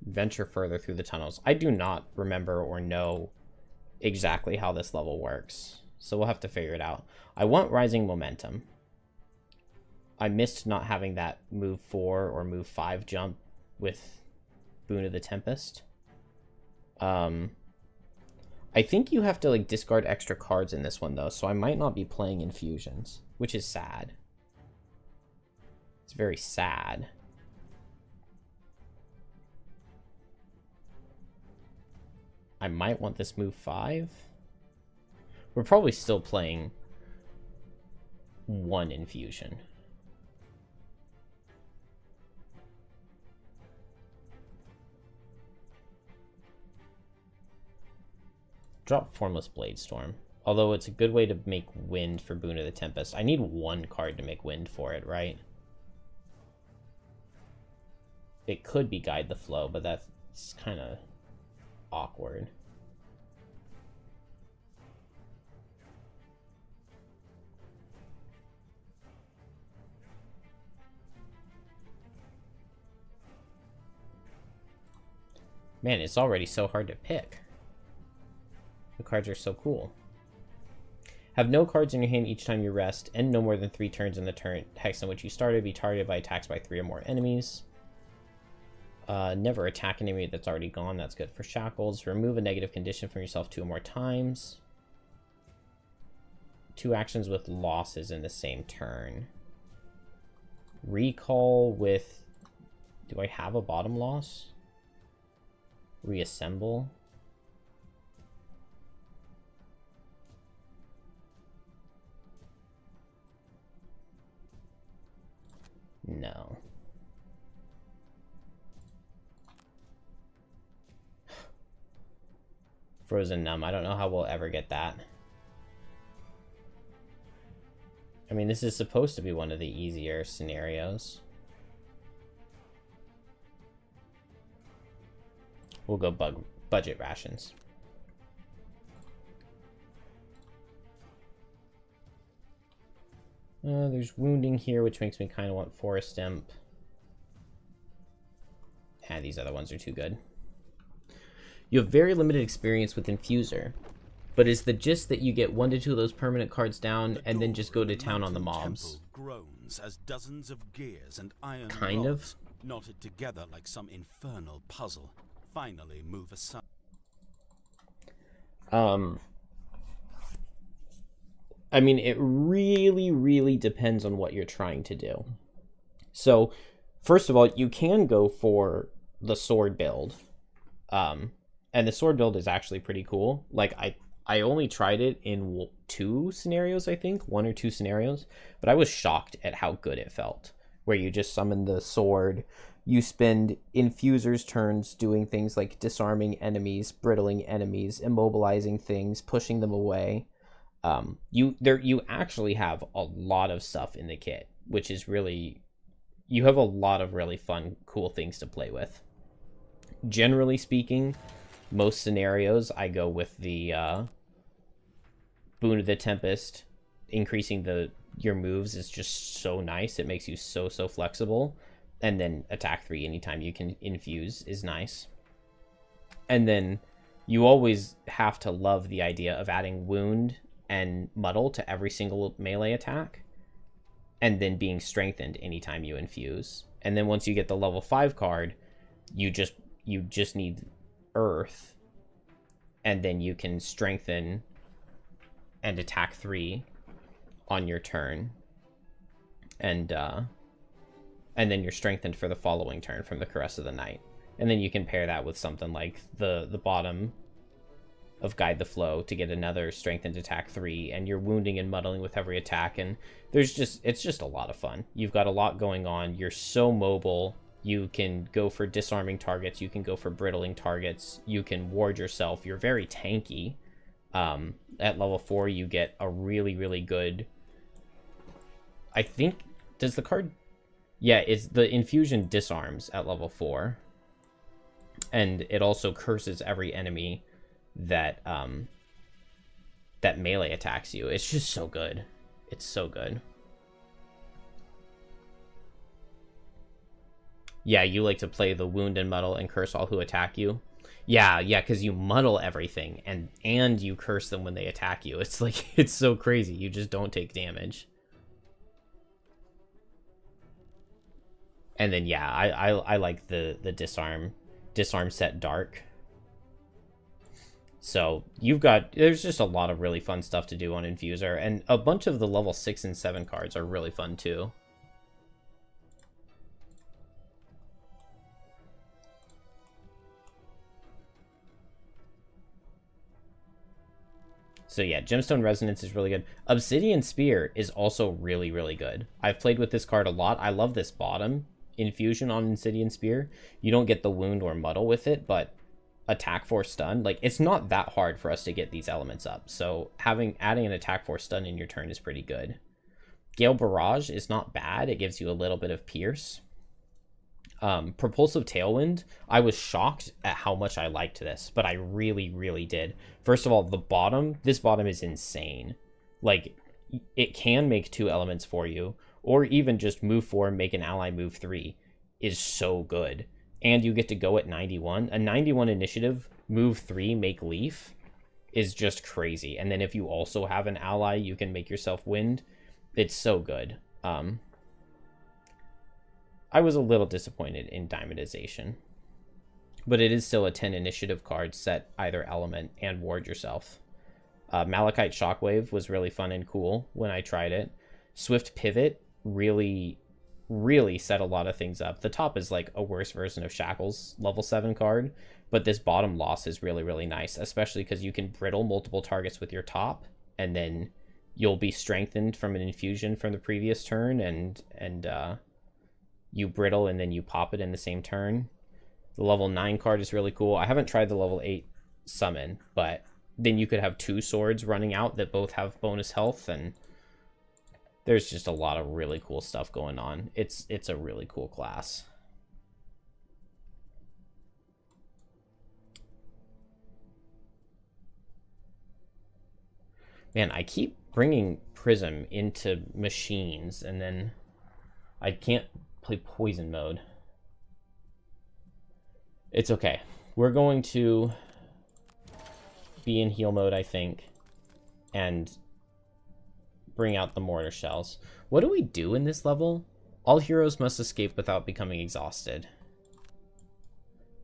Venture further through the tunnels. I do not remember or know exactly how this level works, so we'll have to figure it out. I want Rising Momentum. I missed not having that move 4 or move 5 jump with Boon of the Tempest. I think you have to like discard extra cards in this one though, so I might not be playing Infusions, which is sad. It's very sad. I might want this move 5. We're probably still playing 1 Infusion. Drop Formless Bladestorm. Although it's a good way to make wind for Boon of the Tempest. I need 1 card to make wind for it, right? It could be Guide the Flow, but that's kind of awkward. Man, it's already so hard to pick. The cards are so cool. Have no cards in your hand each time you rest, and no more than 3 turns in the turn hex in which you started. Be targeted by attacks by 3 or more enemies. Never attack an enemy that's already gone. That's good for shackles. Remove a negative condition from yourself 2 or more times. 2 actions with losses in the same turn. Recall with... Do I have a bottom loss? Reassemble. No. Frozen Numb. I don't know how we'll ever get that. I mean, this is supposed to be one of the easier scenarios. We'll go budget rations. There's wounding here, which makes me kind of want Forest Imp. These other ones are too good. You have very limited experience with Infuser, but is the gist that you get 1 to 2 of those permanent cards down and then just go to town on the mobs? Groans as dozens of gears and iron kind rods, of knotted together like some infernal puzzle, finally move aside. I mean, it really depends on what you're trying to do. So, first of all, you can go for the sword build. And the sword build is actually pretty cool. Like, I only tried it in 2 scenarios, I think. 1 or 2 scenarios. But I was shocked at how good it felt. Where you just summon the sword. You spend Infuser's turns doing things like disarming enemies, brittling enemies, immobilizing things, pushing them away. You actually have a lot of stuff in the kit, which is really... You have a lot of really fun, cool things to play with. Generally speaking, most scenarios, I go with the Boon of the Tempest. Increasing your moves is just so nice. It makes you so flexible. And then attack 3 anytime you can infuse is nice. And then you always have to love the idea of adding Wound and Muddle to every single melee attack. And then being strengthened anytime you infuse. And then once you get the level 5 card, you just need Earth. And then you can strengthen and attack 3 on your turn. And then you're strengthened for the following turn from the Caress of the Night. And then you can pair that with something like the bottom of Guide the Flow to get another strengthened attack 3, and you're wounding and muddling with every attack, and it's just a lot of fun. You've got a lot going on. You're so mobile. You can go for disarming targets. You can go for brittling targets. You can ward yourself. You're very tanky. At level 4, you get a really good... I think... Does the card... Yeah, it's the infusion disarms at level 4. And it also curses every enemy that that melee attacks you. It's just so good. It's so good. Yeah, you like to play the wound and muddle and curse all who attack you. Yeah, because you muddle everything and you curse them when they attack you. It's like, it's so crazy. You just don't take damage. And then yeah, I like the disarm set dark. So there's just a lot of really fun stuff to do on Infuser, and a bunch of the level 6 and 7 cards are really fun too. So yeah, Gemstone Resonance is really good. Obsidian Spear is also really good. I've played with this card a lot. I love this bottom infusion on Obsidian Spear. You don't get the wound or muddle with it, but attack 4 stun, like, it's not that hard for us to get these elements up. So adding an attack 4 stun in your turn is pretty good. Gale Barrage is not bad. It gives you a little bit of pierce. Propulsive Tailwind, I was shocked at how much I liked this, but I really did. First of all, this bottom is insane. Like, it can make 2 elements for you, or even just move 4 and make an ally move 3 is so good. And you get to go at 91. A 91 initiative, move 3, make leaf, is just crazy. And then if you also have an ally, you can make yourself wind. It's so good. I was a little disappointed in Diamondization, but it is still a 10 initiative card, set either element and ward yourself. Malachite Shockwave was really fun and cool when I tried it. Swift Pivot really set a lot of things up. The top is like a worse version of Shackle's level 7 card, but this bottom loss is really nice, especially because you can brittle multiple targets with your top, and then you'll be strengthened from an infusion from the previous turn, and you brittle and then you pop it in the same turn. The level 9 card is really cool. I haven't tried the level 8 summon, but then you could have 2 swords running out that both have bonus health, and there's just a lot of really cool stuff going on. It's a really cool class. Man, I keep bringing Prism into machines, and then I can't play poison mode. It's okay. We're going to be in heal mode, I think, and bring out the mortar shells. What do we do in this level? All heroes must escape without becoming exhausted.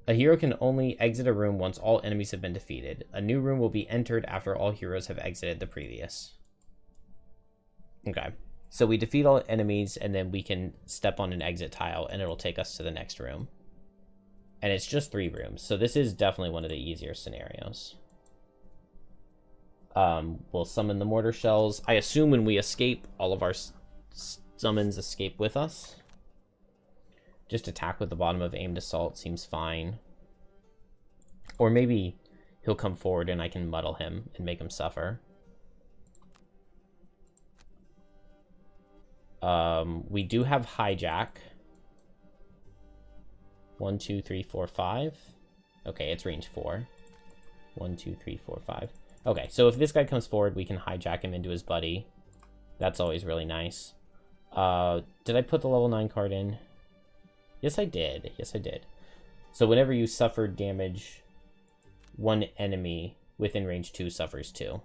A hero can only exit a room once all enemies have been defeated. A new room will be entered after all heroes have exited the previous. Okay. So we defeat all enemies, and then we can step on an exit tile, and it'll take us to the next room. And it's just 3 rooms, so this is definitely one of the easier scenarios. We'll summon the mortar shells. I assume when we escape, all of our summons escape with us. Just attack with the bottom of aimed assault seems fine. Or maybe he'll come forward and I can muddle him and make him suffer. We do have hijack. 1, 2, 3, 4, 5. Okay, it's range 4. 1, 2, 3, 4, 5. Okay, so if this guy comes forward, we can hijack him into his buddy. That's always really nice. Did I put the level 9 card in? Yes, I did. Yes, I did. So whenever you suffer damage, one enemy within range 2 suffers 2.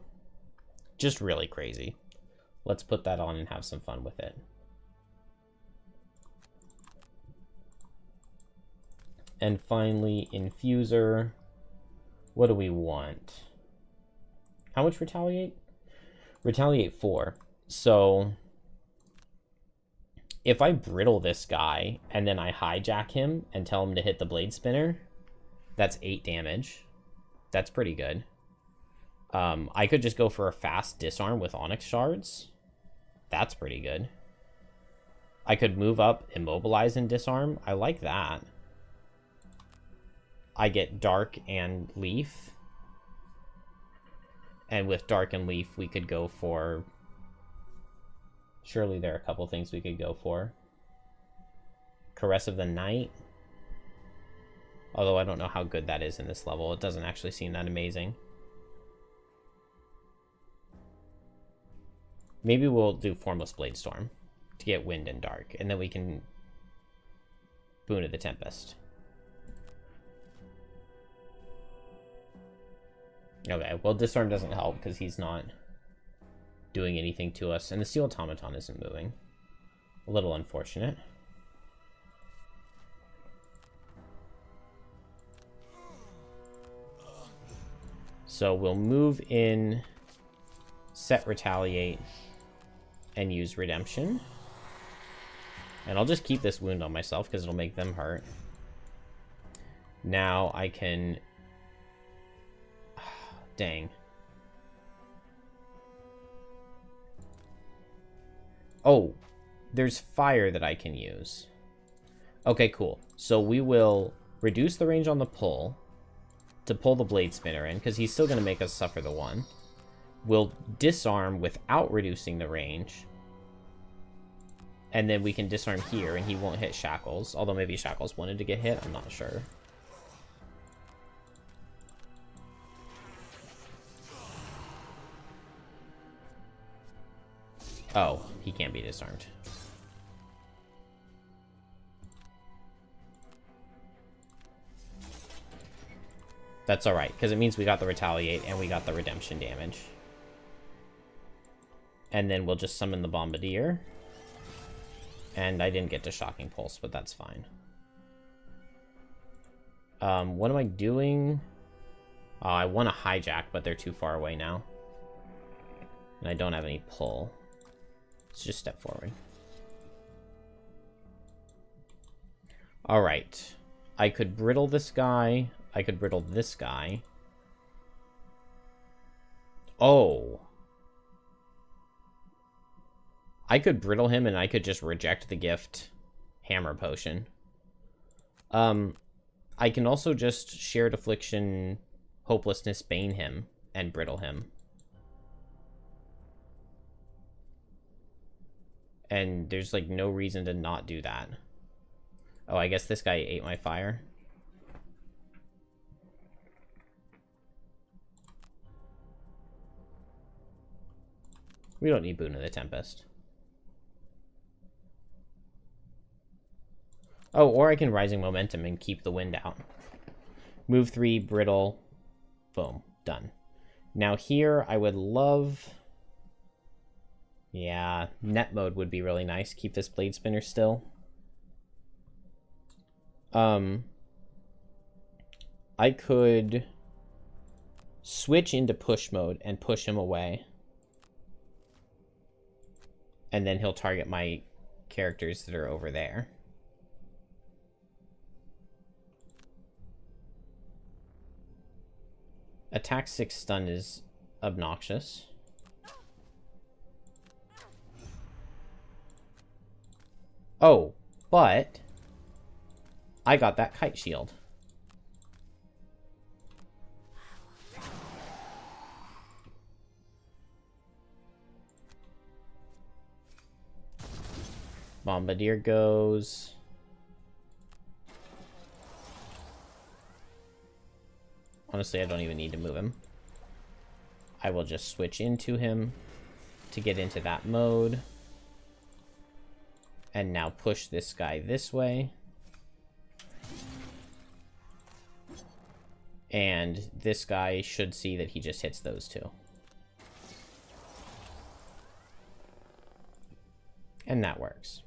Just really crazy. Let's put that on and have some fun with it. And finally, Infuser. What do we want? How much Retaliate? Retaliate 4. So if I brittle this guy and then I hijack him and tell him to hit the blade spinner, that's 8 damage. That's pretty good. I could just go for a fast disarm with Onyx Shards. That's pretty good. I could move up, immobilize, and disarm. I like that. I get Dark and Leaf. And with Dark and Leaf, we could go for... Surely there are a couple things we could go for. Caress of the Night. Although I don't know how good that is in this level. It doesn't actually seem that amazing. Maybe we'll do Formless Bladestorm to get Wind and Dark. And then we can Boon of the Tempest. Okay, well, Disarm doesn't help because he's not doing anything to us. And the Steel Automaton isn't moving. A little unfortunate. So we'll move in, set Retaliate, and use Redemption. And I'll just keep this wound on myself because it'll make them hurt. Now I can... Dang. Oh, there's fire that I can use. Okay, cool. So we will reduce the range on the pull to pull the blade spinner in, because he's still going to make us suffer the 1. We'll disarm without reducing the range. And then we can disarm here, and he won't hit Shackles. Although maybe Shackles wanted to get hit, I'm not sure. Oh, he can't be disarmed. That's alright, because it means we got the Retaliate and we got the Redemption damage. And then we'll just summon the Bombardier. And I didn't get to Shocking Pulse, but that's fine. What am I doing? Oh, I want to hijack, but they're too far away now. And I don't have any pull. Let's just step forward. Alright. I could brittle this guy. I could brittle this guy. Oh. I could brittle him and I could just reject the gift Hammer Potion. I can also just Shared Affliction Hopelessness Bane him and Brittle him. And there's, like, no reason to not do that. Oh, I guess this guy ate my fire. We don't need Boon of the Tempest. Oh, or I can Rising Momentum and keep the wind out. Move 3, Brittle. Boom. Done. Now here, I would love... Yeah, net mode would be really nice. Keep this Blade Spinner still. I could switch into push mode and push him away. And then he'll target my characters that are over there. Attack 6 stun is obnoxious. Oh, but I got that kite shield. Bombardier goes. Honestly, I don't even need to move him. I will just switch into him to get into that mode. And now push this guy this way. And this guy should see that he just hits those two. And that works.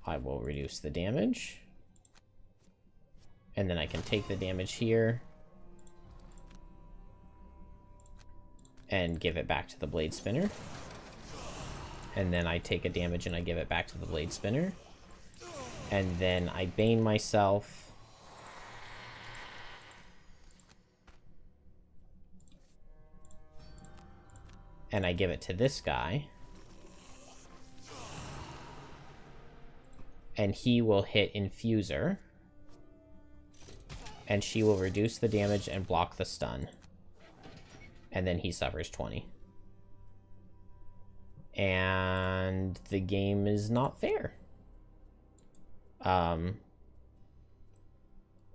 I will reduce the damage. And then I can take the damage here. And give it back to the Blade Spinner. And then I take a damage and I give it back to the Blade Spinner. And then I Bane myself. And I give it to this guy. And he will hit Infuser. And she will reduce the damage and block the stun. And then he suffers 20. And the game is not fair.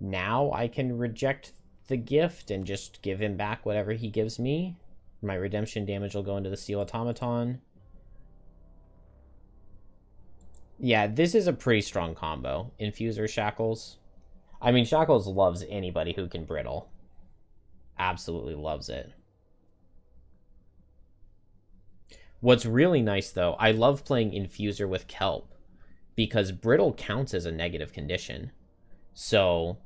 Now I can reject the gift and just give him back whatever he gives me. My redemption damage will go into the Steel Automaton. Yeah, this is a pretty strong combo. Infuser, Shackles. I mean, Shackles loves anybody who can Brittle. Absolutely loves it. What's really nice, though, I love playing Infuser with Kelp, because Brittle counts as a negative condition. So,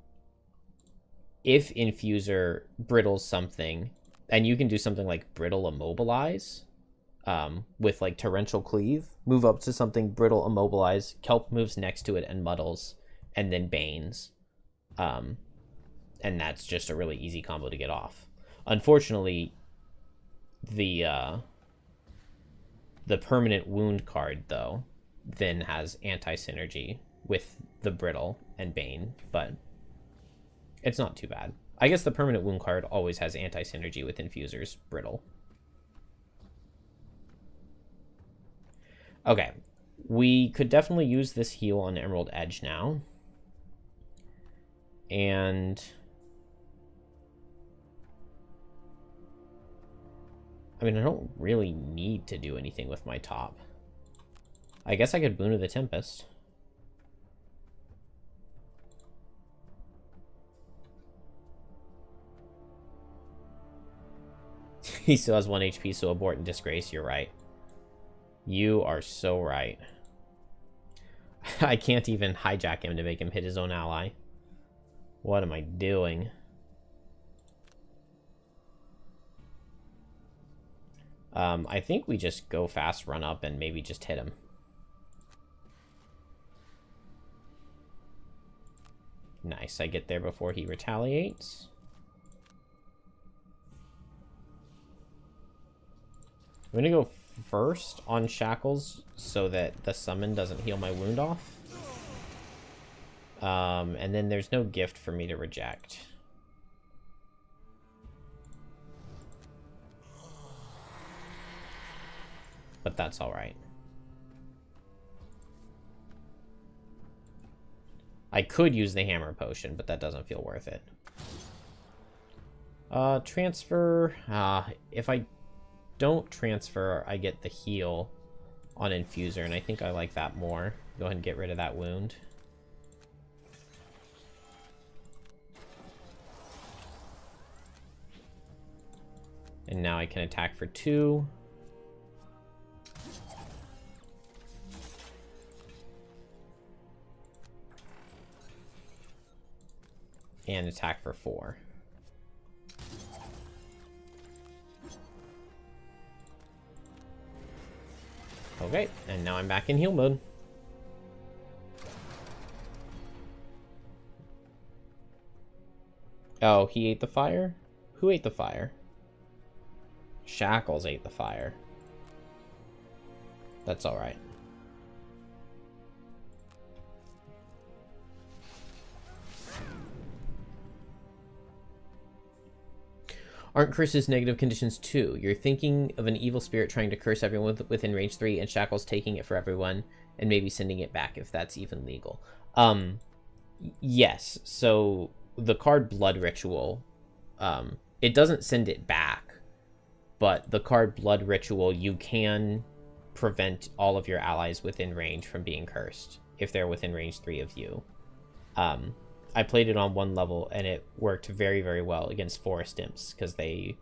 if Infuser brittles something, and you can do something like Brittle Immobilize, with, like, Torrential Cleave, move up to something, Brittle Immobilize, Kelp moves next to it and muddles, and then Banes. And that's just a really easy combo to get off. Unfortunately, the permanent wound card, though, then has anti-synergy with the Brittle and Bane, but it's not too bad. I guess the permanent wound card always has anti-synergy with Infuser's Brittle. Okay, we could definitely use this heal on Emerald Edge now. And I mean, I don't really need to do anything with my top. I guess I could Boon of the Tempest. He still has 1 HP, so abort and disgrace. You're right. You are so right. I can't even hijack him to make him hit his own ally. What am I doing? I think we just go fast, run up, and maybe just hit him. Nice, I get there before he retaliates. I'm gonna go first on Shackles so that the summon doesn't heal my wound off. And then there's no gift for me to reject. But that's alright. I could use the hammer potion, but that doesn't feel worth it. Transfer. If I don't transfer, I get the heal on Infuser, and I think I like that more. Go ahead and get rid of that wound. And now I can attack for 2. And attack for 4. Okay, and now I'm back in heal mode. Oh, he ate the fire? Who ate the fire? Shackles ate the fire. That's alright. Aren't curses negative conditions too? You're thinking of an evil spirit trying to curse everyone within range 3 and Shackles taking it for everyone and maybe sending it back if that's even legal. Yes. So the card Blood Ritual, it doesn't send it back, but the card Blood Ritual, you can prevent all of your allies within range from being cursed if they're within range 3 of you. I played it on 1 level, and it worked very, very well against Forest Imps, because they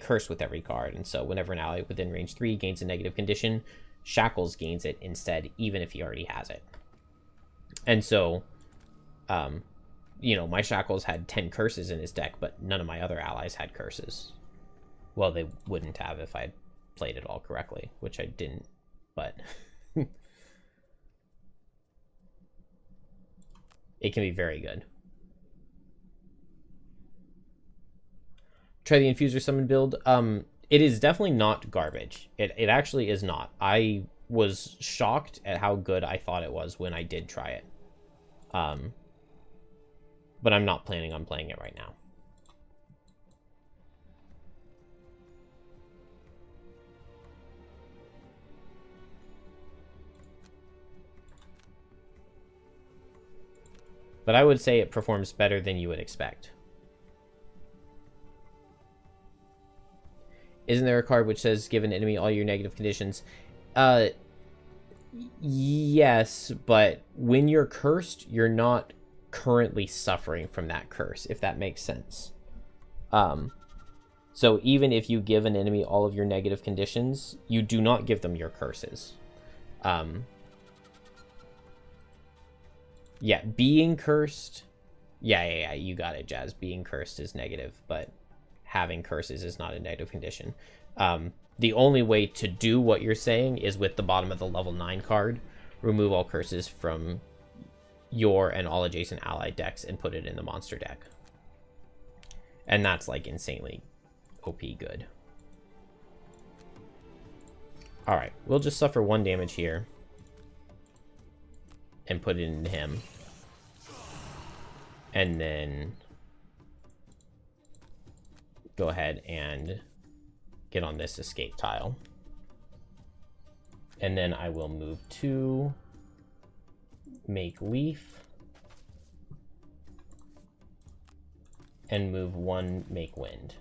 curse with every card, and so whenever an ally within range 3 gains a negative condition, Shackles gains it instead, even if he already has it. And so, you know, my Shackles had 10 curses in his deck, but none of my other allies had curses. Well, they wouldn't have if I played it all correctly, which I didn't, but... It can be very good. Try the Infuser Summon build. It is definitely not garbage. It actually is not. I was shocked at how good I thought it was when I did try it. But I'm not planning on playing it right now. But I would say it performs better than you would expect. Isn't there a card which says give an enemy all your negative conditions? Yes, but when you're cursed, you're not currently suffering from that curse, if that makes sense. So even if you give an enemy all of your negative conditions, you do not give them your curses. Yeah, being cursed... Yeah, you got it, Jazz. Being cursed is negative, but having curses is not a negative condition. The only way to do what you're saying is with the bottom of the level 9 card. Remove all curses from your and all adjacent ally decks and put it in the monster deck. And that's, like, insanely OP good. Alright, we'll just suffer 1 damage here. And put it into him. And then go ahead and get on this escape tile. And then I will move 2, make leaf, and move 1, make wind.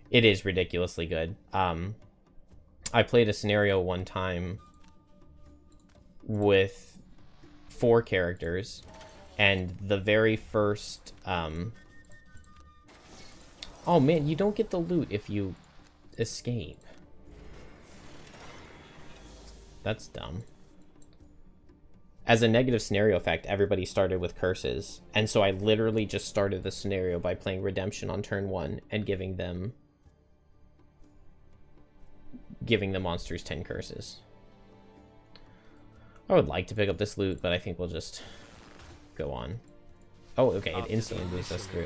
It is ridiculously good. I played a scenario one time with 4 characters, and the very first... Oh man, you don't get the loot if you escape. That's dumb. As a negative scenario effect, everybody started with curses, and so I literally just started the scenario by playing Redemption on turn 1 and giving the monsters 10 curses. I would like to pick up this loot, but I think we'll just go on. Oh, okay, it instantly moves us through.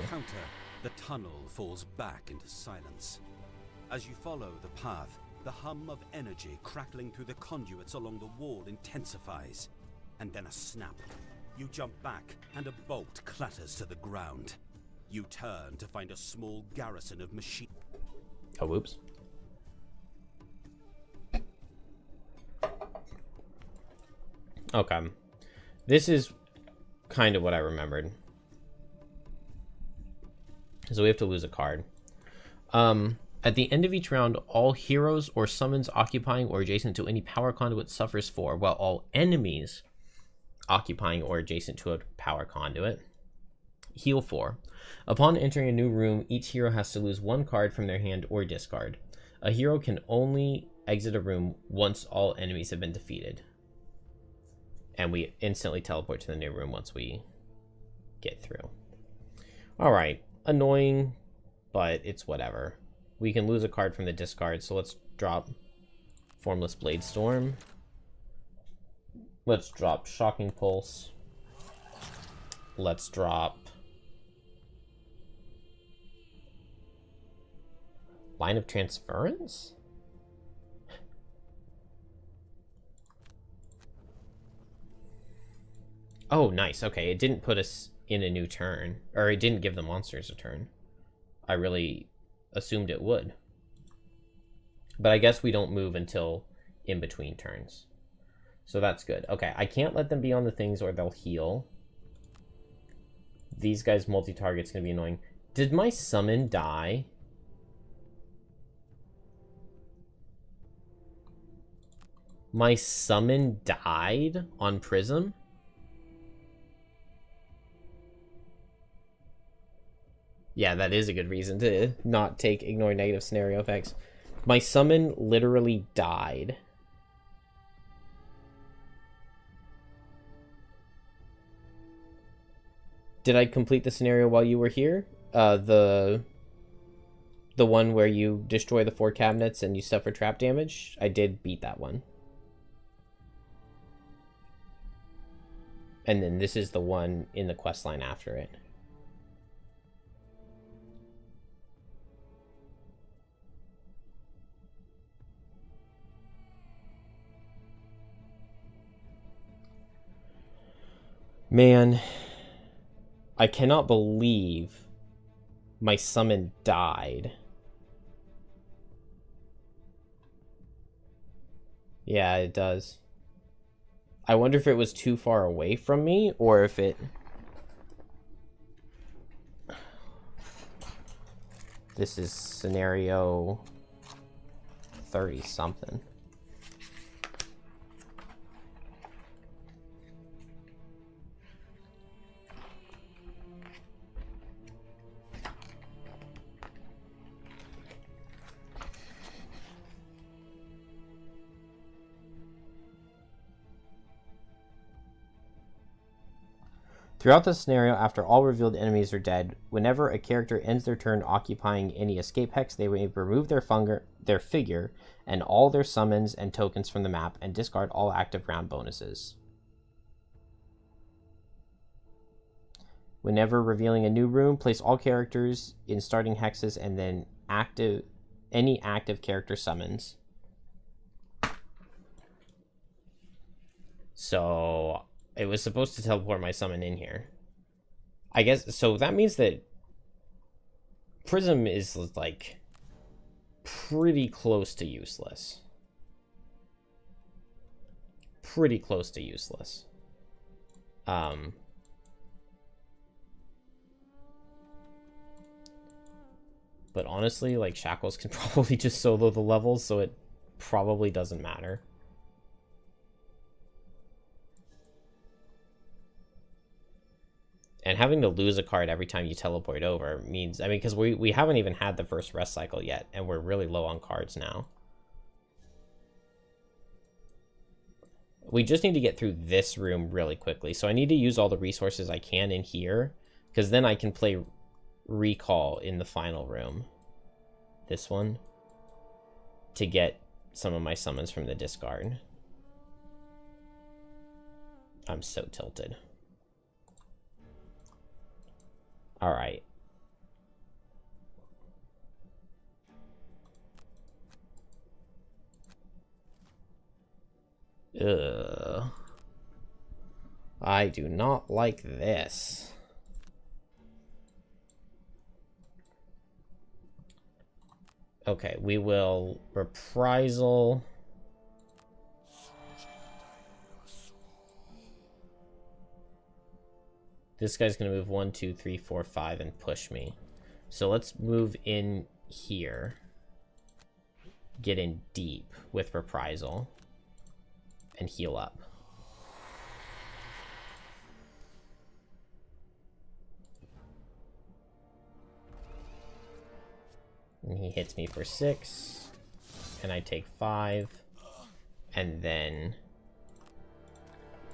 The tunnel falls back into silence. As you follow the path, The hum of energy crackling through the conduits along the wall intensifies. And then a snap. You jump back, and a bolt clatters to the ground. You turn to find a small garrison of machine... Oh, whoops. Okay. This is kind of what I remembered. So we have to lose a card. At the end of each round, all heroes or summons occupying or adjacent to any power conduit suffers 4, while all enemies occupying or adjacent to a power conduit heal 4. Upon entering a new room, each hero has to lose 1 card from their hand or discard. A hero can only exit a room once all enemies have been defeated. And we instantly teleport to the new room once we get through. Alright, annoying, but it's whatever. We can lose a card from the discard, so let's drop Formless Blade Storm. Let's drop Shocking Pulse. Let's drop Line of Transference? Oh, nice. Okay, it didn't put us in a new turn. Or it didn't give the monsters a turn. I really assumed it would. But I guess we don't move until in between turns. So that's good. Okay, I can't let them be on the things or they'll heal. These guys' multi-target's gonna be annoying. Did my summon die? My summon died on Prism? Yeah, that is a good reason to not take ignore negative scenario effects. My summon literally died. Did I complete the scenario while you were here? The one where you destroy the 4 cabinets and you suffer trap damage? I did beat that one. And then this is the one in the quest line after it. Man, I cannot believe my summon died. Yeah, it does. I wonder if it was too far away from me, or if it... This is scenario 30-something. Throughout the scenario, after all revealed enemies are dead, whenever a character ends their turn occupying any escape hex, they may remove their figure and all their summons and tokens from the map and discard all active round bonuses. Whenever revealing a new room, place all characters in starting hexes and then any active character summons. So it was supposed to teleport my summon in here. I guess, so that means that Prism is, like, pretty close to useless. Pretty close to useless. But honestly, like, Shackles can probably just solo the levels, so it probably doesn't matter. And having to lose a card every time you teleport over means, I mean, because we haven't even had the first rest cycle yet, and we're really low on cards now. We just need to get through this room really quickly. So I need to use all the resources I can in here, because then I can play Recall in the final room. This one. To get some of my summons from the discard. I'm so tilted. All right. Ugh. I do not like this. Okay, we will reprisal. This guy's gonna move 1, 2, 3, 4, 5 and push me. So let's move in here. Get in deep with reprisal. And heal up. And he hits me for 6. And I take 5. And then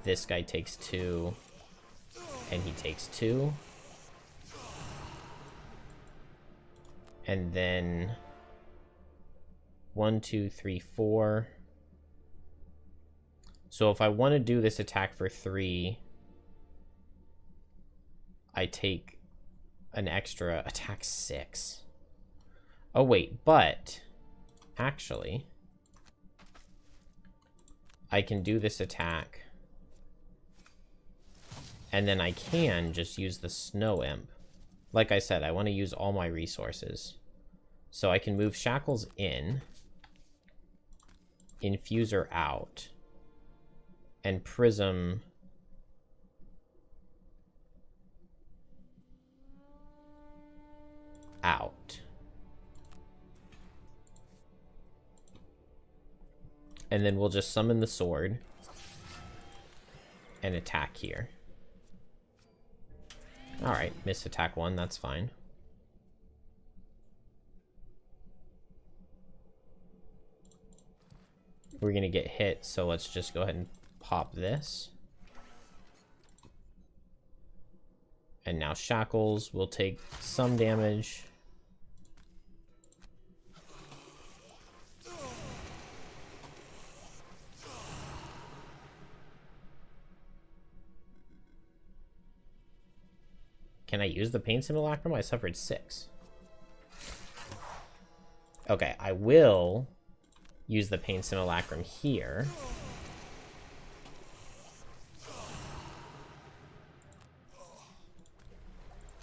this guy takes 2. And he takes 2. And then 1, 2, 3, 4. So if I want to do this attack for 3, I take an extra attack 6. Oh wait, but actually I can do this attack and then I can just use the Snow Imp. Like I said, I want to use all my resources. So I can move Shackles in, Infuser out, and Prism out. And then we'll just summon the sword and attack here. Alright, miss attack 1, that's fine. We're gonna get hit, so let's just go ahead and pop this. And now Shackles will take some damage. Can I use the Pain Simulacrum? I suffered 6. Okay, I will use the Pain Simulacrum here.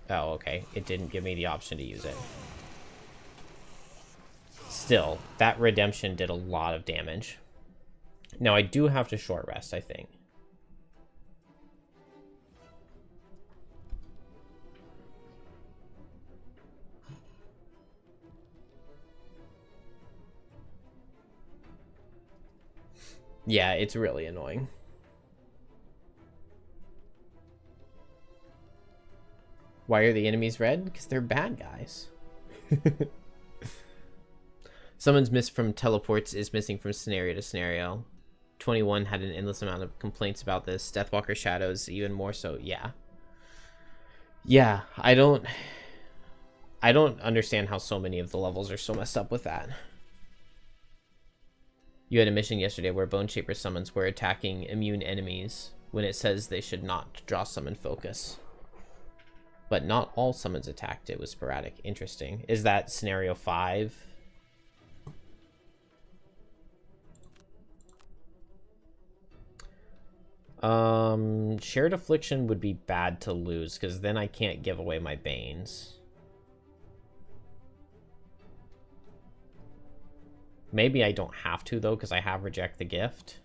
Oh, okay. It didn't give me the option to use it. Still, that redemption did a lot of damage. Now, I do have to short rest, I think. Yeah, it's really annoying. Why are the enemies red? Because they're bad guys. Someone's missed from teleports is missing from scenario to scenario. 21 had an endless amount of complaints about this. Deathwalker Shadows even more so. Yeah. Yeah, I don't understand how so many of the levels are so messed up with that. You had a mission yesterday where Bone Shaper summons were attacking immune enemies when it says they should not draw summon focus. But not all summons attacked. It was sporadic. Interesting. Is that scenario 5? Shared Affliction would be bad to lose because then I can't give away my Banes. Maybe I don't have to, though, because I have Reject the Gift.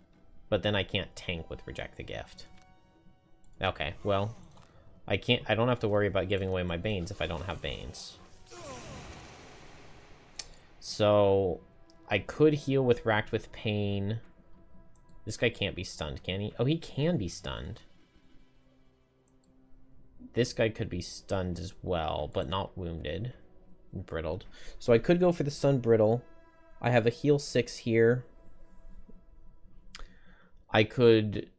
But then I can't tank with Reject the Gift. Okay, well, I don't have to worry about giving away my Banes if I don't have Banes. So, I could heal with Racked with Pain. This guy can't be stunned, can he? Oh, he can be stunned. This guy could be stunned as well, but not wounded. Brittled. So I could go for the Stun Brittle. I have a heal 6 here. I could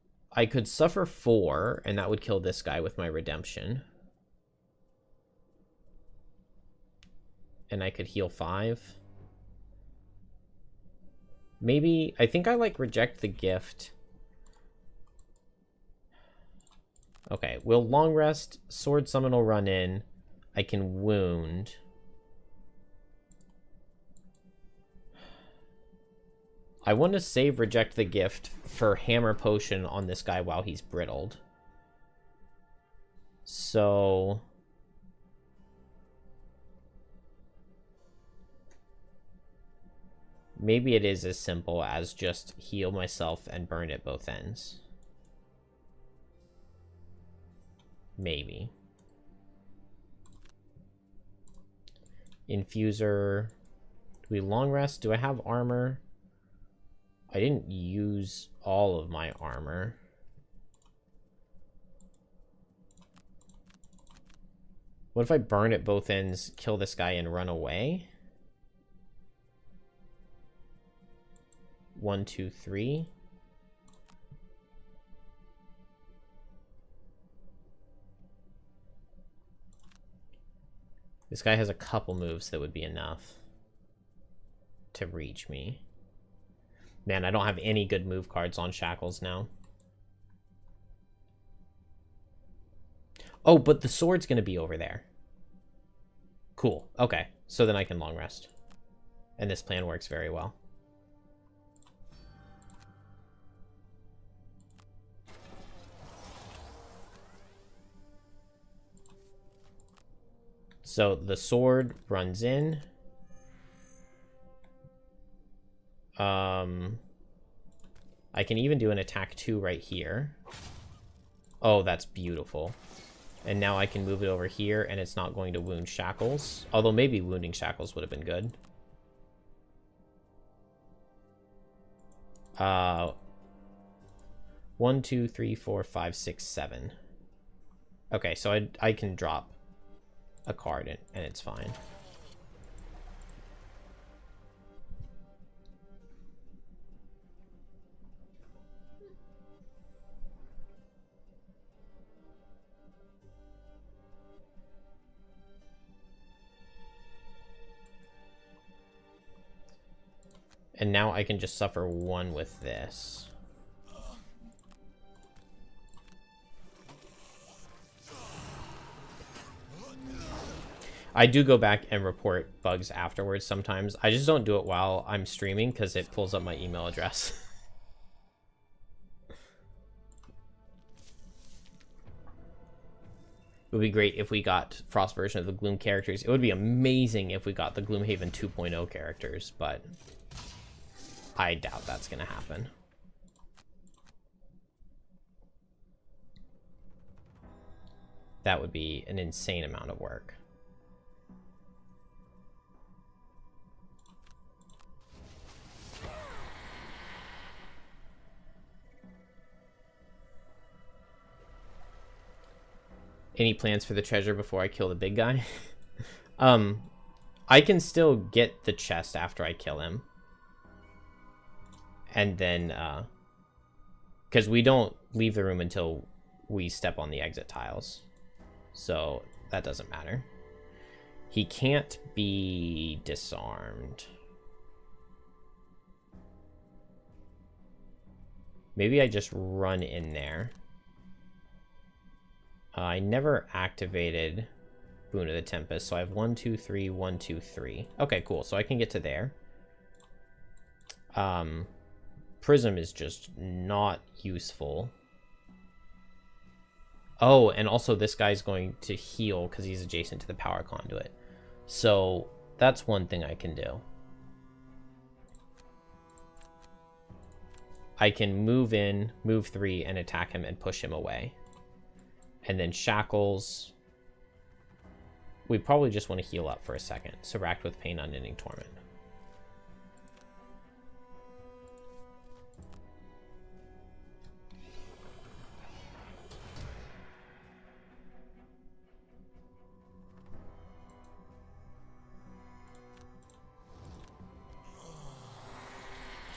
suffer 4, and that would kill this guy with my redemption. And I could heal 5. Maybe, I think I like Reject the Gift. Okay, we'll long rest. Sword Summon will run in. I can wound. I want to save Reject the Gift for Hammer Potion on this guy while he's brittled. So... maybe it is as simple as just heal myself and burn at both ends. Maybe. Infuser. Do we long rest? Do I have armor? I didn't use all of my armor. What if I burn at both ends, kill this guy, and run away? 1, 2, 3. This guy has a couple moves that would be enough to reach me. Man, I don't have any good move cards on Shackles now. Oh, but the sword's going to be over there. Cool. Okay, so then I can long rest. And this plan works very well. So the sword runs in. I can even do an attack 2 right here. Oh, that's beautiful. And now I can move it over here, and it's not going to wound Shackles. Although maybe wounding Shackles would have been good. 1, 2, 3, 4, 5, 6, 7. Okay, so I can drop a card and it's fine. And now I can just suffer 1 with this. I do go back and report bugs afterwards sometimes. I just don't do it while I'm streaming because it pulls up my email address. It would be great if we got Frost version of the Gloom characters. It would be amazing if we got the Gloomhaven 2.0 characters, but I doubt that's going to happen. That would be an insane amount of work. Any plans for the treasure before I kill the big guy? I can still get the chest after I kill him. And then, because we don't leave the room until we step on the exit tiles. So that doesn't matter. He can't be disarmed. Maybe I just run in there. I never activated Boon of the Tempest, so I have 1, 2, 3, 1, 2, 3. Okay, cool. So I can get to there. Prism is just not useful. Oh, and also this guy's going to heal because he's adjacent to the power conduit. So that's one thing I can do. I can move in, move 3, and attack him and push him away. And then Shackles. We probably just want to heal up for a second. So racked with pain, unending torment.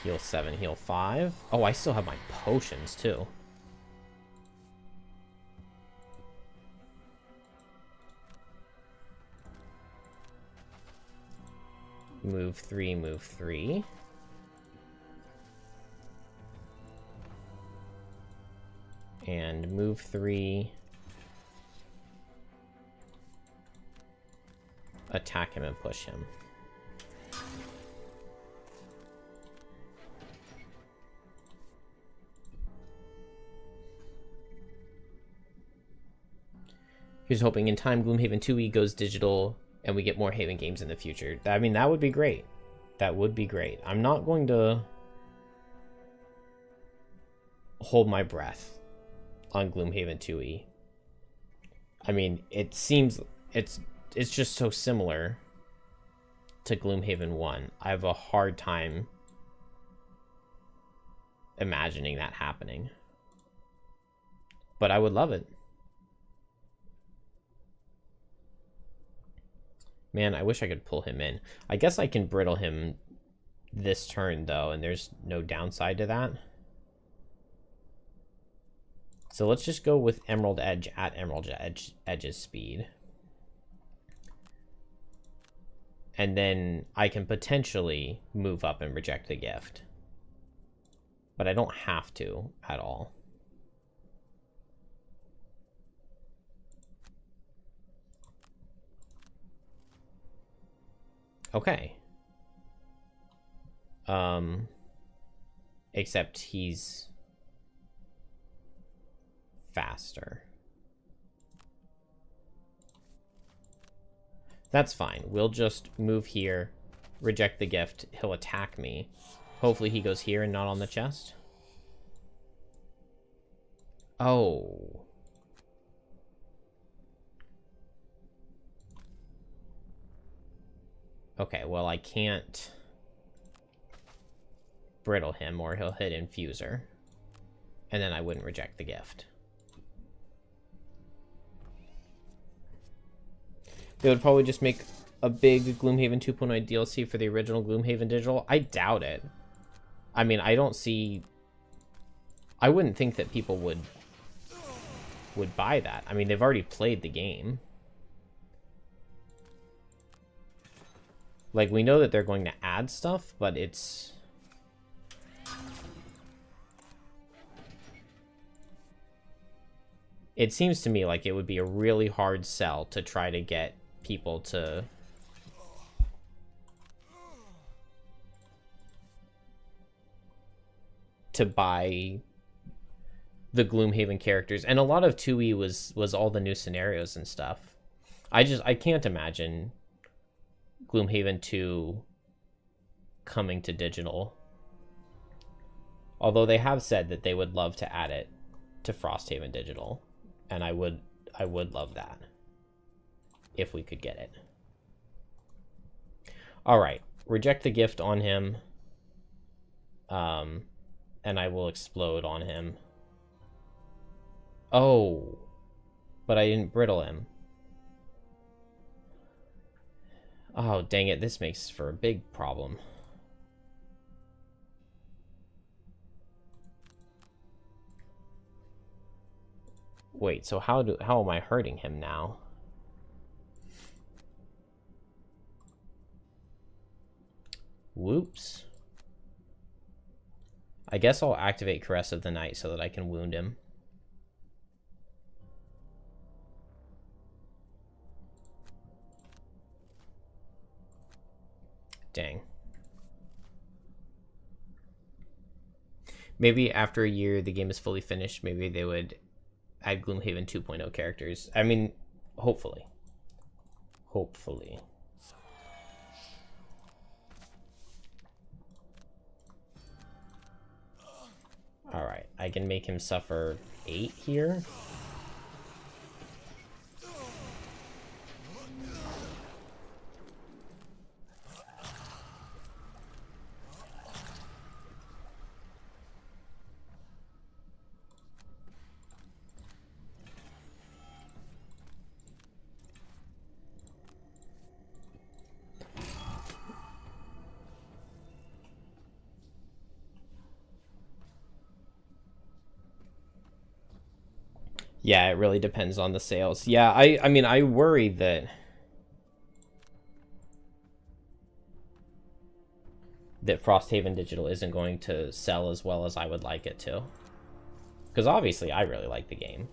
Heal 7, heal 5. Oh, I still have my potions too. Move 3, move 3. And move 3. Attack him and push him. Here's hoping in time Gloomhaven 2e goes digital and we get more Haven games in the future. I mean, that would be great. That would be great. I'm not going to hold my breath on Gloomhaven 2e. I mean, it seems it's just so similar to Gloomhaven 1. I have a hard time imagining that happening. But I would love it. Man, I wish I could pull him in. I guess I can brittle him this turn, though, and there's no downside to that. So let's just go with Emerald Edge at Emerald Edge's speed. And then I can potentially move up and reject the gift. But I don't have to at all. Okay. Except he's faster. That's fine. We'll just move here, reject the gift. He'll attack me. Hopefully he goes here and not on the chest. Oh. Okay, well, I can't brittle him or he'll hit Infuser. And then I wouldn't reject the gift. They would probably just make a big Gloomhaven 2.0 DLC for the original Gloomhaven Digital. I doubt it. I mean, I don't see... I wouldn't think that people would buy that. I mean, they've already played the game. Like, we know that they're going to add stuff, but it's... It seems to me like it would be a really hard sell to try to get people to... buy the Gloomhaven characters. And a lot of 2E was all the new scenarios and stuff. I can't imagine Gloomhaven 2 coming to digital. Although they have said that they would love to add it to Frosthaven digital. And I would love that if we could get it. All right, reject the gift on him. And I will explode on him. Oh, but I didn't brittle him. Oh, dang it, this makes for a big problem. Wait, so how am I hurting him now? Whoops. I guess I'll activate Caress of the Night so that I can wound him. Dang. Maybe after a year the game is fully finished, maybe they would add Gloomhaven 2.0 characters. I mean, hopefully. Hopefully. Alright, I can make him suffer 8 here. Yeah, it really depends on the sales. Yeah, I mean, I worry that Frosthaven Digital isn't going to sell as well as I would like it to. Because obviously I really like the game,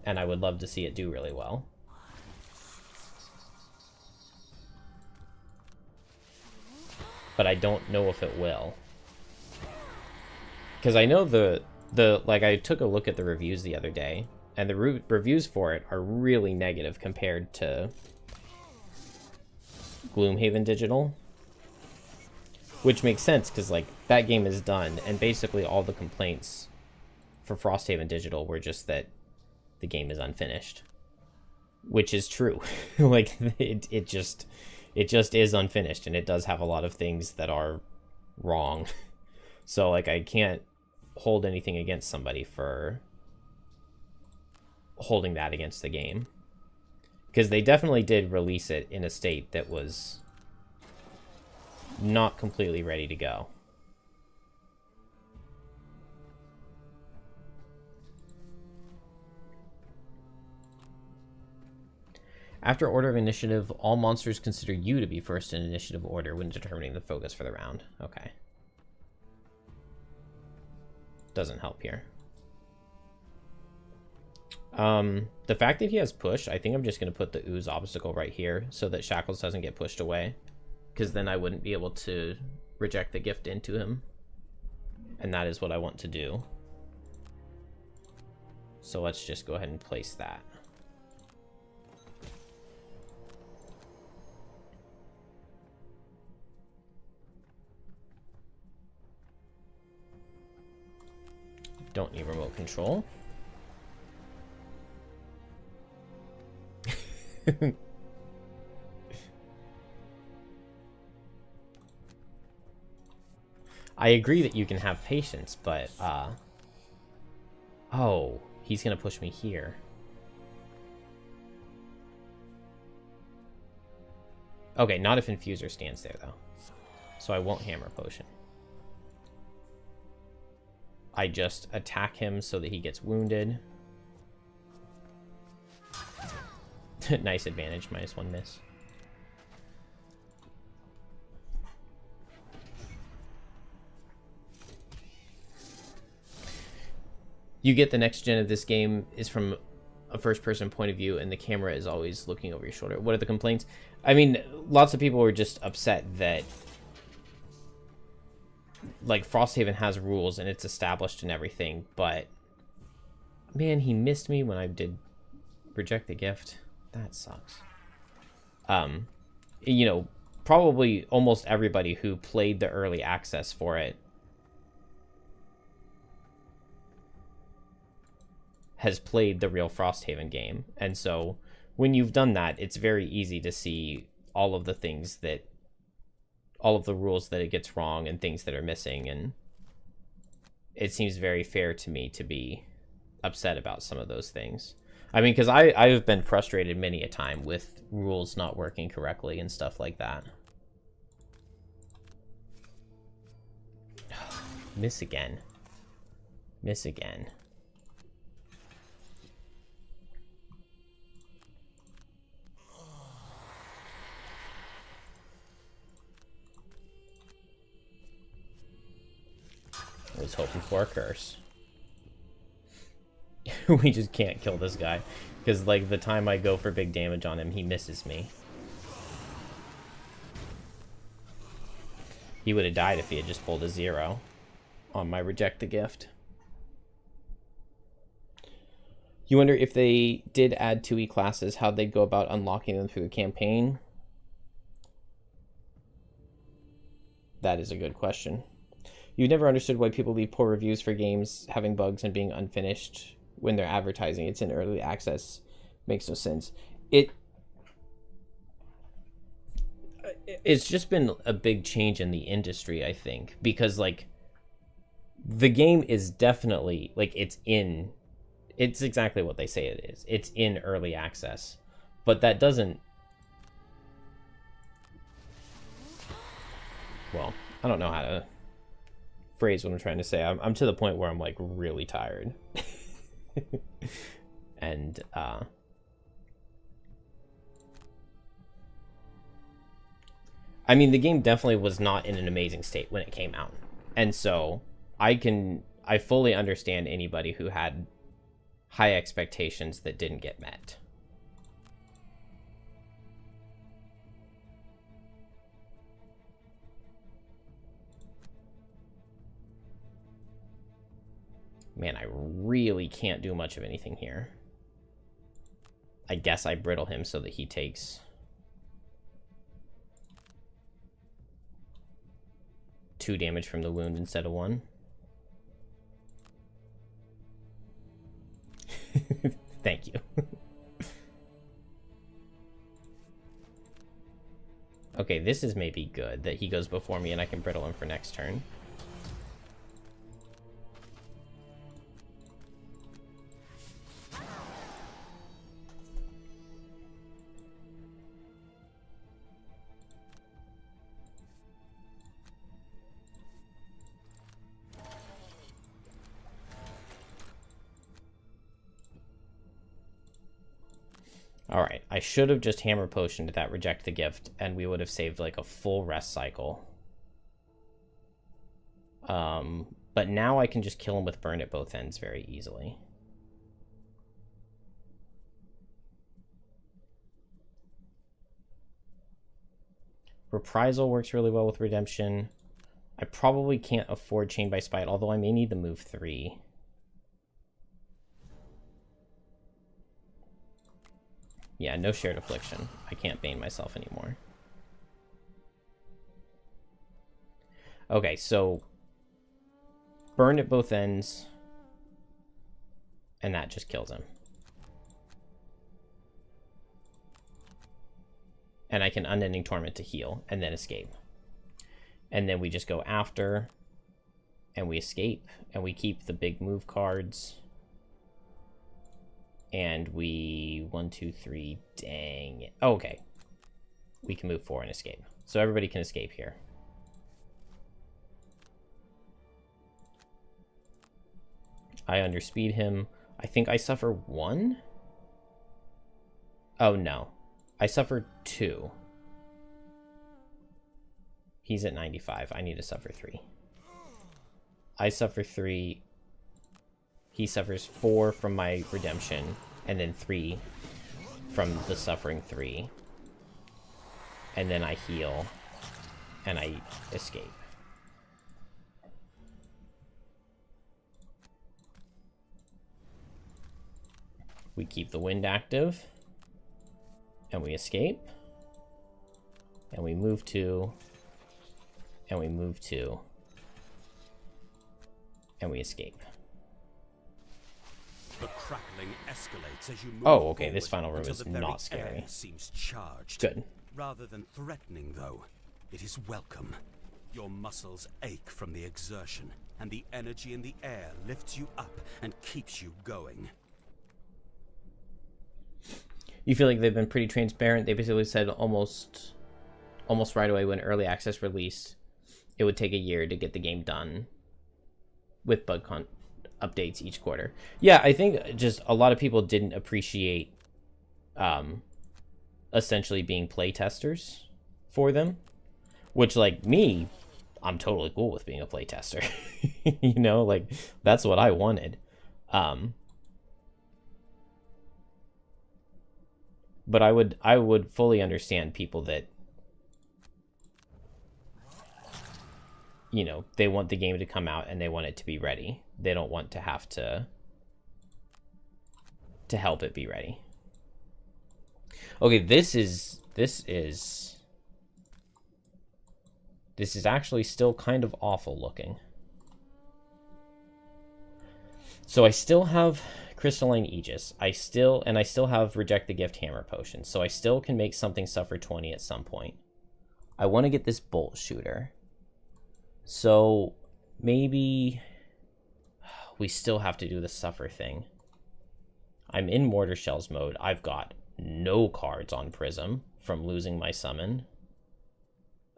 and I would love to see it do really well. But I don't know if it will. Because I know like, I took a look at the reviews the other day, And the reviews for it are really negative compared to Gloomhaven Digital. Which makes sense, because, like, that game is done, and basically all the complaints for Frosthaven Digital were just that the game is unfinished. Which is true. Like, it just is unfinished, and it does have a lot of things that are wrong. So, like, I can't hold anything against somebody for holding that against the game. Because they definitely did release it in a state that was not completely ready to go. After order of initiative, all monsters consider you to be first in initiative order when determining the focus for the round. Okay. Doesn't help here. The fact that he has push, I think I'm just going to put the ooze obstacle right here so that Shackles doesn't get pushed away. Because then I wouldn't be able to reject the gift into him. And that is what I want to do. So let's just go ahead and place that. Don't need remote control. I agree that you can have patience, but, oh, he's gonna push me here. Okay, not if Infuser stands there, though. So I won't Hammer Potion. I just attack him so that he gets wounded. Nice advantage, -1 miss. You get the next gen of this game is from a first-person point of view, and the camera is always looking over your shoulder. What are the complaints? I mean, lots of people were just upset that, like, Frosthaven has rules and it's established and everything, but man, he missed me when I did reject the gift. That sucks. You know, probably almost everybody who played the early access for it has played the real Frosthaven game. And so when you've done that, it's very easy to see all of the things that, all of the rules that it gets wrong and things that are missing. And it seems very fair to me to be upset about some of those things. I mean, because I've been frustrated many a time with rules not working correctly and stuff like that. Miss again. Miss again. I was hoping for a curse. We just can't kill this guy. Because, like, the time I go for big damage on him, he misses me. He would have died if he had just pulled a 0 on my reject the gift. You wonder if they did add 2E classes, how they'd go about unlocking them through the campaign? That is a good question. You've never understood why people leave poor reviews for games having bugs and being unfinished when they're advertising it's in early access. Makes no sense. It's just been a big change in the industry, I think, because, like, the game is definitely, like, it's exactly what they say it is. It's in early access, but that doesn't, well, I don't know how to phrase what I'm trying to say. I'm to the point where I'm, like, really tired. And I mean, the game definitely was not in an amazing state when it came out, and so I fully understand anybody who had high expectations that didn't get met. Man, I really can't do much of anything here. I guess I brittle him so that he takes 2 damage from the wound instead of 1. Thank you. Okay, this is maybe good that he goes before me and I can brittle him for next turn. Alright, I should have just hammer potioned that reject the gift, and we would have saved like a full rest cycle. But now I can just kill him with burn at both ends very easily. Reprisal works really well with redemption. I probably can't afford Chain by Spite, although I may need to move 3. Yeah, no shared affliction. I can't bane myself anymore. Okay, so burn at both ends, and that just kills him. And I can Unending Torment to heal, and then escape. And then we just go after, and we escape, and we keep the big move cards. And we 1, 2, 3. Dang it. Oh, okay. We can move 4 and escape. So everybody can escape here. I underspeed him. I think I suffer 1. Oh no, I suffer 2. He's at 95. I need to suffer 3. I suffer 3. He suffers 4 from my redemption, and then 3 from the suffering 3. And then I heal, and I escape. We keep the wind active, and we escape, and we move 2, and we move 2, and we escape. The crackling escalates as you move okay, this final room until is the very not scary. air seems charged. Good. Rather than threatening, though, it is welcome. Your muscles ache from the exertion, and the energy in the air lifts you up and keeps you going. You feel like they've been pretty transparent. They basically said almost right away when early access released, it would take a year to get the game done with bug updates each quarter. Yeah, I think just a lot of people didn't appreciate essentially being playtesters for them, which, like me, I'm totally cool with being a playtester. You know, like that's what I wanted. But I would fully understand people that, you know, they want the game to come out and they want it to be ready. They don't want to have to help it be ready. Okay, this is actually still kind of awful looking. So I still have Crystalline Aegis. I still have Reject the Gift Hammer Potion. So I still can make something suffer 20 at some point. I want to get this Bolt Shooter. So maybe we still have to do the suffer thing. I'm in Mortar Shells mode. I've got no cards on Prism from losing my summon.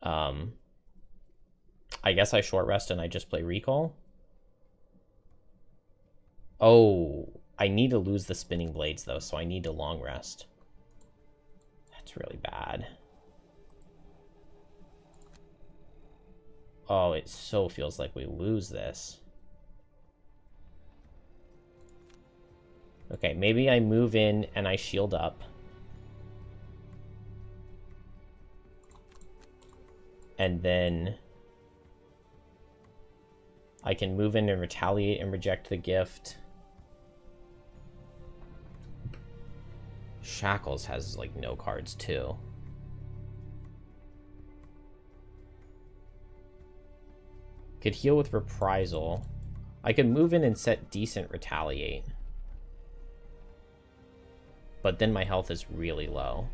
I guess I short rest and I just play Recall. Oh, I need to lose the Spinning Blades though, so I need to long rest. That's really bad. Oh, it so feels like we lose this. Okay, maybe I move in and I shield up. And then I can move in and retaliate and reject the gift. Shackles has, like, no cards, too. Could heal with Reprisal. I could move in and set decent Retaliate. But then my health is really low.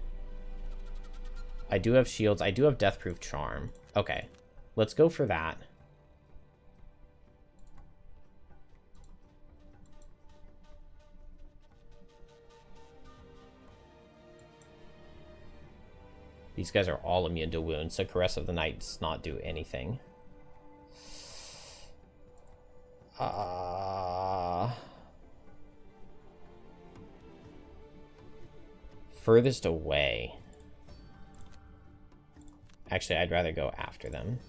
I do have shields. I do have Deathproof Charm. Okay. Let's go for that. These guys are all immune to wounds, so Caress of the Night does not do anything. Furthest away. Actually, I'd rather go after them.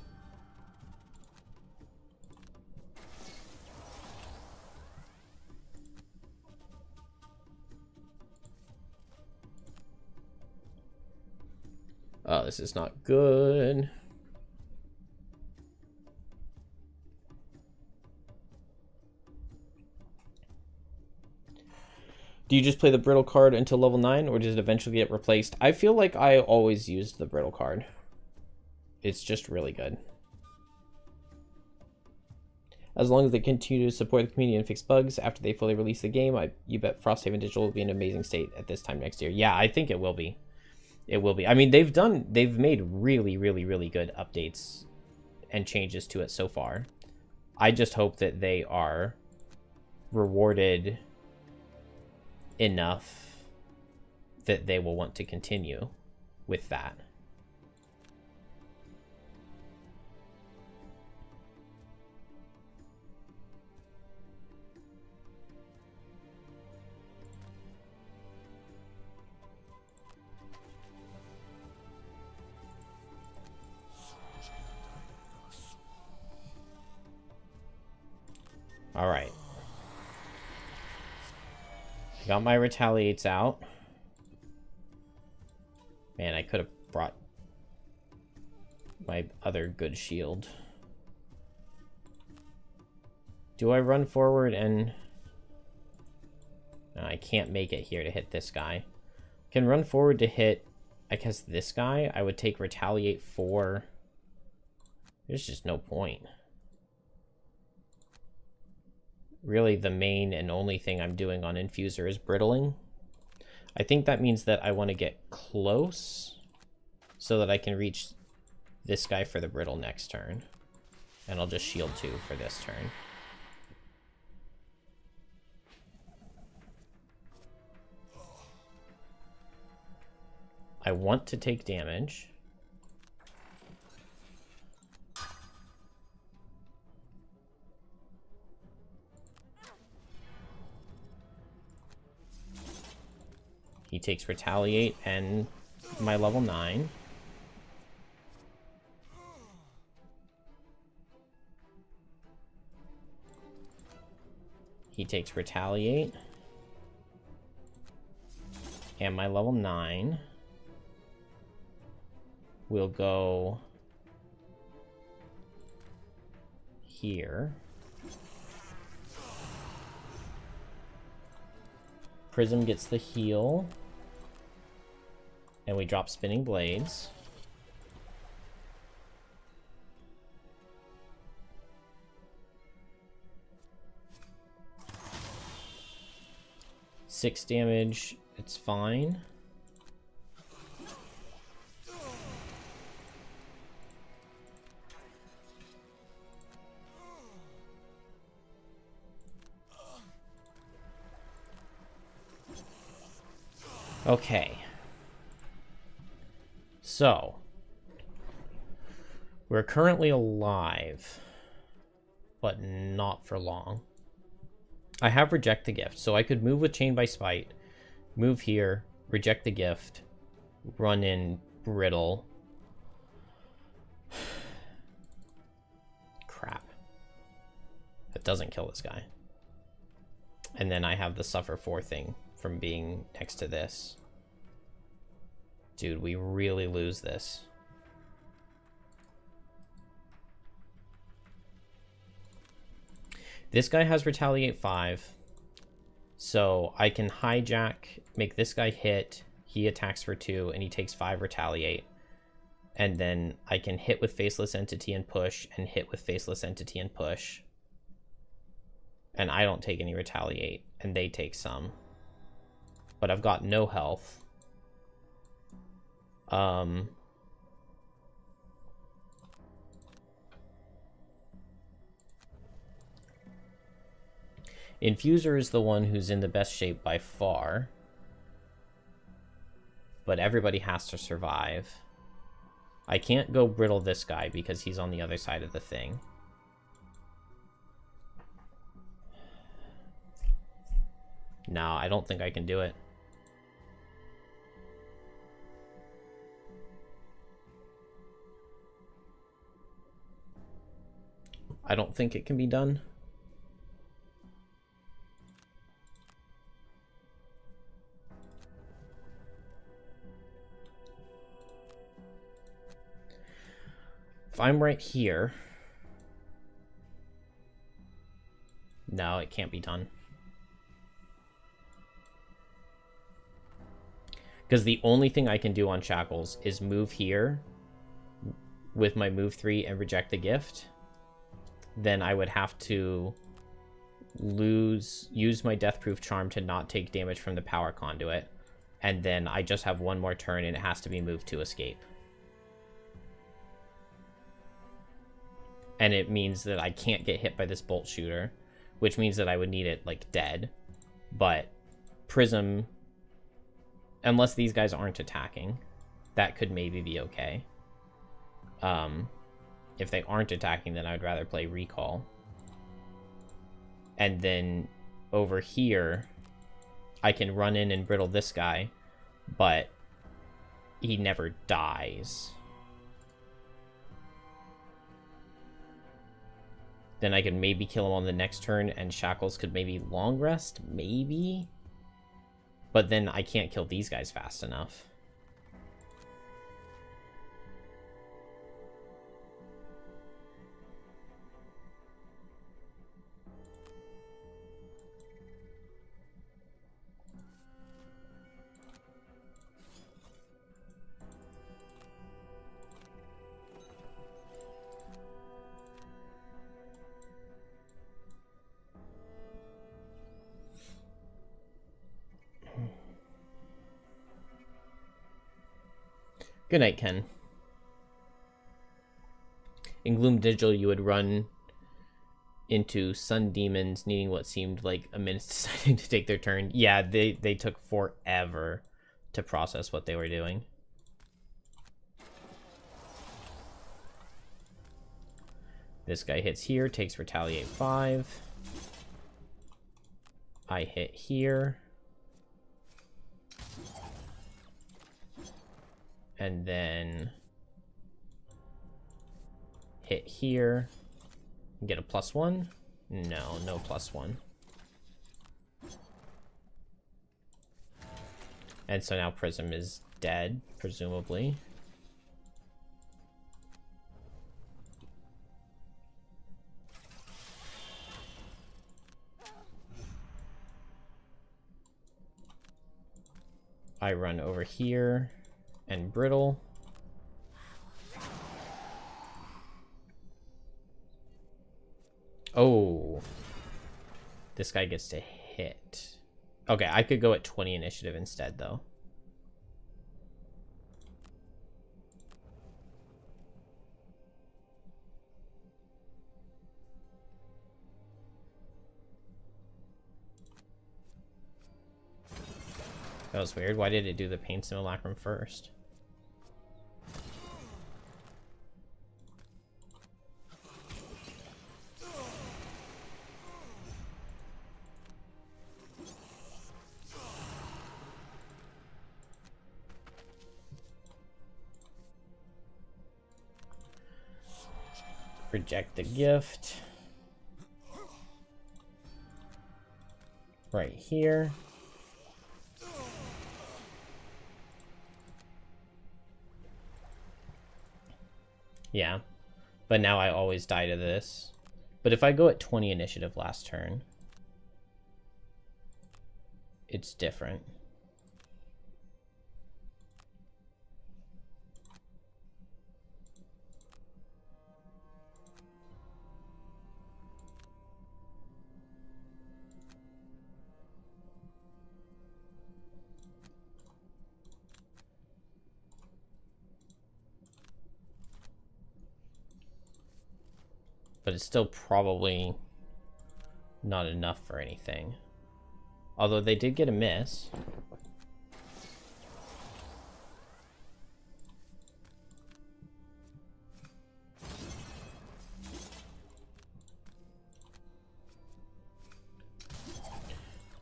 Oh, this is not good. Do you just play the Brittle card until level 9, or does it eventually get replaced? I feel like I always used the Brittle card. It's just really good. As long as they continue to support the community and fix bugs after they fully release the game, you bet Frosthaven Digital will be in an amazing state at this time next year. Yeah, I think it will be. It will be. I mean, they've made really, really, really good updates and changes to it so far. I just hope that they are rewarded enough that they will want to continue with that. All right. I got my Retaliates out. Man, I could have brought my other good shield. Do I run forward and... No, I can't make it here to hit this guy. Can run forward to hit, I guess, this guy. I would take Retaliate 4. There's just no point. Really, the main and only thing I'm doing on Infuser is brittling. I think that means that I want to get close so that I can reach this guy for the brittle next turn. And I'll just shield 2 for this turn. I want to take damage. He takes Retaliate and my level 9. He takes Retaliate and my level 9. We'll go here. Prism gets the heal. And we drop Spinning Blades. Six damage, it's fine. Okay. So, we're currently alive, but not for long. I have Reject the Gift, so I could move with Chain by Spite, move here, reject the gift, run in Brittle. Crap. That doesn't kill this guy. And then I have the Suffer 4 thing from being next to this. Dude, we really lose this. This guy has Retaliate 5. So I can hijack, make this guy hit, he attacks for 2, and he takes 5 retaliate. And then I can hit with Faceless Entity and push, and hit with Faceless Entity and push. And I don't take any retaliate, and they take some. But I've got no health. Infuser is the one who's in the best shape by far. But everybody has to survive. I can't go brittle this guy because he's on the other side of the thing. No, I don't think I can do it. I don't think it can be done. If I'm right here... No, it can't be done. Because the only thing I can do on Shackles is move here with my move 3 and reject the gift. Then I would have to use my Deathproof Charm to not take damage from the power conduit. And then I just have one more turn and it has to be moved to escape. And it means that I can't get hit by this bolt shooter, which means that I would need it, like, dead. But Prism, unless these guys aren't attacking, that could maybe be okay. If they aren't attacking, then I'd rather play Recall. And then over here, I can run in and brittle this guy, but he never dies. Then I could maybe kill him on the next turn, and Shackles could maybe long rest, maybe? But then I can't kill these guys fast enough. Good night, Ken. In Gloom Digital, you would run into Sun Demons needing what seemed like a minute deciding to take their turn. Yeah, they took forever to process what they were doing. This guy hits here, takes Retaliate 5. I hit here. And then hit here. Get a +1? No, no +1. And so now Prism is dead, presumably. I run over here and brittle. Oh. This guy gets to hit. Okay, I could go at 20 initiative instead, though. That was weird. Why did it do the Pain Simulacrum first? Reject the gift. Right here. Yeah, but now I always die to this. But if I go at 20 initiative last turn, it's different. But it's still probably not enough for anything. Although they did get a miss.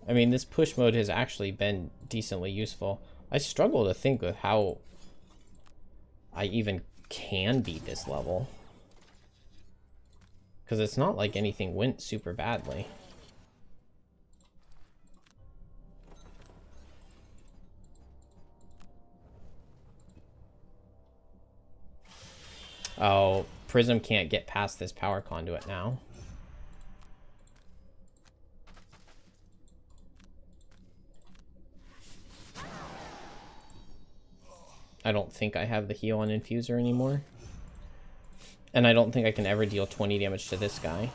I mean, this push mode has actually been decently useful. I struggle to think of how I even can beat this level. Because it's not like anything went super badly. Oh, Prism can't get past this power conduit now. I don't think I have the heal on Infuser anymore. And I don't think I can ever deal 20 damage to this guy.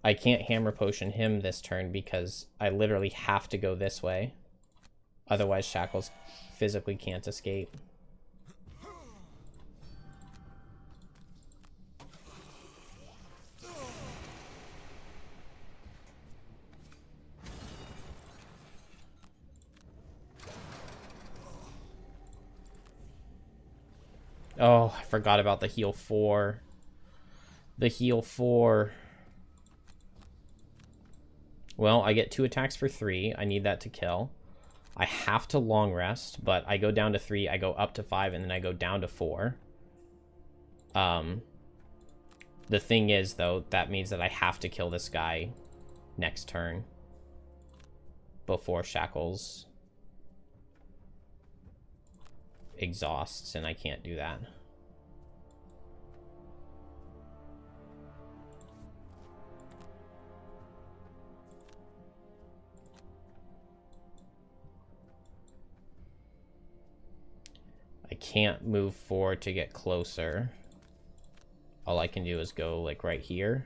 I can't Hammer Potion him this turn because I literally have to go this way. Otherwise, Shackles physically can't escape. Oh, I forgot about the heal 4. The heal 4. Well, I get 2 attacks for 3. I need that to kill. I have to long rest, but I go down to 3, I go up to 5, and then I go down to 4. The thing is, though, that means that I have to kill this guy next turn before Shackles exhausts, and I can't do that. I can't move forward to get closer. All I can do is go like right here.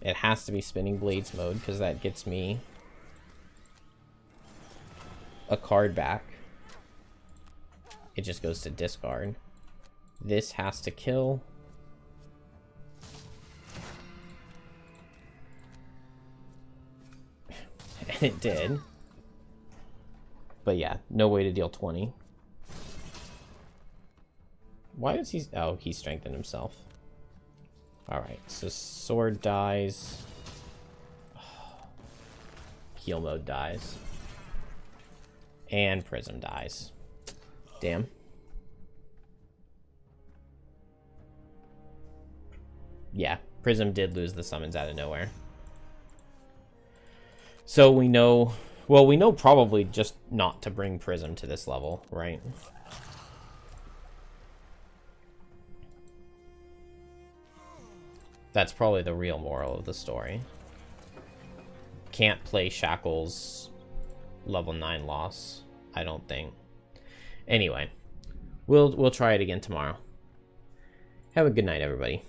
It has to be Spinning Blades mode because that gets me a card back. It just goes to discard. This has to kill. And it did. But yeah, no way to deal 20. Why does he... Oh, he strengthened himself. Alright, so Sword dies. Heal mode dies. And Prism dies. Damn. Yeah, Prism did lose the summons out of nowhere. So we know... Well, we know probably just not to bring Prism to this level, right? That's probably the real moral of the story. Can't play Shackles level 9 loss, I don't think. Anyway, we'll try it again tomorrow. Have a good night, everybody.